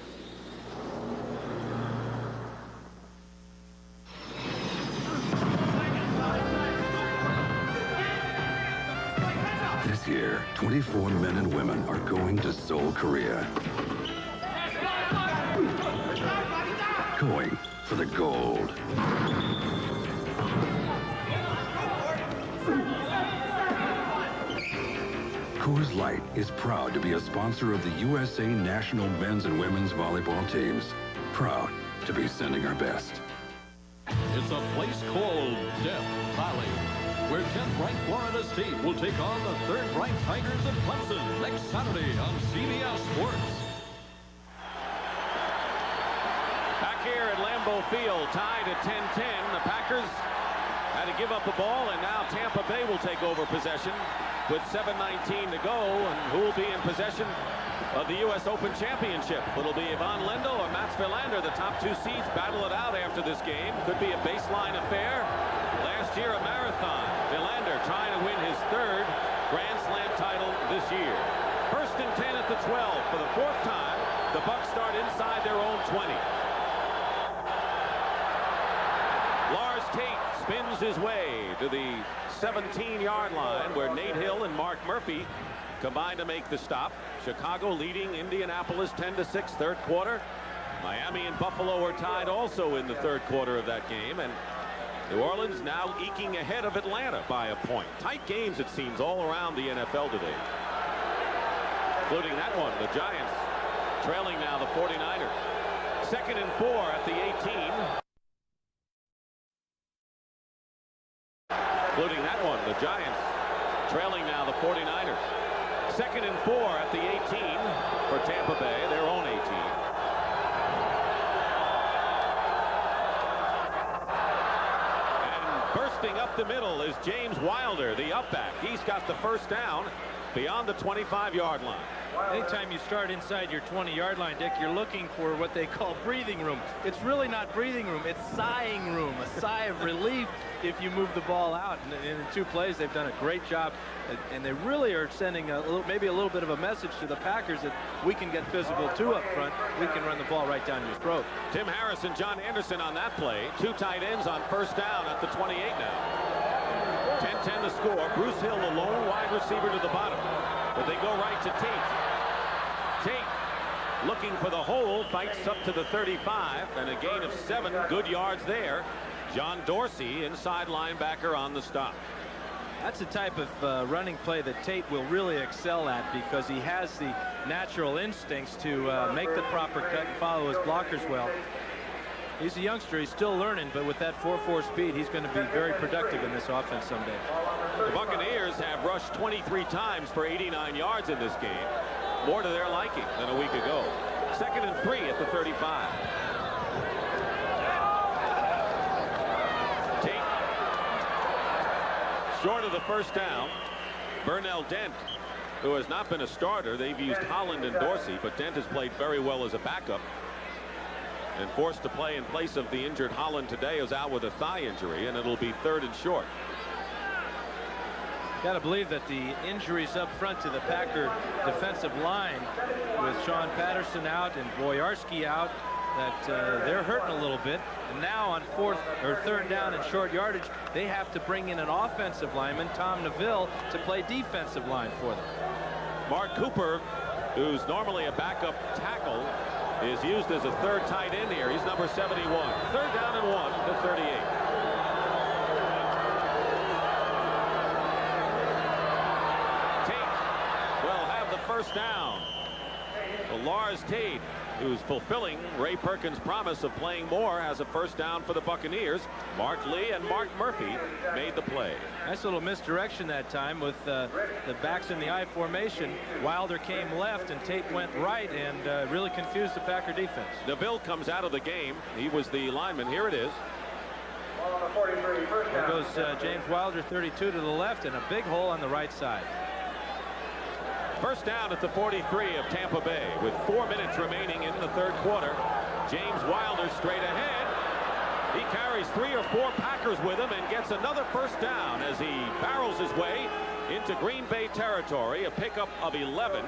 This year, 24 men and women are going to Seoul, Korea. Going for the gold. Coors Light is proud to be a sponsor of the USA national men's and women's volleyball teams. Proud to be sending our best.
It's a place called Death Valley, where 10th-ranked Florida State will take on the 3rd-ranked Tigers of Clemson next Saturday on CBS Sports.
Back here at Lambeau Field, tied at 10-10. The Packers had to give up the ball, and now Tampa Bay will take over possession with 7:19 to go. And who will be in possession of the U.S. Open Championship? It'll be Ivan Lendl or Mats Wilander. The top two seeds battle it out after this game. Could be a baseline affair. Last year, a marathon. Wilander trying to win his 3rd Grand Slam title this year. 1st and 10 at the 12 for the 4th time. The Bucs start inside their own 20. Lars Tate spins his way to the 17-yard line, where Nate Hill and Mark Murphy combined to make the stop. Chicago leading Indianapolis 10-6, 3rd quarter. Miami and Buffalo are tied also in the 3rd quarter of that game, and New Orleans now eking ahead of Atlanta by a point. Tight games, it seems, all around the NFL today, including that one. The Giants trailing now the 49ers. 2nd and 4 at the 18. Including that one. The Giants trailing now the 49ers. 2nd and 4 at the 18 for Tampa Bay, their own 18. And bursting up the middle is James Wilder, the upback. He's got the first down beyond the 25-yard line.
Anytime you start inside your 20-yard line, Dick, you're looking for what they call breathing room. It's really not breathing room. It's sighing room, a sigh of relief if you move the ball out. And in 2 plays, they've done a great job. And they really are sending maybe a little bit of a message to the Packers that we can get physical too up front. We can run the ball right down your throat.
Tim Harris and John Anderson on that play. 2 tight ends on first down at the 28 now. 10-10 to score. Bruce Hill, the lone wide receiver to the bottom. But they go right to Tate. Tate looking for the hole, fights up to the 35, and a gain of 7 good yards there. John Dorsey, inside linebacker, on the stop.
That's the type of running play that Tate will really excel at, because he has the natural instincts to make the proper cut and follow his blockers well. He's a youngster. He's still learning, but with that 4.4 speed, he's going to be very productive in this offense someday.
The Buccaneers have rushed 23 times for 89 yards in this game. More to their liking than a week ago. 2nd and 3 at the 35.
Short of the first down, Burnell Dent, who has not been a starter. They've used Holland and Dorsey, but Dent has played very well as a backup. And forced to play in place of the injured Holland today, is out with a thigh injury, and it'll be 3rd and short.
Got to believe that the injuries up front to the Packer defensive line, with Sean Patterson out and Boyarsky out, that they're hurting a little bit. And now on 3rd down and short yardage, they have to bring in an offensive lineman, Tom Neville, to play defensive line for them.
Mark Cooper, who's normally a backup tackle, is used as a 3rd tight end here. He's number 71. 3rd down and 1 to 38. First down. Well, Lars Tate, who's fulfilling Ray Perkins' promise of playing more, has a first down for the Buccaneers. Mark Lee and Mark Murphy made the play.
Nice little misdirection that time with the backs in the I formation. Wilder came left and Tate went right, and really confused the Packer defense.
Neville comes out of the game. He was the lineman. Here it is.
There goes James Wilder, 32, to the left, and a big hole on the right side.
First down at the 43 of Tampa Bay with 4 minutes remaining in the 3rd quarter. James Wilder straight ahead. He carries 3 or 4 Packers with him and gets another first down as he barrels his way into Green Bay territory. A pickup of 11.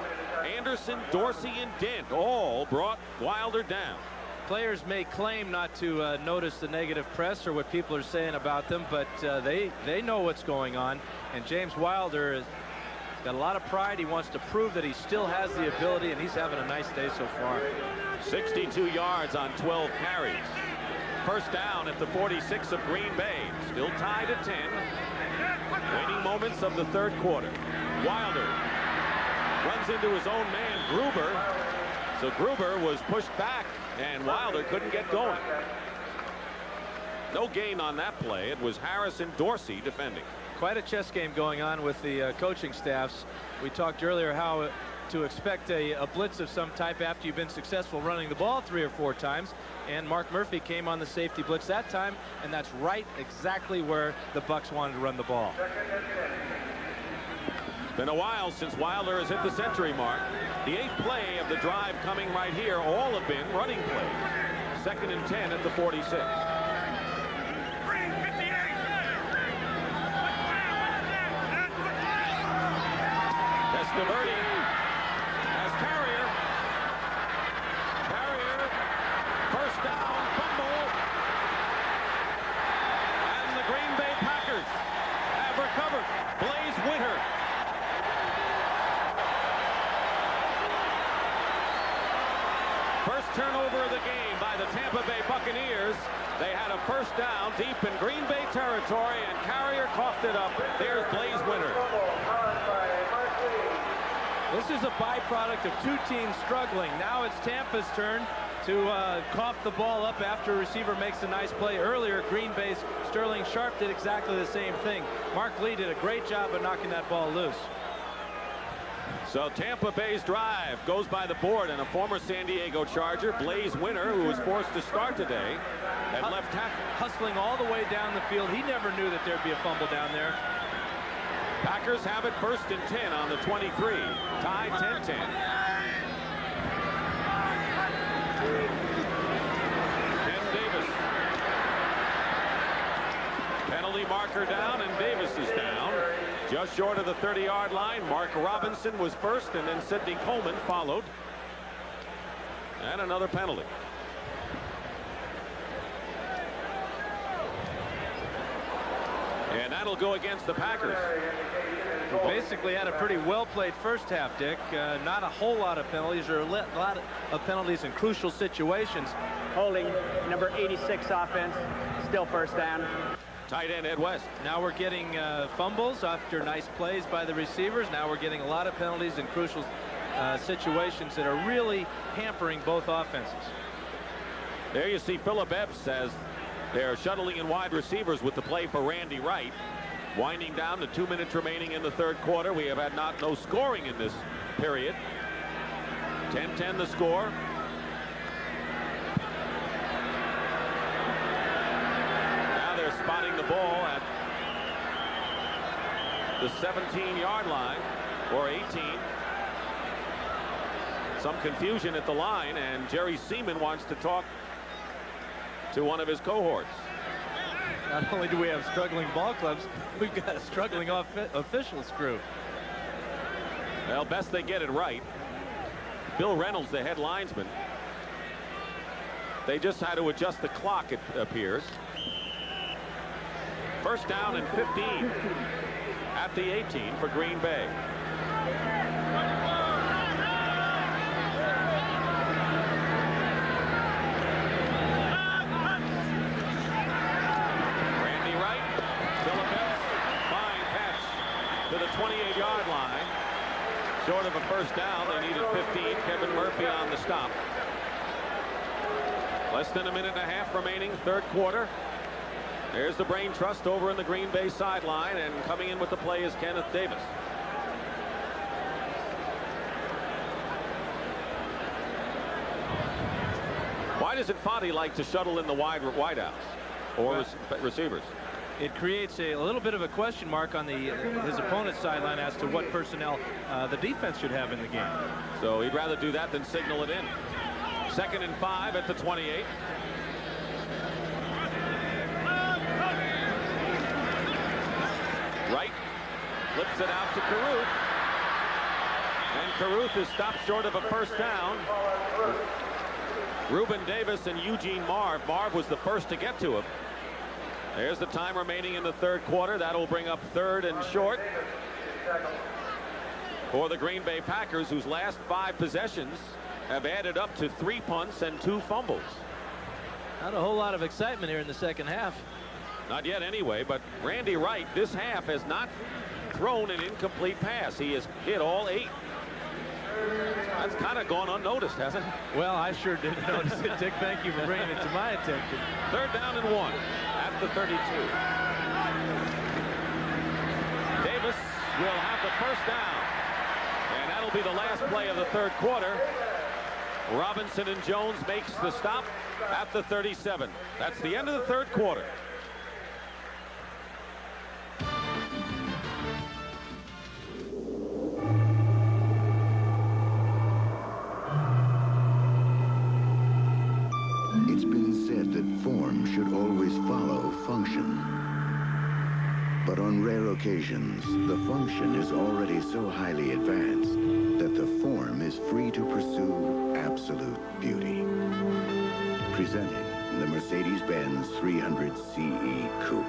Anderson, Dorsey, and Dent all brought Wilder down.
Players may claim not to notice the negative press or what people are saying about them, but they know what's going on. And James Wilder is got a lot of pride. He wants to prove that he still has the ability, and he's having a nice day so far.
62 yards on 12 carries. First down at the 46 of Green Bay. Still tied at 10. Waning moments of the 3rd quarter. Wilder runs into his own man, Gruber. So Gruber was pushed back, and Wilder couldn't get going. No gain on that play. It was Harris and Dorsey defending.
Quite a chess game going on with the coaching staffs. We talked earlier how to expect a blitz of some type after you've been successful running the ball 3 or 4 times. And Mark Murphy came on the safety blitz that time, and that's right exactly where the Bucs wanted to run the ball.
It's been a while since Wilder has hit the century mark. The 8th play of the drive coming right here. All have been running plays. 2nd and 10 at the 46. Diverting as Carrier. First down, fumble. And the Green Bay Packers have recovered. Blaze Winter. First turnover of the game by the Tampa Bay Buccaneers. They had a first down deep in Green Bay territory, and Carrier coughed it up. There's Blaze Winter.
This is a byproduct of 2 teams struggling. Now it's Tampa's turn to cough the ball up after a receiver makes a nice play. Earlier, Green Bay's Sterling Sharp did exactly the same thing. Mark Lee did a great job of knocking that ball loose.
So Tampa Bay's drive goes by the board, and a former San Diego Charger, Blaze Winter, who was forced to start today at left tackle.
Hustling all the way down the field. He never knew that there'd be a fumble down there.
Packers have it 1st and 10 on the 23. Tied 10-10. Ken Davis. Penalty marker down, and Davis is down. Just short of the 30-yard line. Mark Robinson was first, and then Sidney Coleman followed. And another penalty. And that'll go against the Packers.
We basically had a pretty well-played first half, Dick. Not a whole lot of penalties, or a lot of penalties in crucial situations.
Holding number 86 offense, still first down.
Tight end Ed West.
Now we're getting fumbles after nice plays by the receivers. Now we're getting a lot of penalties in crucial situations that are really hampering both offenses.
There you see Phillip Epps as they're shuttling in wide receivers with the play for Randy Wright. Winding down to 2 minutes remaining in the 3rd quarter. We have had no scoring in this period. 10-10 the score. Now they're spotting the ball at the 17-yard line, or 18. Some confusion at the line, and Jerry Seaman wants to talk to one of his cohorts.
Not only do we have struggling ball clubs, we've got a struggling officials crew.
Well, best they get it right. Bill Reynolds, the head linesman. They just had to adjust the clock, it appears. First down and 15 at the 18 for Green Bay. Randy Wright, Phillips, fine catch to the 28-yard line. Short of a first down, they needed 15. Kevin Murphy on the stop. Less than a minute and a half remaining, third quarter. There's the Brain Trust over in the Green Bay sideline, and coming in with the play is Kenneth Davis. Why doesn't Fonte like to shuttle in the wideouts or receivers?
It creates a little bit of a question mark on his opponent's sideline as to what personnel the defense should have in the game.
So he'd rather do that than signal it in. 2nd and 5 at the 28. Wright flips it out to Caruth. And Caruth is stopped short of a first down. Reuben Davis and Eugene Marv. Marv was the first to get to him. There's the time remaining in the third quarter. That'll bring up 3rd and short for the Green Bay Packers, whose last 5 possessions have added up to 3 punts and 2 fumbles.
Not a whole lot of excitement here in the second half.
Not yet anyway, but Randy Wright this half has not thrown an incomplete pass. He has hit all 8. That's kind of gone unnoticed, hasn't it?
Well, I sure didn't notice it, Dick. Thank you for bringing it to my attention.
3rd down and 1 at the 32. Davis will have the first down, and that'll be the last play of the third quarter. Robinson and Jones makes the stop at the 37. That's the end of the third quarter.
It's been said that form should always follow function. But on rare occasions, the function is already so highly advanced that the form is free to pursue absolute beauty. Presenting the Mercedes-Benz 300 CE Coupe.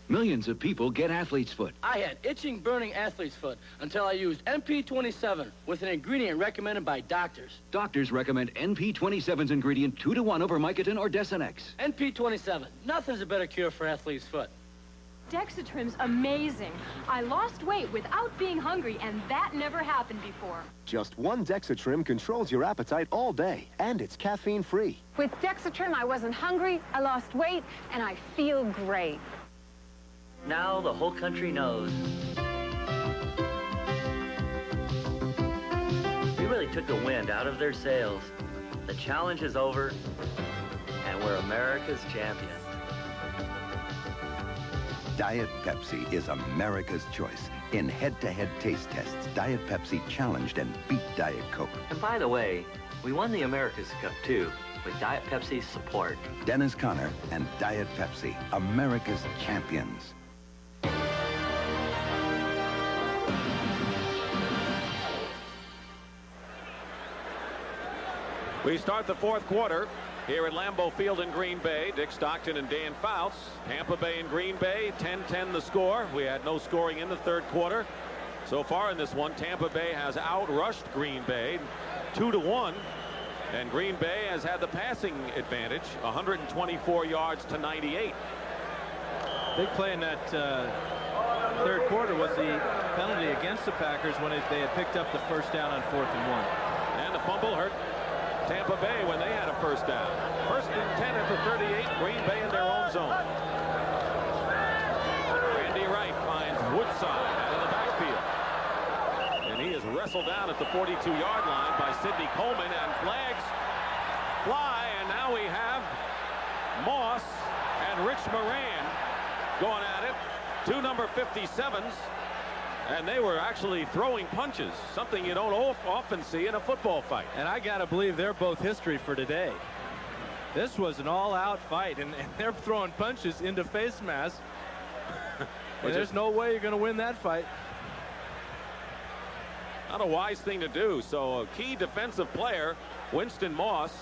Millions of people get athlete's foot.
I had itching, burning athlete's foot until I used NP27 with an ingredient recommended by doctors.
Doctors recommend NP27's ingredient 2-to-1 over Mycotin or Desonex.
NP27, nothing's a better cure for athlete's foot.
Dexatrim's amazing. I lost weight without being hungry, and that never happened before.
Just 1 Dexatrim controls your appetite all day, and it's caffeine-free.
With Dexatrim, I wasn't hungry, I lost weight, and I feel great.
Now the whole country knows. We really took the wind out of their sails. The challenge is over, and we're America's champion.
Diet Pepsi is America's choice. In head-to-head taste tests, Diet Pepsi challenged and beat Diet Coke.
And by the way, we won the America's Cup, too, with Diet Pepsi's support.
Dennis Conner and Diet Pepsi, America's champions.
We start the fourth quarter here at Lambeau Field in Green Bay. Dick Stockton and Dan Fouts. Tampa Bay and Green Bay, 10-10 the score. We had no scoring in the third quarter. So far in this one, Tampa Bay has outrushed Green Bay 2-1. And Green Bay has had the passing advantage, 124 yards to 98.
Big play in that third quarter was the penalty against the Packers when they had picked up the first down on 4th and 1.
And the fumble hurt Tampa Bay when they had a first down. 1st and 10 at the 38. Green Bay in their own zone. Randy Wright finds Woodside out of the backfield. And he is wrestled down at the 42-yard line by Sidney Coleman, and flags fly, and now we have Moss and and Rich Moran going at it. Two number 57s. And they were actually throwing punches, something you don't often see in a football fight.
And I got to believe they're both history for today. This was an all-out fight, and they're throwing punches into face masks. And there's no way you're going to win that fight.
Not a wise thing to do. So a key defensive player, Winston Moss,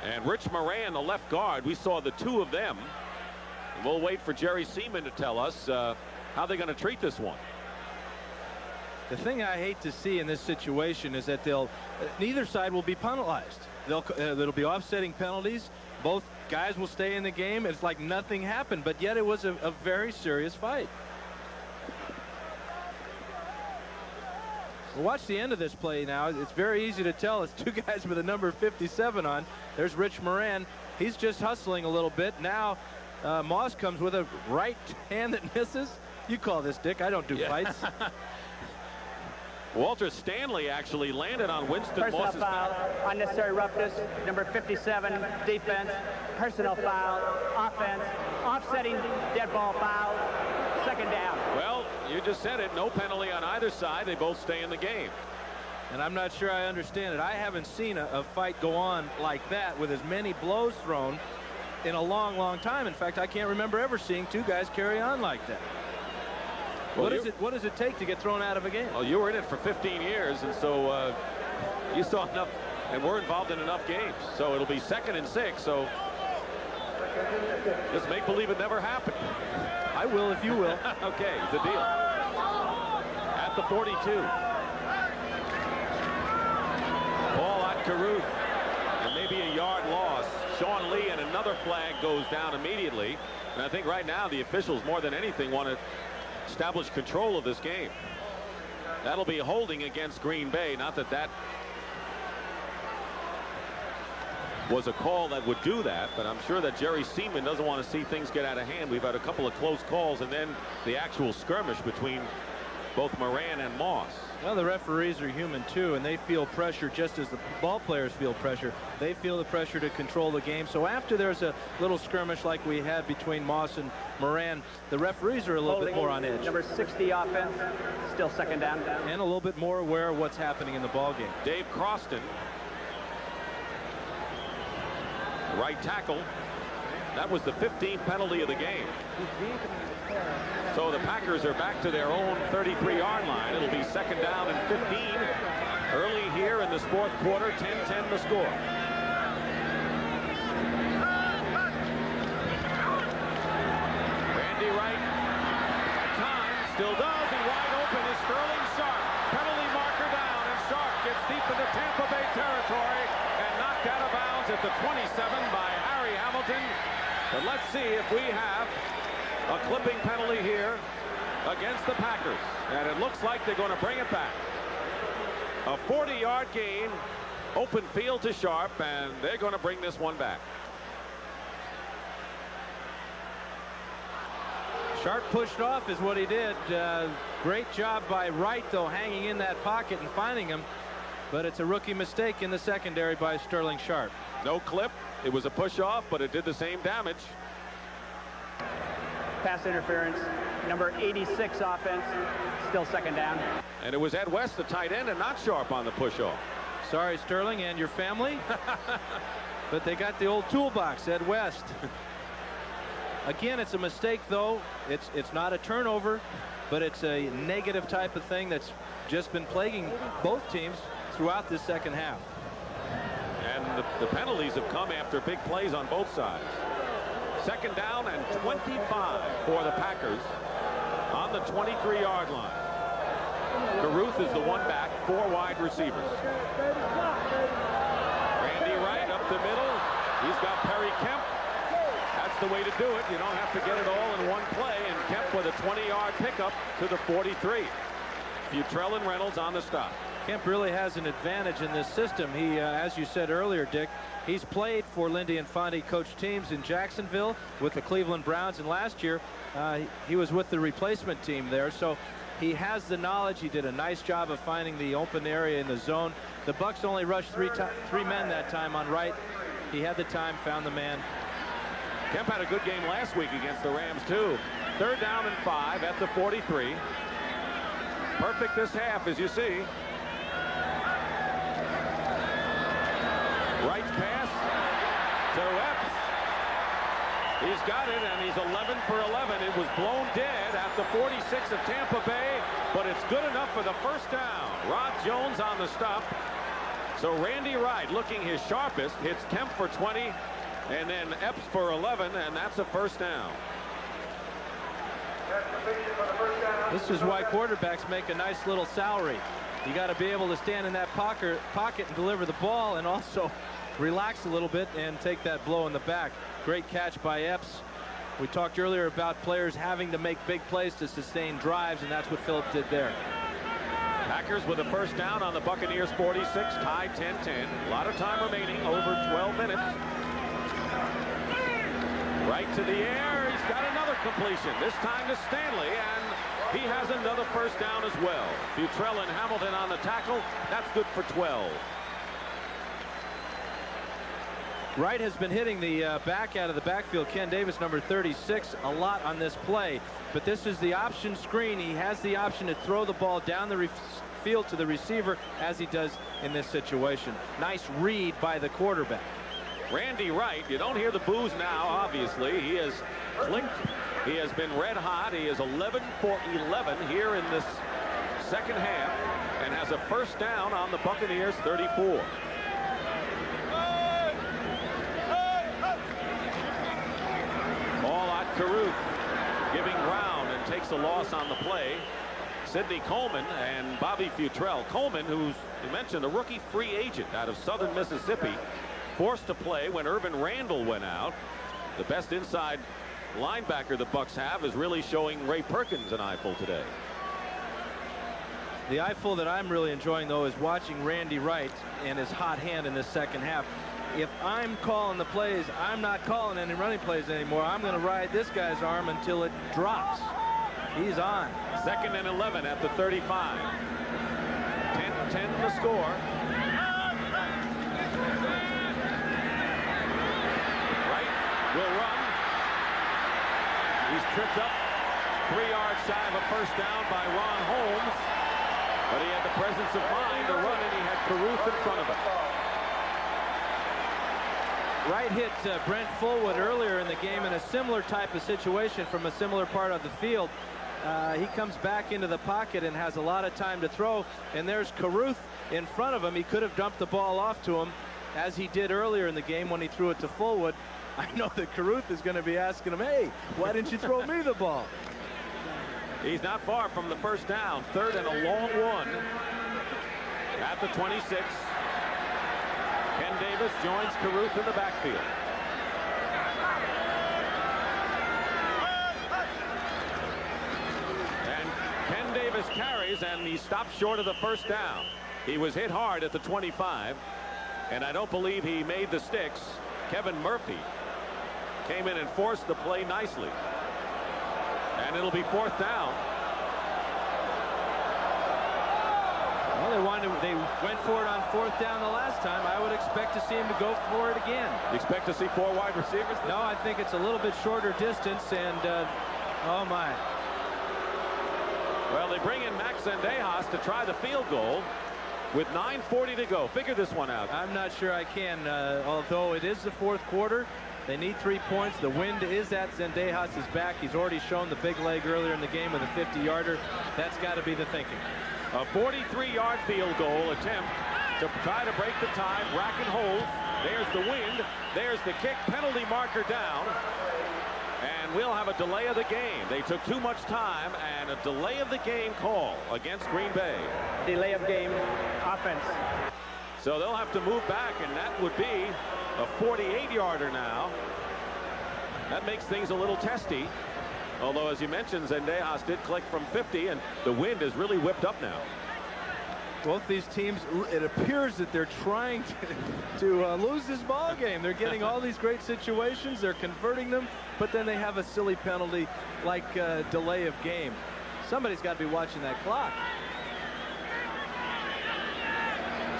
and Rich Moran, the left guard. We saw the two of them. And we'll wait for Jerry Seaman to tell us how they're going to treat this one.
The thing I hate to see in this situation is that neither side will be penalized. There'll be offsetting penalties. Both guys will stay in the game. It's like nothing happened, but yet it was a very serious fight. Well, watch the end of this play now. It's very easy to tell. It's two guys with a number 57 on. There's Rich Moran. He's just hustling a little bit. Now Moss comes with a right hand that misses. You call this, Dick. I don't do fights.
Walter Stanley actually landed on Winston Moss's
foul, unnecessary roughness, number 57, defense, personal foul, offense, offsetting dead ball foul, second down.
Well, you just said it. No penalty on either side. They both stay in the game.
And I'm not sure I understand it. I haven't seen a fight go on like that with as many blows thrown in a long, long time. In fact, I can't remember ever seeing two guys carry on like that. Well, what does it take to get thrown out of a game?
Well, you were in it for 15 years, and so you saw enough, and we're involved in enough games. So it'll be 2nd and 6. So just make believe it never happened.
I will if you will.
Okay, the deal. At the 42. Ball at Caruth, and maybe a yard loss. Sean Lee, and another flag goes down immediately. And I think right now the officials more than anything want to establish control of this game. That'll be holding against Green Bay. Not that that was a call that would do that, but I'm sure that Jerry Seaman doesn't want to see things get out of hand. We've had a couple of close calls, and then the actual skirmish between both Moran and Moss.
Well, the referees are human too, and they feel pressure just as the ball players feel pressure. They feel the pressure to control the game. So after there's a little skirmish like we had between Moss and Moran, the referees are a little bit more on edge.
Number 60 offense, still second down.
And a little bit more aware of what's happening in the ball game.
Dave Croston, right tackle. That was the 15th penalty of the game. So the Packers are back to their own 33-yard line. It'll be 2nd down and 15. Early here in this 4th quarter, 10-10 the score. Randy Wright, time, still does, and wide open is Sterling Sharp. Penalty marker down, and Sharp gets deep into Tampa Bay territory and knocked out of bounds at the 27 by Harry Hamilton. But let's see if we have a clipping penalty here against the Packers. And it looks like they're going to bring it back. A 40-yard gain, open field to Sharp, and they're going to bring this one back.
Sharp pushed off is what he did. Great job by Wright, though, hanging in that pocket and finding him. But it's a rookie mistake in the secondary by Sterling Sharp.
No clip. It was a push off, but it did the same damage.
Pass interference, number 86 offense, still second down.
And it was Ed West, the tight end, and not Sharp on the push-off.
Sorry, Sterling, and your family. But they got the old toolbox, Ed West. Again, it's a mistake, though. It's not a turnover, but it's a negative type of thing that's just been plaguing both teams throughout this second half.
And the penalties have come after big plays on both sides. 2nd down and 25 for the Packers on the 23-yard line. Caruth is the one back, 4 wide receivers. Randy Wright up the middle. He's got Perry Kemp. That's the way to do it. You don't have to get it all in one play. And Kemp with a 20-yard pickup to the 43. Futrell and Reynolds on the stop.
Kemp really has an advantage in this system. He, as you said earlier, Dick, he's played for Lindy Infante coach teams in Jacksonville with the Cleveland Browns, and last year he was with the replacement team there. So he has the knowledge. He did a nice job of finding the open area in the zone. The Bucs only rushed three men that time on Wright. He had the time, found the man,
Kemp had a good game last week against the Rams, too. 3rd down and 5 at the 43. Perfect this half, as you see. Right pass to Epps. He's got it, and he's 11 for 11. It was blown dead at the 46 of Tampa Bay, but it's good enough for the first down. Rod Jones on the stop. So Randy Wright, looking his sharpest, hits Kemp for 20, and then Epps for 11, and that's a first down.
This is why quarterbacks make a nice little salary. You got to be able to stand in that pocket and deliver the ball, and also relax a little bit and take that blow in the back. Great catch by Epps. We talked earlier about players having to make big plays to sustain drives, and that's what Phillips did there.
Packers with a first down on the Buccaneers 46, tied 10-10. A lot of time remaining, over 12 minutes. Right to the air. He's got another completion, this time to Stanley, and he has another first down as well. Futrell and Hamilton on the tackle. That's good for 12.
Wright has been hitting the back out of the backfield, Ken Davis, number 36, a lot on this play. But this is the option screen. He has the option to throw the ball down the field to the receiver, as he does in this situation. Nice read by the quarterback.
Randy Wright, you don't hear the boos now, obviously. He has clicked. He has been red hot. He is 11 for 11 here in this second half and has a first down on the Buccaneers 34. Ball at Caruth, giving ground, and takes a loss on the play. Sidney Coleman and Bobby Futrell. Coleman, who's, you mentioned, a rookie free agent out of Southern Mississippi, forced to play when Irvin Randall went out. The best inside linebacker the Bucs have is really showing Ray Perkins an eyeful today.
The eyeful that I'm really enjoying, though, is watching Randy Wright and his hot hand in this second half. If I'm calling the plays, I'm not calling any running plays anymore. I'm going to ride this guy's arm until it drops. He's on.
2nd and 11 at the 35. 10-10 the score. Wright will run. He's tripped up 3 yards shy of a first down by Ron Holmes, but he had the presence of mind to run, and he had Caruth in front of him.
Wright hit Brent Fullwood earlier in the game in a similar type of situation from a similar part of the field. He comes back into the pocket and has a lot of time to throw, and there's Caruth in front of him. He could have dumped the ball off to him, as he did earlier in the game when he threw it to Fullwood. I know that Caruth is going to be asking him, hey, why didn't you throw me the ball?
He's not far from the first down. 3rd and a long one at the 26. Ken Davis joins Caruth in the backfield. And Ken Davis carries, and he stops short of the first down. He was hit hard at the 25, and I don't believe he made the sticks. Kevin Murphy came in and forced the play nicely. And it'll be 4th down.
Well, they went for it on 4th down the last time. I would expect to see him to go for it again.
You expect to see 4 wide receivers?
No, I think it's a little bit shorter distance, and oh my.
Well, they bring in Max Zendejas to try the field goal with 9:40 to go. Figure this one out.
I'm not sure I can, although it is the 4th quarter. They need 3 points. The wind is at Zendejas' back. He's already shown the big leg earlier in the game with a 50-yarder. That's got to be the thinking.
A 43-yard field goal attempt to try to break the tie. Bracken holds. There's the wind. There's the kick. Penalty marker down. And we'll have a delay of the game. They took too much time, and a delay of the game call against Green Bay.
Delay of game, offense.
So they'll have to move back, and that would be a 48-yarder now. That makes things a little testy. Although, as you mentioned, Zendejas did click from 50, and the wind is really whipped up now.
Both these teams, it appears that they're trying to lose this ball game. They're getting all these great situations. They're converting them, but then they have a silly penalty like delay of game. Somebody's got to be watching that clock.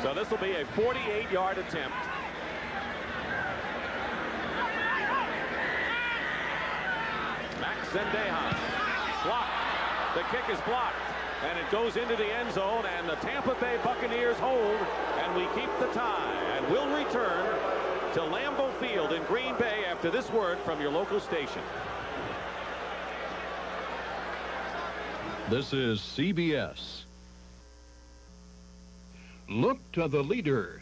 So this will be a 48-yard attempt. Zendejas. Blocked. The kick is blocked. And it goes into the end zone, and the Tampa Bay Buccaneers hold, and we keep the tie. And we'll return to Lambeau Field in Green Bay after this word from your local station.
This is CBS.
Look to the leader.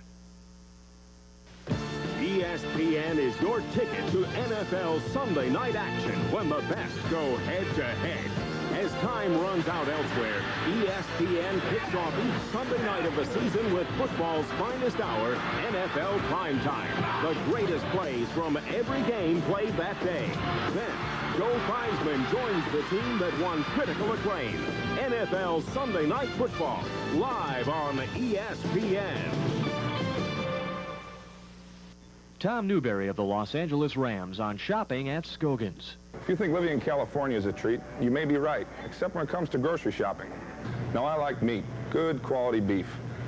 ESPN is your ticket to NFL Sunday night action when the best go head-to-head. As time runs out elsewhere, ESPN kicks off each Sunday night of the season with football's finest hour, NFL Primetime. The greatest plays from every game played that day. Then, Joe Theismann joins the team that won critical acclaim. NFL Sunday Night Football, live on ESPN.
Tom Newberry of the Los Angeles Rams on shopping at Scogan's.
If you think living in California is a treat, you may be right, except when it comes to grocery shopping. Now, I like meat, good quality beef.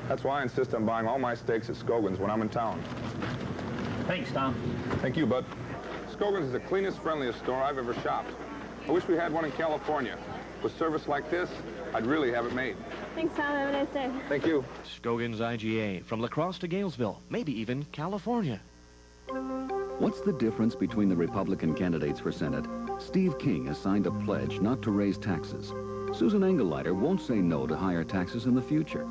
That's why I insist on buying all my steaks at Scogan's when I'm in town.
Thanks, Tom.
Thank you, bud. Scogan's is the cleanest, friendliest store I've ever shopped. I wish we had one in California. With service like this, I'd really have it made.
Thanks, Tom. Have a nice day.
Thank you.
Scogan's IGA, from La Crosse to Galesville, maybe even California.
What's the difference between the Republican candidates for Senate? Steve King has signed a pledge not to raise taxes. Susan Engelleiter won't say no to higher taxes in the future.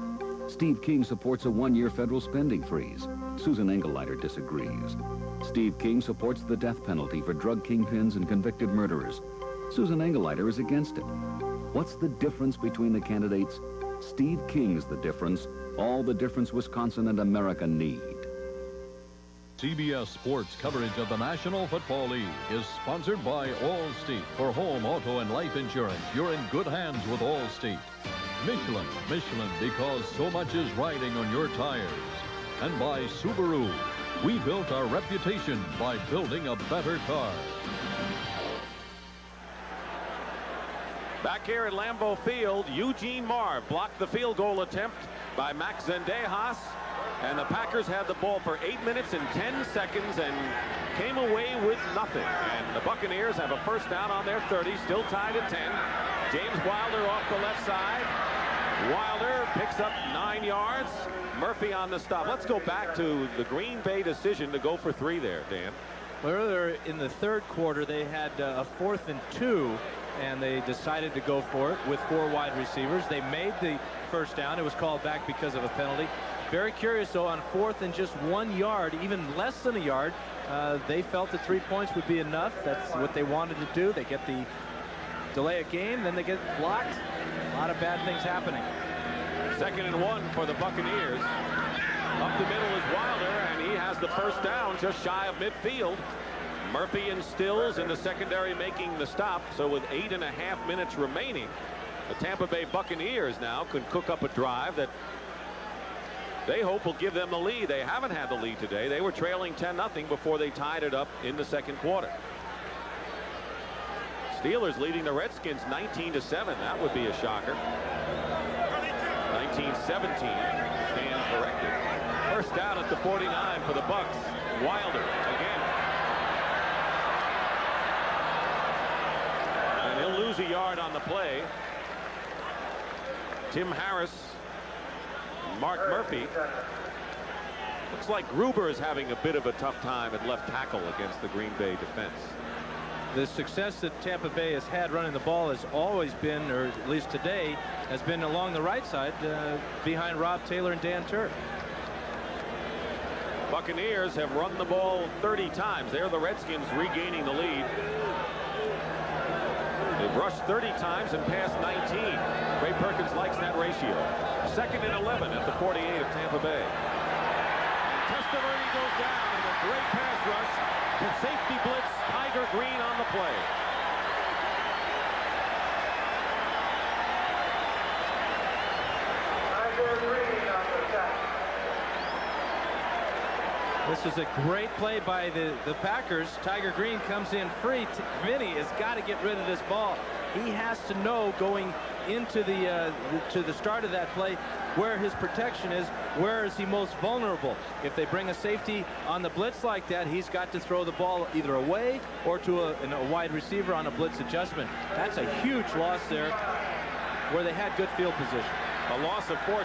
Steve King supports a one-year federal spending freeze. Susan Engelleiter disagrees. Steve King supports the death penalty for drug kingpins and convicted murderers. Susan Engelleiter is against it. What's the difference between the candidates? Steve King's the difference. All the difference Wisconsin and America need.
CBS Sports coverage of the National Football League is sponsored by Allstate. For home, auto, and life insurance, you're in good hands with Allstate. Michelin, because so much is riding on your tires. And by Subaru. We built our reputation by building a better car.
Back here at Lambeau Field, Eugene Marv blocked the field goal attempt by Max Zendejas. And the Packers had the ball for 8 minutes and 10 seconds and came away with nothing. And the Buccaneers have a first down on their 30, still tied at 10. James Wilder off the left side. Wilder picks up 9 yards. Murphy on the stop. Let's go back to the Green Bay decision to go for 3 there, Dan.
Well, earlier in the third quarter, they had a 4th and 2, and they decided to go for it with 4 wide receivers. They made the first down. It was called back because of a penalty. Very curious, though, on 4th and just 1 yard, even less than a yard, they felt that 3 points would be enough. That's what they wanted to do. They get the delay of game, then they get blocked. A lot of bad things happening.
2nd and 1 for the Buccaneers. Up the middle is Wilder, and he has the first down just shy of midfield. Murphy and Stills in the secondary making the stop. So with 8.5 minutes remaining, the Tampa Bay Buccaneers now can cook up a drive that they hope will give them the lead. They haven't had the lead today. They were trailing 10-0 before they tied it up in the second quarter. Steelers leading the Redskins 19-7. That would be a shocker. 19-17. Stand corrected. First down at the 49 for the Bucs. Wilder again. And he'll lose a yard on the play. Tim Harris, Mark Murphy. Looks like Gruber is having a bit of a tough time at left tackle against the Green Bay defense.
The success that Tampa Bay has had running the ball has always been, or at least today, has been along the right side behind Rob Taylor and Dan Turk.
Buccaneers have run the ball 30 times. They're the Redskins regaining the lead. They've rushed 30 times and passed 19. Ray Perkins likes that ratio. 2nd and 11 at the 48 of Tampa Bay. And Testaverde goes down in a great pass rush. To safety blitz, Tiger Green on the play.
Tiger Green on the sack.
This is a great play by the Packers. Tiger Green comes in free. Vinny has got to get rid of this ball. He has to know going into to the start of that play where his protection is, where is he most vulnerable. If they bring a safety on the blitz like that, he's got to throw the ball either away or to a wide receiver on a blitz adjustment. That's a huge loss there where they had good field position.
A loss of 14.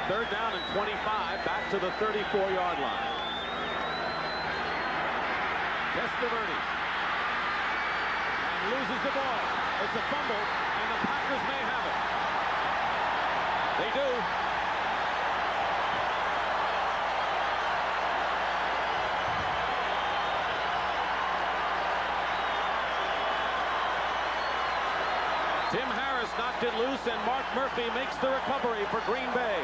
Third down and 25, back to the 34-yard line. Testaverde. And loses the ball. It's a fumble, and the Packers may have it. They do. Tim Harris knocked it loose, and Mark Murphy makes the recovery for Green Bay.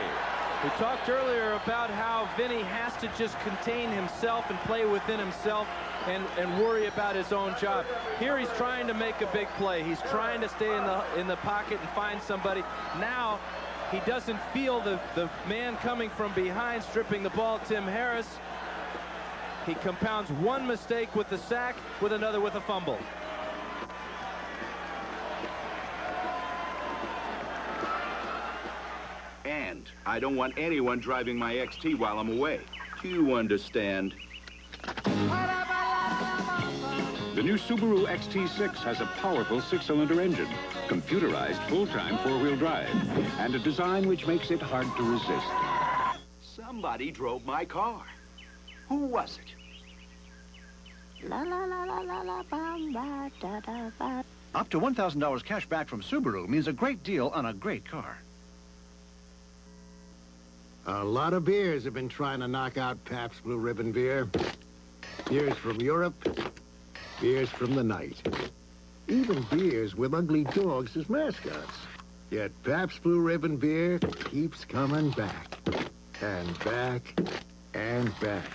We talked earlier about how Vinny has to just contain himself and play within himself and worry about his own job. Here he's trying to make a big play. He's trying to stay in the pocket and find somebody. Now he doesn't feel the man coming from behind stripping the ball, Tim Harris. He compounds one mistake with the sack, with another with a fumble.
And I don't want anyone driving my XT while I'm away. Do you understand?
The new Subaru XT6 has a powerful 6-cylinder engine, computerized full-time 4-wheel drive, and a design which makes it hard to resist.
Somebody drove my car. Who was it?
Up to $1,000 cash back from Subaru means a great deal on a great car.
A lot of beers have been trying to knock out Pabst Blue Ribbon beer. Beers from Europe, beers from the night. Even beers with ugly dogs as mascots. Yet Pabst Blue Ribbon beer keeps coming back. And back and back.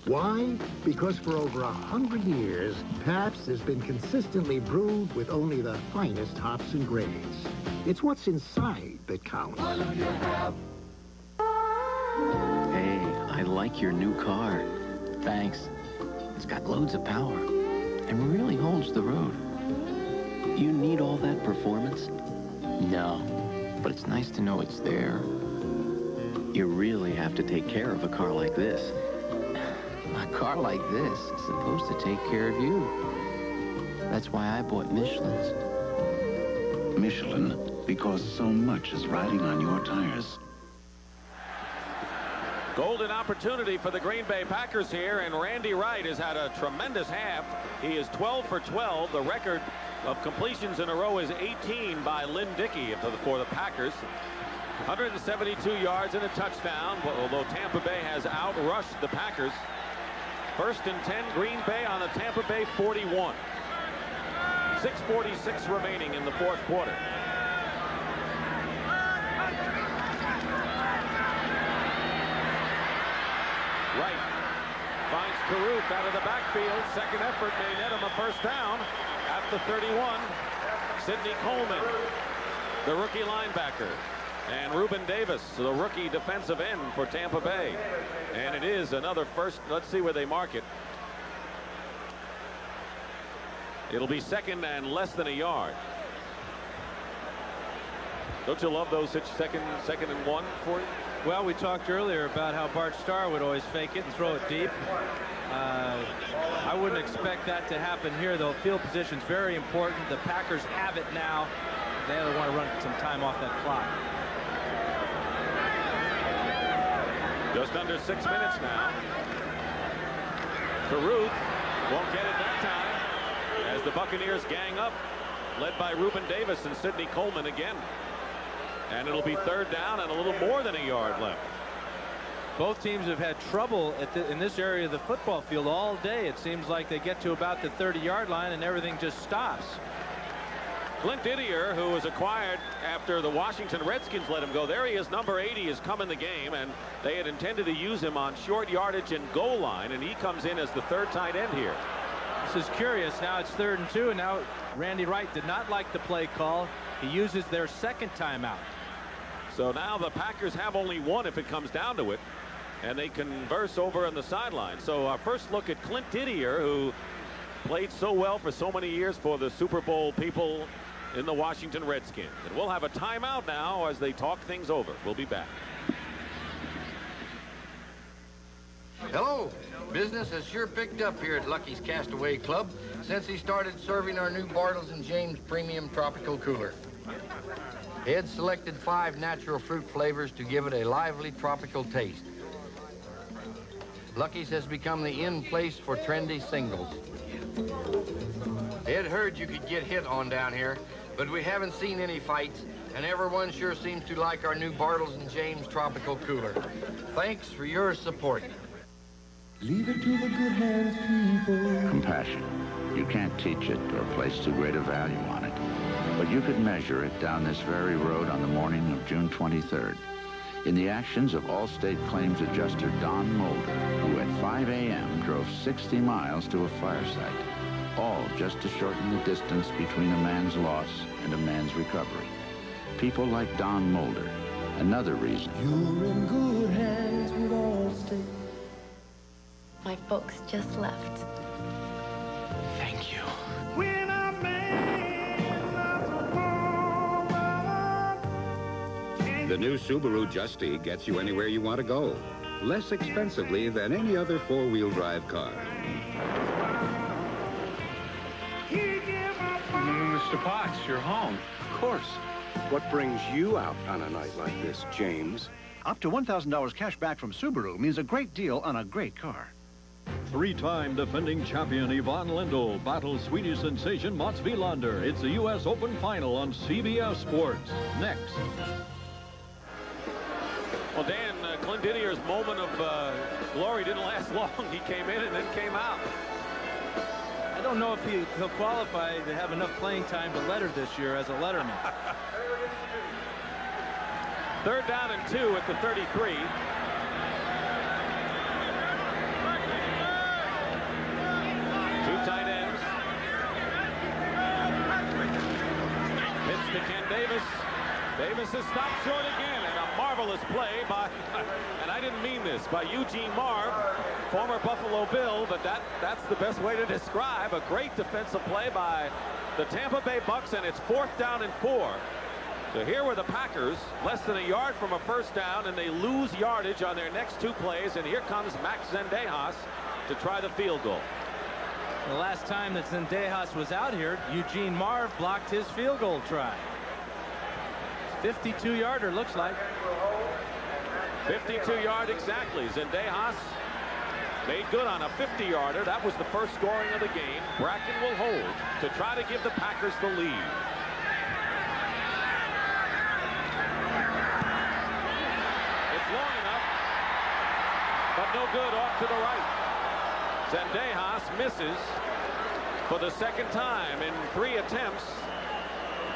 Why? Because for over 100 years, Pabst has been consistently brewed with only the finest hops and grades. It's what's inside that counts.
Hey, I like your new car. Thanks. It's got loads of power and really holds the road. You need all that performance? No, but it's nice to know it's there. You really have to take care of a car like this. A car like this is supposed to take care of you. That's why I bought Michelin's.
Michelin, because so much is riding on your tires.
Golden opportunity for the Green Bay Packers here, and Randy Wright has had a tremendous half. He is 12 for 12. The record of completions in a row is 18 by Lynn Dickey for the Packers. 172 yards and a touchdown, although Tampa Bay has outrushed the Packers. First and 10, Green Bay on the Tampa Bay 41. 6:46 remaining in the fourth quarter. Wright finds Caruth out of the backfield. Second effort may net him a first down at the 31. Sidney Coleman, the rookie linebacker, and Reuben Davis, the rookie defensive end for Tampa Bay. And it is another first. Let's see where they mark it. It'll be second and less than a yard. Don't you love those second and 1 for you?
Well, we talked earlier about how Bart Starr would always fake it and throw it deep. I wouldn't expect that to happen here, though. Field position's very important. The Packers have it now. They want to run some time off that clock.
Just under 6 minutes now. Caruth won't get it that time as the Buccaneers gang up, led by Reuben Davis and Sidney Coleman again. And it'll be third down and a little more than a yard left.
Both teams have had trouble in this area of the football field all day. It seems like they get to about the 30-yard line and everything just stops.
Clint Didier, who was acquired after the Washington Redskins let him go. There he is, number 80, has come in the game, and they had intended to use him on short yardage and goal line, and he comes in as the third tight end here.
This is curious. Now it's 3rd and 2, and now Randy Wright did not like the play call. He uses their second timeout.
So now the Packers have only one if it comes down to it, and they converse over on the sideline. So our first look at Clint Didier, who played so well for so many years for the Super Bowl people in the Washington Redskins. And we'll have a timeout now as they talk things over. We'll be back.
Hello. Business has sure picked up here at Lucky's Castaway Club since he started serving our new Bartles & James Premium Tropical Cooler. Ed selected 5 natural fruit flavors to give it a lively tropical taste. Lucky's has become the in place for trendy singles. Ed heard you could get hit on down here, but we haven't seen any fights, and everyone sure seems to like our new Bartles & James Tropical Cooler. Thanks for your support.
Leave it to the good hands, people.
Compassion. You can't teach it or place too great a value on it. But you could measure it down this very road on the morning of June 23rd. In the actions of Allstate Claims Adjuster Don Mulder, who at 5 a.m. drove 60 miles to a fire site. All just to shorten the distance between a man's loss and a man's recovery. People like Don Mulder. Another reason.
You're in good hands with Allstate.
My folks just left.
Thank you.
The new Subaru Justy gets you anywhere you want to go, less expensively than any other four-wheel drive car.
Mr. Potts, you're home.
Of course. What brings you out on a night like this, James?
Up to $1,000 cash back from Subaru means a great deal on a great car.
3-time defending champion Yvonne Lindell battles Swedish sensation Mats Wilander. It's the U.S. Open final on CBS Sports. Next.
Well, Dan, Clendidier's moment of glory didn't last long. He came in and then came out.
I don't know if he'll qualify to have enough playing time to letter this year as a letterman.
3rd down and 2 at the 33. Two tight ends. Pitch to Ken Davis. Davis is stopped short again, and a marvelous play by, and I didn't mean this, by Eugene Marv, former Buffalo Bill, but that's the best way to describe a great defensive play by the Tampa Bay Bucks, and it's 4th down and 4. So here were the Packers, less than a yard from a first down, and they lose yardage on their next 2 plays, and here comes Max Zendejas to try the field goal.
The last time that Zendejas was out here, Eugene Marv blocked his field goal try. 52-yarder, looks like.
52-yard exactly. Zendejas made good on a 50-yarder. That was the first scoring of the game. Bracken will hold to try to give the Packers the lead. It's long enough, but no good off to the right. Zendejas misses for the 2nd time in 3 attempts.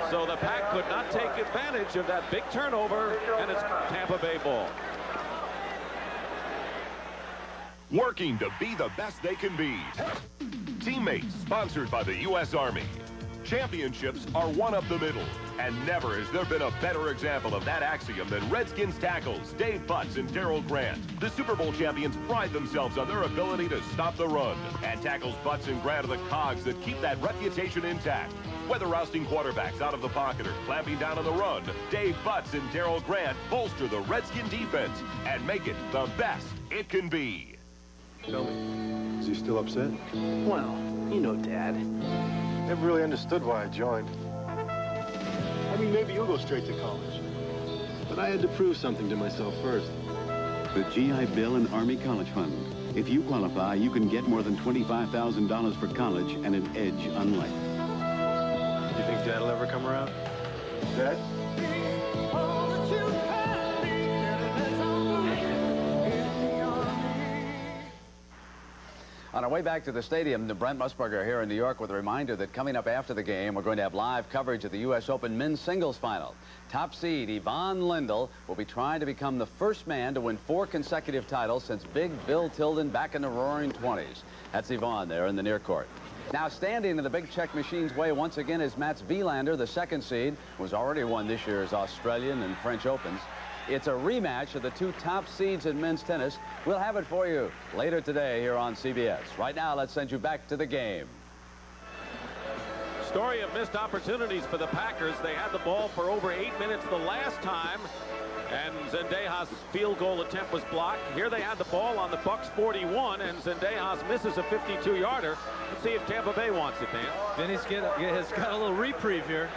So the Pack could not take advantage of that big turnover, and it's Tampa Bay ball.
Working to be the best they can be. Teammates, sponsored by the U.S. Army. Championships are won up the middle, and never has there been a better example of that axiom than Redskins tackles Dave Butts and Darryl Grant. The Super Bowl champions pride themselves on their ability to stop the run, and tackles Butts and Grant are the cogs that keep that reputation intact. Whether ousting quarterbacks out of the pocket or clamping down on the run, Dave Butts and Darryl Grant bolster the Redskin defense and make it the best it can be.
Tell me, is he still upset?
Well, you know, Dad.
Never really understood why I joined. I mean, maybe you'll go straight to college. But I had to prove something to myself first.
The GI Bill and Army College Fund. If you qualify, you can get more than $25,000 for college and an edge on life.
Do you think Dad'll ever come around? Dad?
On our way back to the stadium, Brent Musburger here in New York with a reminder that coming up after the game, we're going to have live coverage of the U.S. Open men's singles final. Top seed Yvonne Lindell will be trying to become the first man to win 4 consecutive titles since Big Bill Tilden back in the roaring 20s. That's Yvonne there in the near court. Now standing in the big check machine's way once again is Mats Wilander, the 2nd seed, who's already won this year's Australian and French Opens. It's a rematch of the 2 top seeds in men's tennis. We'll have it for you later today here on CBS. Right now, let's send you back to the game.
Story of missed opportunities for the Packers. They had the ball for over 8 minutes the last time, and Zendejas' field goal attempt was blocked. Here they had the ball on the Bucs 41, and Zendejas misses a 52-yarder. Let's see if Tampa Bay wants it, Dan.
Vinny's has got a little reprieve here.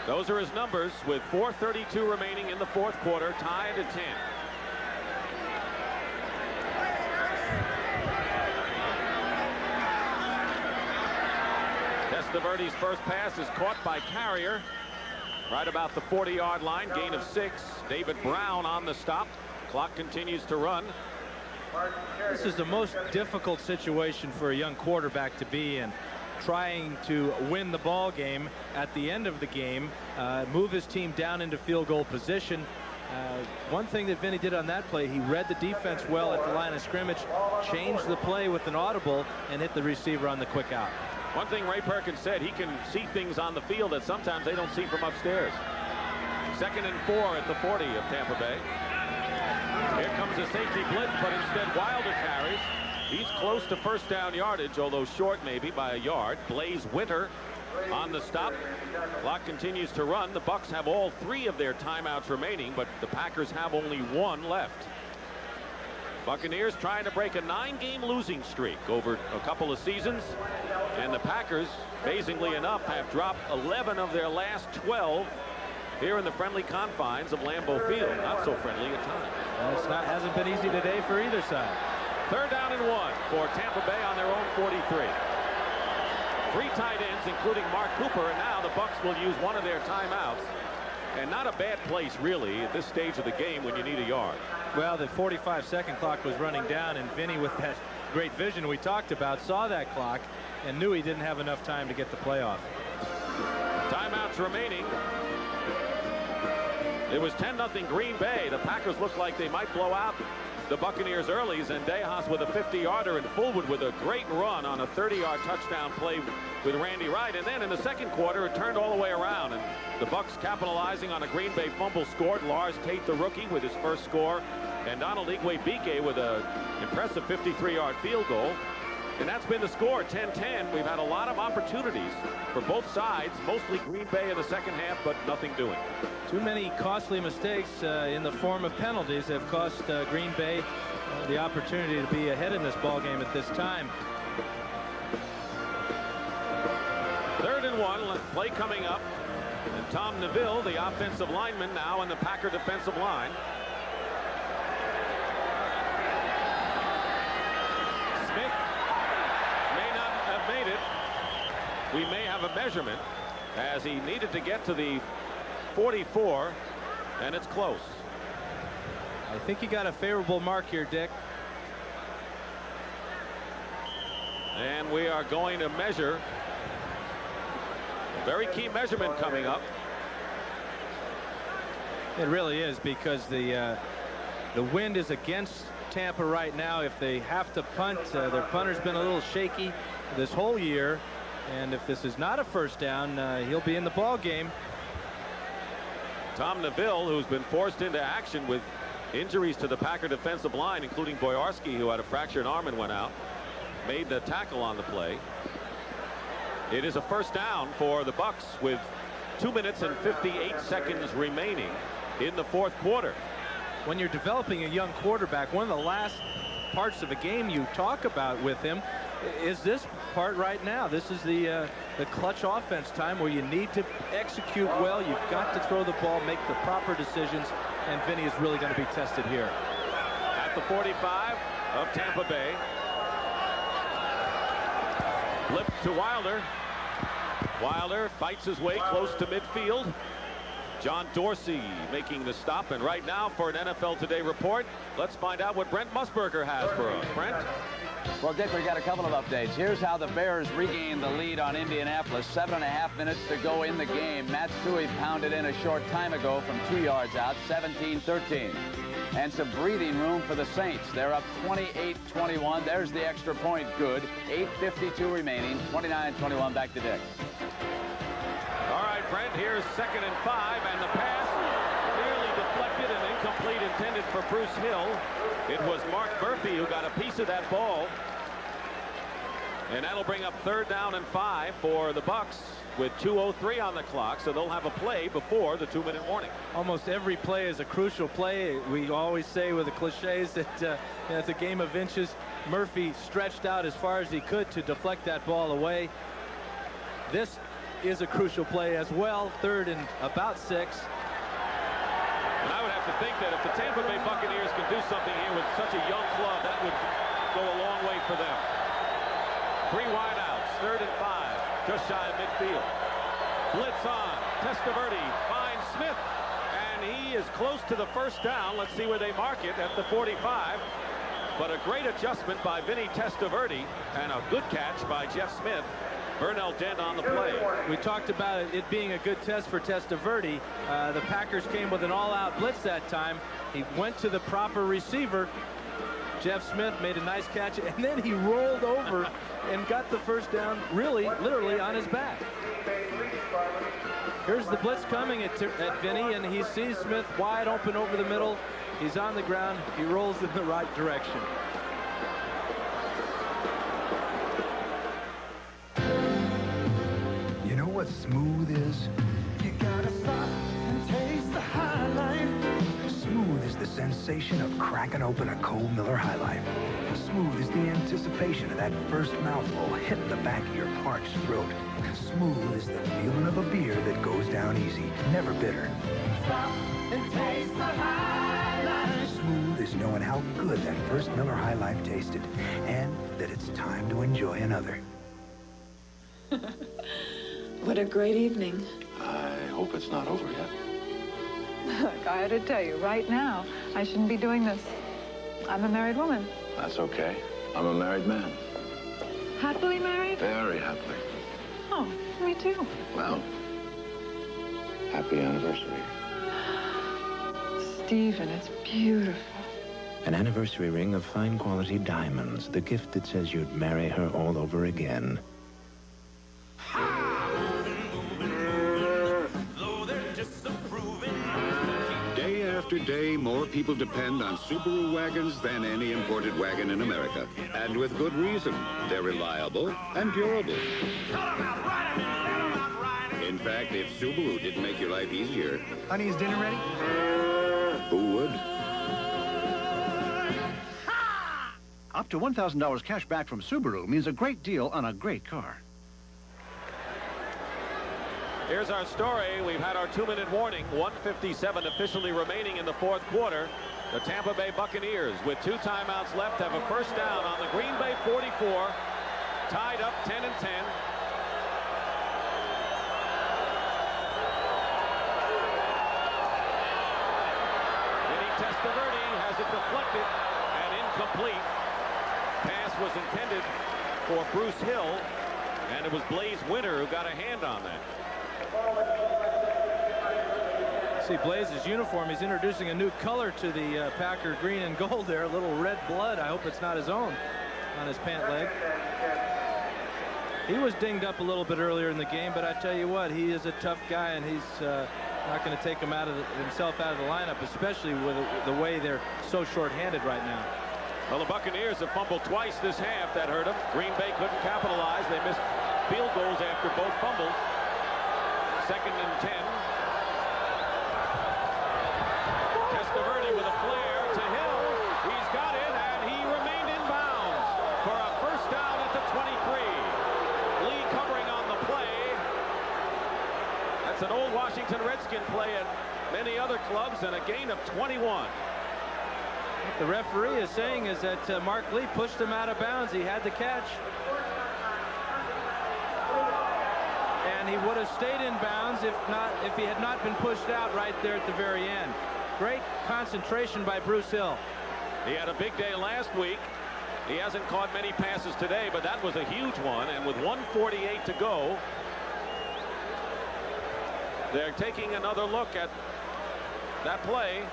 Those are his numbers with 4:32 remaining in the fourth quarter, tied at 10. Testaverde's first pass is caught by Carrier right about the 40-yard line, gain of 6. David Brown on the stop. Clock continues to run.
This is the most difficult situation for a young quarterback to be in, trying to win the ball game at the end of the game, move his team down into field goal position. One thing that Vinny did on that play, he read the defense well at the line of scrimmage, changed the play with an audible, and hit the receiver on the quick out.
One thing Ray Perkins said, he can see things on the field that sometimes they don't see from upstairs. 2nd and 4 at the 40 of Tampa Bay. Here comes a safety blitz, but instead Wilder carries. He's close to first down yardage, although short maybe by a yard. Blaze Winter on the stop. Clock continues to run. The Bucs have all 3 of their timeouts remaining, but the Packers have only 1 left. Buccaneers trying to break a 9-game losing streak over a couple of seasons, and the Packers, amazingly enough, have dropped 11 of their last 12 here in the friendly confines of Lambeau Field. Not so friendly at times.
Hasn't been easy today for either side.
3rd down and 1 for Tampa Bay on their own 43. 3 tight ends, including Mark Cooper, and now the Bucs will use one of their timeouts. And not a bad place, really, at this stage of the game when you need a yard.
Well, the 45-second clock was running down, and Vinny, with that great vision we talked about, saw that clock and knew he didn't have enough time to get the play off.
Timeouts remaining. It was 10-0 Green Bay. The Packers looked like they might blow out the Buccaneers early. Zendejas with a 50-yarder and Fullwood with a great run on a 30-yard touchdown play with Randy Wright. And then in the second quarter, it turned all the way around. And the Bucs capitalizing on a Green Bay fumble scored. Lars Tate, the rookie, with his first score. And Donald Igwe-Bike with an impressive 53-yard field goal. And that's been the score, 10-10. We've had a lot of opportunities for both sides, mostly Green Bay in the second half, but nothing doing.
Too many costly mistakes in the form of penalties have cost Green Bay the opportunity to be ahead in this ball game at this time.
3rd and 1, play coming up. And Tom Neville, the offensive lineman, now in the Packer defensive line. Smith may not have made it. We may have a measurement as he needed to get to the 44, and it's close.
I think he got a favorable mark here, Dick.
And we are going to measure. Very key measurement coming up.
It really is, because the wind is against Tampa right now. If they have to punt, their punter's been a little shaky this whole year, and if this is not a first down, he'll be in the ball game.
Tom Neville, who's been forced into action with injuries to the Packer defensive line, including Boyarsky, who had a fractured arm and went out, made the tackle on the play. It is a first down for the Bucs with 2 minutes and 58 seconds remaining in the fourth quarter.
When you're developing a young quarterback, one of the last parts of a game you talk about with him is this part right now. This is the clutch offense time where you need to execute well. You've got to throw the ball, make the proper decisions, and Vinny is really going to be tested here.
At the 45 of Tampa Bay. Flip to Wilder. Wilder fights his way close to midfield. John Dorsey making the stop, and right now for an NFL Today report, let's find out what Brent Musburger has for us. Brent?
Well, Dick, we got a couple of updates. Here's how the Bears regained the lead on Indianapolis. 7.5 minutes to go in the game. Matt Stewie pounded in a short time ago from 2 yards out, 17-13. And some breathing room for the Saints. They're up 28-21. There's the extra point. Good. 8:52 remaining. 29-21. Back to Dick.
All right, Brent, here's 2nd and 5, and the pass clearly deflected and incomplete, intended for Bruce Hill. It was Mark Murphy who got a piece of that ball. And that'll bring up 3rd down and 5 for the Bucs. with 2:03 on the clock, so they'll have a play before the 2-minute warning.
Almost every play is a crucial play. We always say with the cliches that it's a game of inches. Murphy stretched out as far as he could to deflect that ball away. This is a crucial play as well. 3rd and about 6.
And I would have to think that if the Tampa Bay Buccaneers can do something here with such a young club, that would go a long way for them. 3 wideouts, 3rd and 5, just shy of midfield. Blitz on. Testaverde finds Smith, and he is close to the first down. Let's see where they mark it at the 45. But a great adjustment by Vinny Testaverde and a good catch by Jeff Smith. Burnell Dent on the play.
We talked about it being a good test for Testaverde. The Packers came with an all-out blitz that time. He went to the proper receiver. Jeff Smith made a nice catch, and then he rolled over and got the first down, really, literally on his back. Here's the blitz coming at Vinny, and he sees Smith wide open over the middle. He's on the ground. He rolls in the right direction.
You know what smooth is? You gotta stop and taste the high life. Smooth is the sensation of cracking open a cold Miller High Life. Smooth is the anticipation of that first mouthful hitting the back of your parched throat. Smooth is the feeling of a beer that goes down easy, never bitter. Stop and taste the High Life. Smooth is knowing how good that first Miller High Life tasted, and that it's time to enjoy another.
What a great evening.
I hope it's not over yet.
Look, I ought to tell you, right now, I shouldn't be doing this. I'm a married woman.
That's okay. I'm a married man.
Happily married?
Very happily.
Oh, me too.
Well, happy anniversary.
Stephen, it's beautiful.
An anniversary ring of fine quality diamonds. The gift that says you'd marry her all over again.
Day after day, more people depend on Subaru wagons than any imported wagon in America. And with good reason. They're reliable and durable. In fact, if Subaru didn't make your life easier...
Honey, is dinner ready?
Who would?
Up to $1,000 cash back from Subaru means a great deal on a great car.
Here's our story. We've had our 2-minute warning. 1:57 officially remaining in the 4th quarter. The Tampa Bay Buccaneers, with 2 timeouts left, have a first down on the Green Bay 44. Tied up 10-10. Vinny Testaverde has it deflected and incomplete. Pass was intended for Bruce Hill, and it was Blaze Winter who got a hand on that.
See Blaze's uniform. He's introducing a new color to the Packer green and gold there. A little red blood. I hope it's not his own on his pant leg. He was dinged up a little bit earlier in the game, but I tell you what, he is a tough guy, and he's not going to take himself out of the lineup, especially with the way they're so short-handed right now.
Well, the Buccaneers have fumbled twice this half. That hurt them. Green Bay couldn't capitalize. They missed field goals after both fumbles. 2nd and 10. Testaverde with a flare to Hill. He's got it, and he remained in bounds for a first down at the 23. Lee covering on the play. That's an old Washington Redskin play at many other clubs, and a gain of 21.
What the referee is saying is that Mark Lee pushed him out of bounds. He had the catch. And he would have stayed in bounds if he had not been pushed out right there at the very end. Great concentration by Bruce Hill.
He had a big day last week. He hasn't caught many passes today, but that was a huge one. And with 1:48 to go, they're taking another look at that play.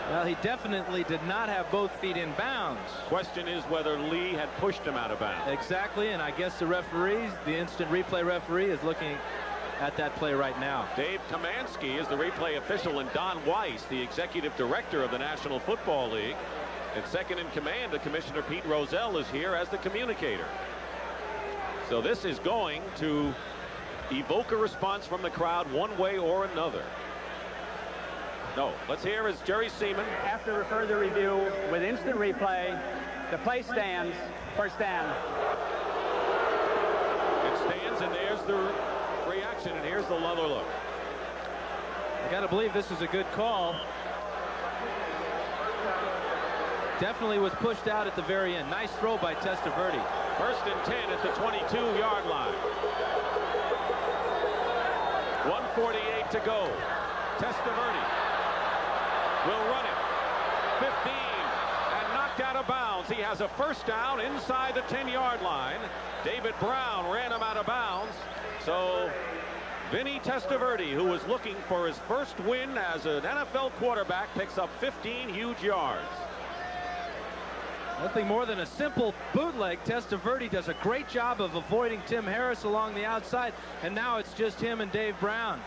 Well, he definitely did not have both feet in bounds.
Question is whether Lee had pushed him out of bounds.
Exactly, and I guess the instant replay referee is looking at that play right now.
Dave Kamansky is the replay official, and Don Weiss, the executive director of the National Football League. And second in command, the Commissioner Pete Rozelle is here as the communicator. So this is going to evoke a response from the crowd one way or another. No, let's hear is Jerry Seaman.
After further review with instant replay, the play stands. First down.
It stands, and there's the reaction, and here's the other look.
I got to believe this is a good call. Definitely was pushed out at the very end. Nice throw by Testaverde.
1st and 10 at the 22-yard line. 1:48 to go. Testaverde will run it. 15 and knocked out of bounds. He has a first down inside the 10-yard line. David Brown ran him out of bounds. So Vinny Testaverde, who was looking for his first win as an NFL quarterback, picks up 15 huge yards.
Nothing more than a simple bootleg. Testaverde does a great job of avoiding Tim Harris along the outside, and now it's just him and Dave Brown.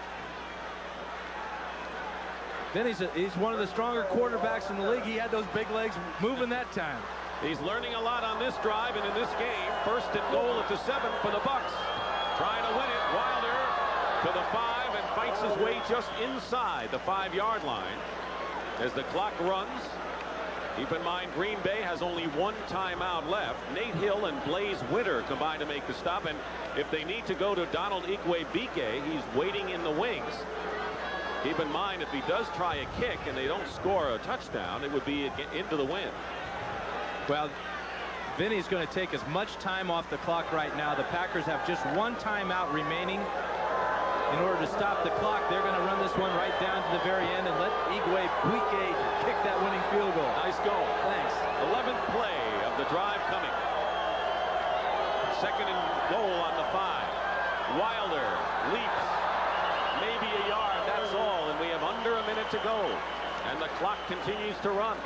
Then he's one of the stronger quarterbacks in the league. He had those big legs moving that time.
He's learning a lot on this drive and in this game. 1st and goal at the 7 for the Bucs. Trying to win it. Wilder to the 5 and fights his way just inside the 5-yard line as the clock runs. Keep in mind, Green Bay has only one timeout left. Nate Hill and Blaze Witter combined to make the stop. And if they need to go to Donald Igwe-Bike, he's waiting in the wings. Keep in mind, if he does try a kick and they don't score a touchdown, it would be into the wind.
Well, Vinny's going to take as much time off the clock right now. The Packers have just one timeout remaining. In order to stop the clock, they're going to run this one right down to the very end and let Igwe-Bike kick that winning field goal.
Nice goal.
Thanks.
11th play of the drive coming. 2nd and goal on the 5. Wilder leaps. Maybe a yard, that's all, and we have under a minute to go. And the clock continues to run.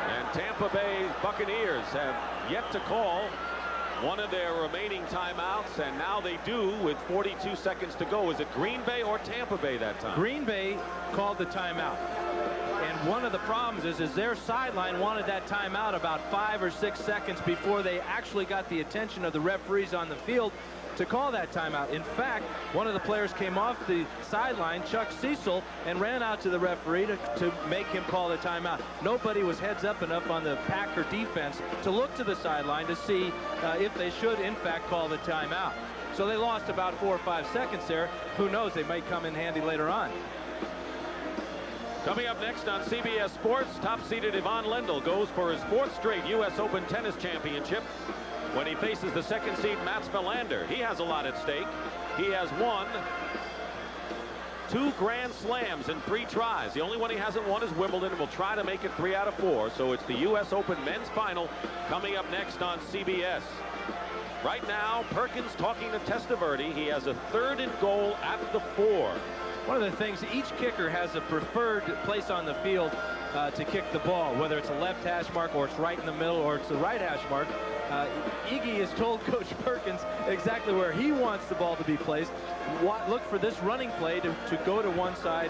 And Tampa Bay Buccaneers have yet to call one of their remaining timeouts, and now they do with 42 seconds to go. Is it Green Bay or Tampa Bay that time?
Green Bay called the timeout. And one of the problems is their sideline wanted that timeout about 5 or 6 seconds before they actually got the attention of the referees on the field to call that timeout. In fact, one of the players came off the sideline, Chuck Cecil, and ran out to the referee to make him call the timeout. Nobody was heads up enough on the Packer defense to look to the sideline to see if they should, in fact, call the timeout. So they lost about 4 or 5 seconds there. Who knows? They may come in handy later on.
Coming up next on CBS Sports, top-seeded Yvonne Lendl goes for his 4th straight U.S. Open Tennis Championship when he faces the 2nd seed Mats Wilander. He has a lot at stake. He has won 2 Grand Slams in 3 tries. The only one he hasn't won is Wimbledon, and will try to make it 3 out of 4. So it's the U.S. Open men's final coming up next on CBS. Right now, Perkins talking to Testaverde. He has a 3rd and goal at the 4.
One of the things, each kicker has a preferred place on the field to kick the ball, whether it's a left hash mark or it's right in the middle or it's the right hash mark. Iggy has told Coach Perkins exactly where he wants the ball to be placed. Look for this running play to go to one side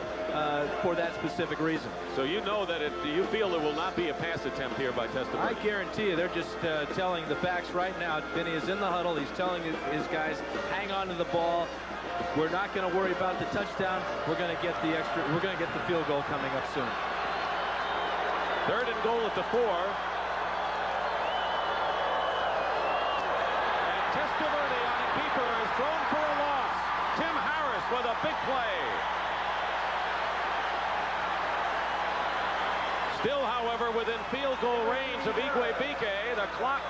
for that specific reason.
So you know that you feel there will not be a pass attempt here by Testaverde.
I guarantee you, they're just telling the facts right now. Vinny is in the huddle. He's telling his guys, hang on to the ball. We're not going to worry about the touchdown. We're going to get the extra. We're going to get the field goal coming up soon.
3rd and goal at the 4. And Testaverde on a keeper is thrown for a loss. Tim Harris with a big play. Still, however, within field goal range of Igwe-Bike. The clock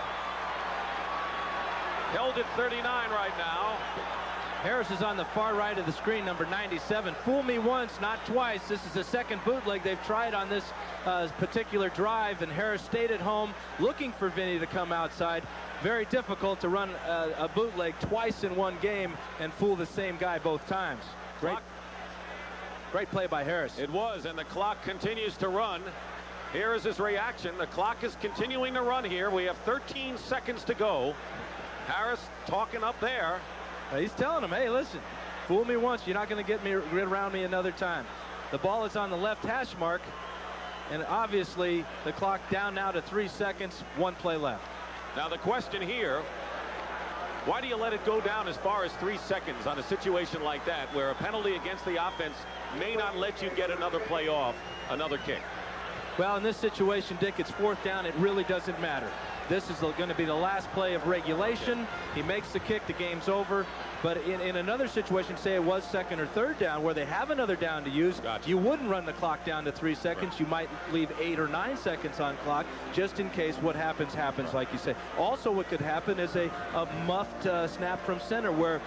held at 39 right now.
Harris is on the far right of the screen, number 97. Fool me once, not twice. This is the 2nd bootleg they've tried on this particular drive, and Harris stayed at home looking for Vinny to come outside. Very difficult to run a bootleg twice in one game and fool the same guy both times. Great play by Harris.
It was, and the clock continues to run. Here is his reaction. The clock is continuing to run here. We have 13 seconds to go. Harris talking up there.
He's telling him, hey, listen, fool me once, you're not going to get around me another time. The ball is on the left hash mark, and obviously the clock down now to 3 seconds, 1 play left.
Now the question here, why do you let it go down as far as 3 seconds on a situation like that where a penalty against the offense may not let you get another play off, another kick?
Well, in this situation, Dick, it's 4th down. It really doesn't matter. This is going to be the last play of regulation. He makes the kick, the game's over. But in another situation, say it was 2nd or 3rd down, where they have another down to use, you wouldn't run the clock down to 3 seconds. Right. You might leave 8 or 9 seconds on clock, just in case what happens, like you say. Also, what could happen is a muffed snap from center, where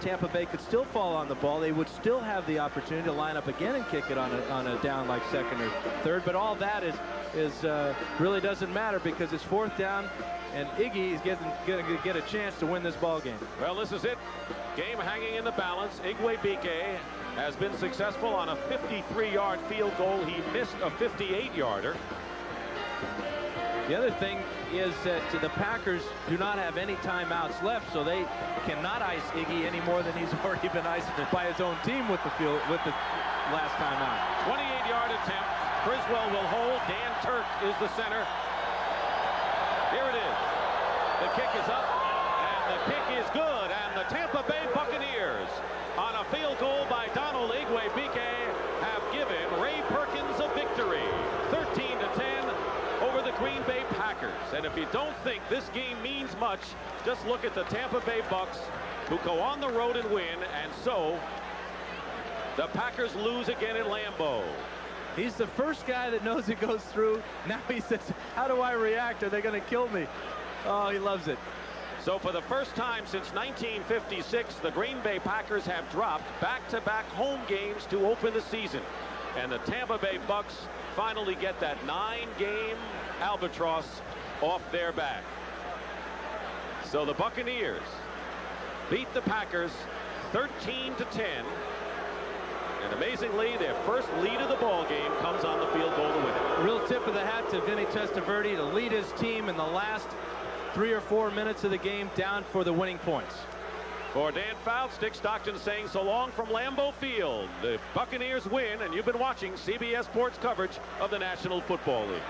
Tampa Bay could still fall on the ball. They would still have the opportunity to line up again and kick it on a down like 2nd or 3rd. But all that really doesn't matter, because it's 4th down. And Iggy is going to get a chance to win this ball game.
Well, this is it. Game hanging in the balance. Igwe has been successful on a 53-yard field goal. He missed a 58-yarder.
The other thing is that the Packers do not have any timeouts left, so they cannot ice Iggy any more than he's already been iced by his own team with the last timeout.
28-yard attempt. Criswell will hold. Dan Turk is the center. Here it is. The kick is up, and the kick is good, and the Tampa Bay Buccaneers, on a field goal by Donald Igwe have given Ray Perkins a victory, 13-10 over the Green Bay Packers. And if you don't think this game means much, just look at the Tampa Bay Bucs, who go on the road and win, and so the Packers lose again in Lambeau.
He's the first guy that knows it goes through. Now he says, how do I react? Are they going to kill me? Oh, he loves it.
So for the first time since 1956, the Green Bay Packers have dropped back-to-back home games to open the season. And the Tampa Bay Bucs finally get that 9-game albatross off their back. So the Buccaneers beat the Packers 13-10. And amazingly, their first lead of the ball game comes on the field goal to win it.
Real tip of the hat to Vinny Testaverde to lead his team in the last 3 or 4 minutes of the game down for the winning points.
For Dan Fouts, Dick Stockton saying so long from Lambeau Field. The Buccaneers win, and you've been watching CBS Sports coverage of the National Football League.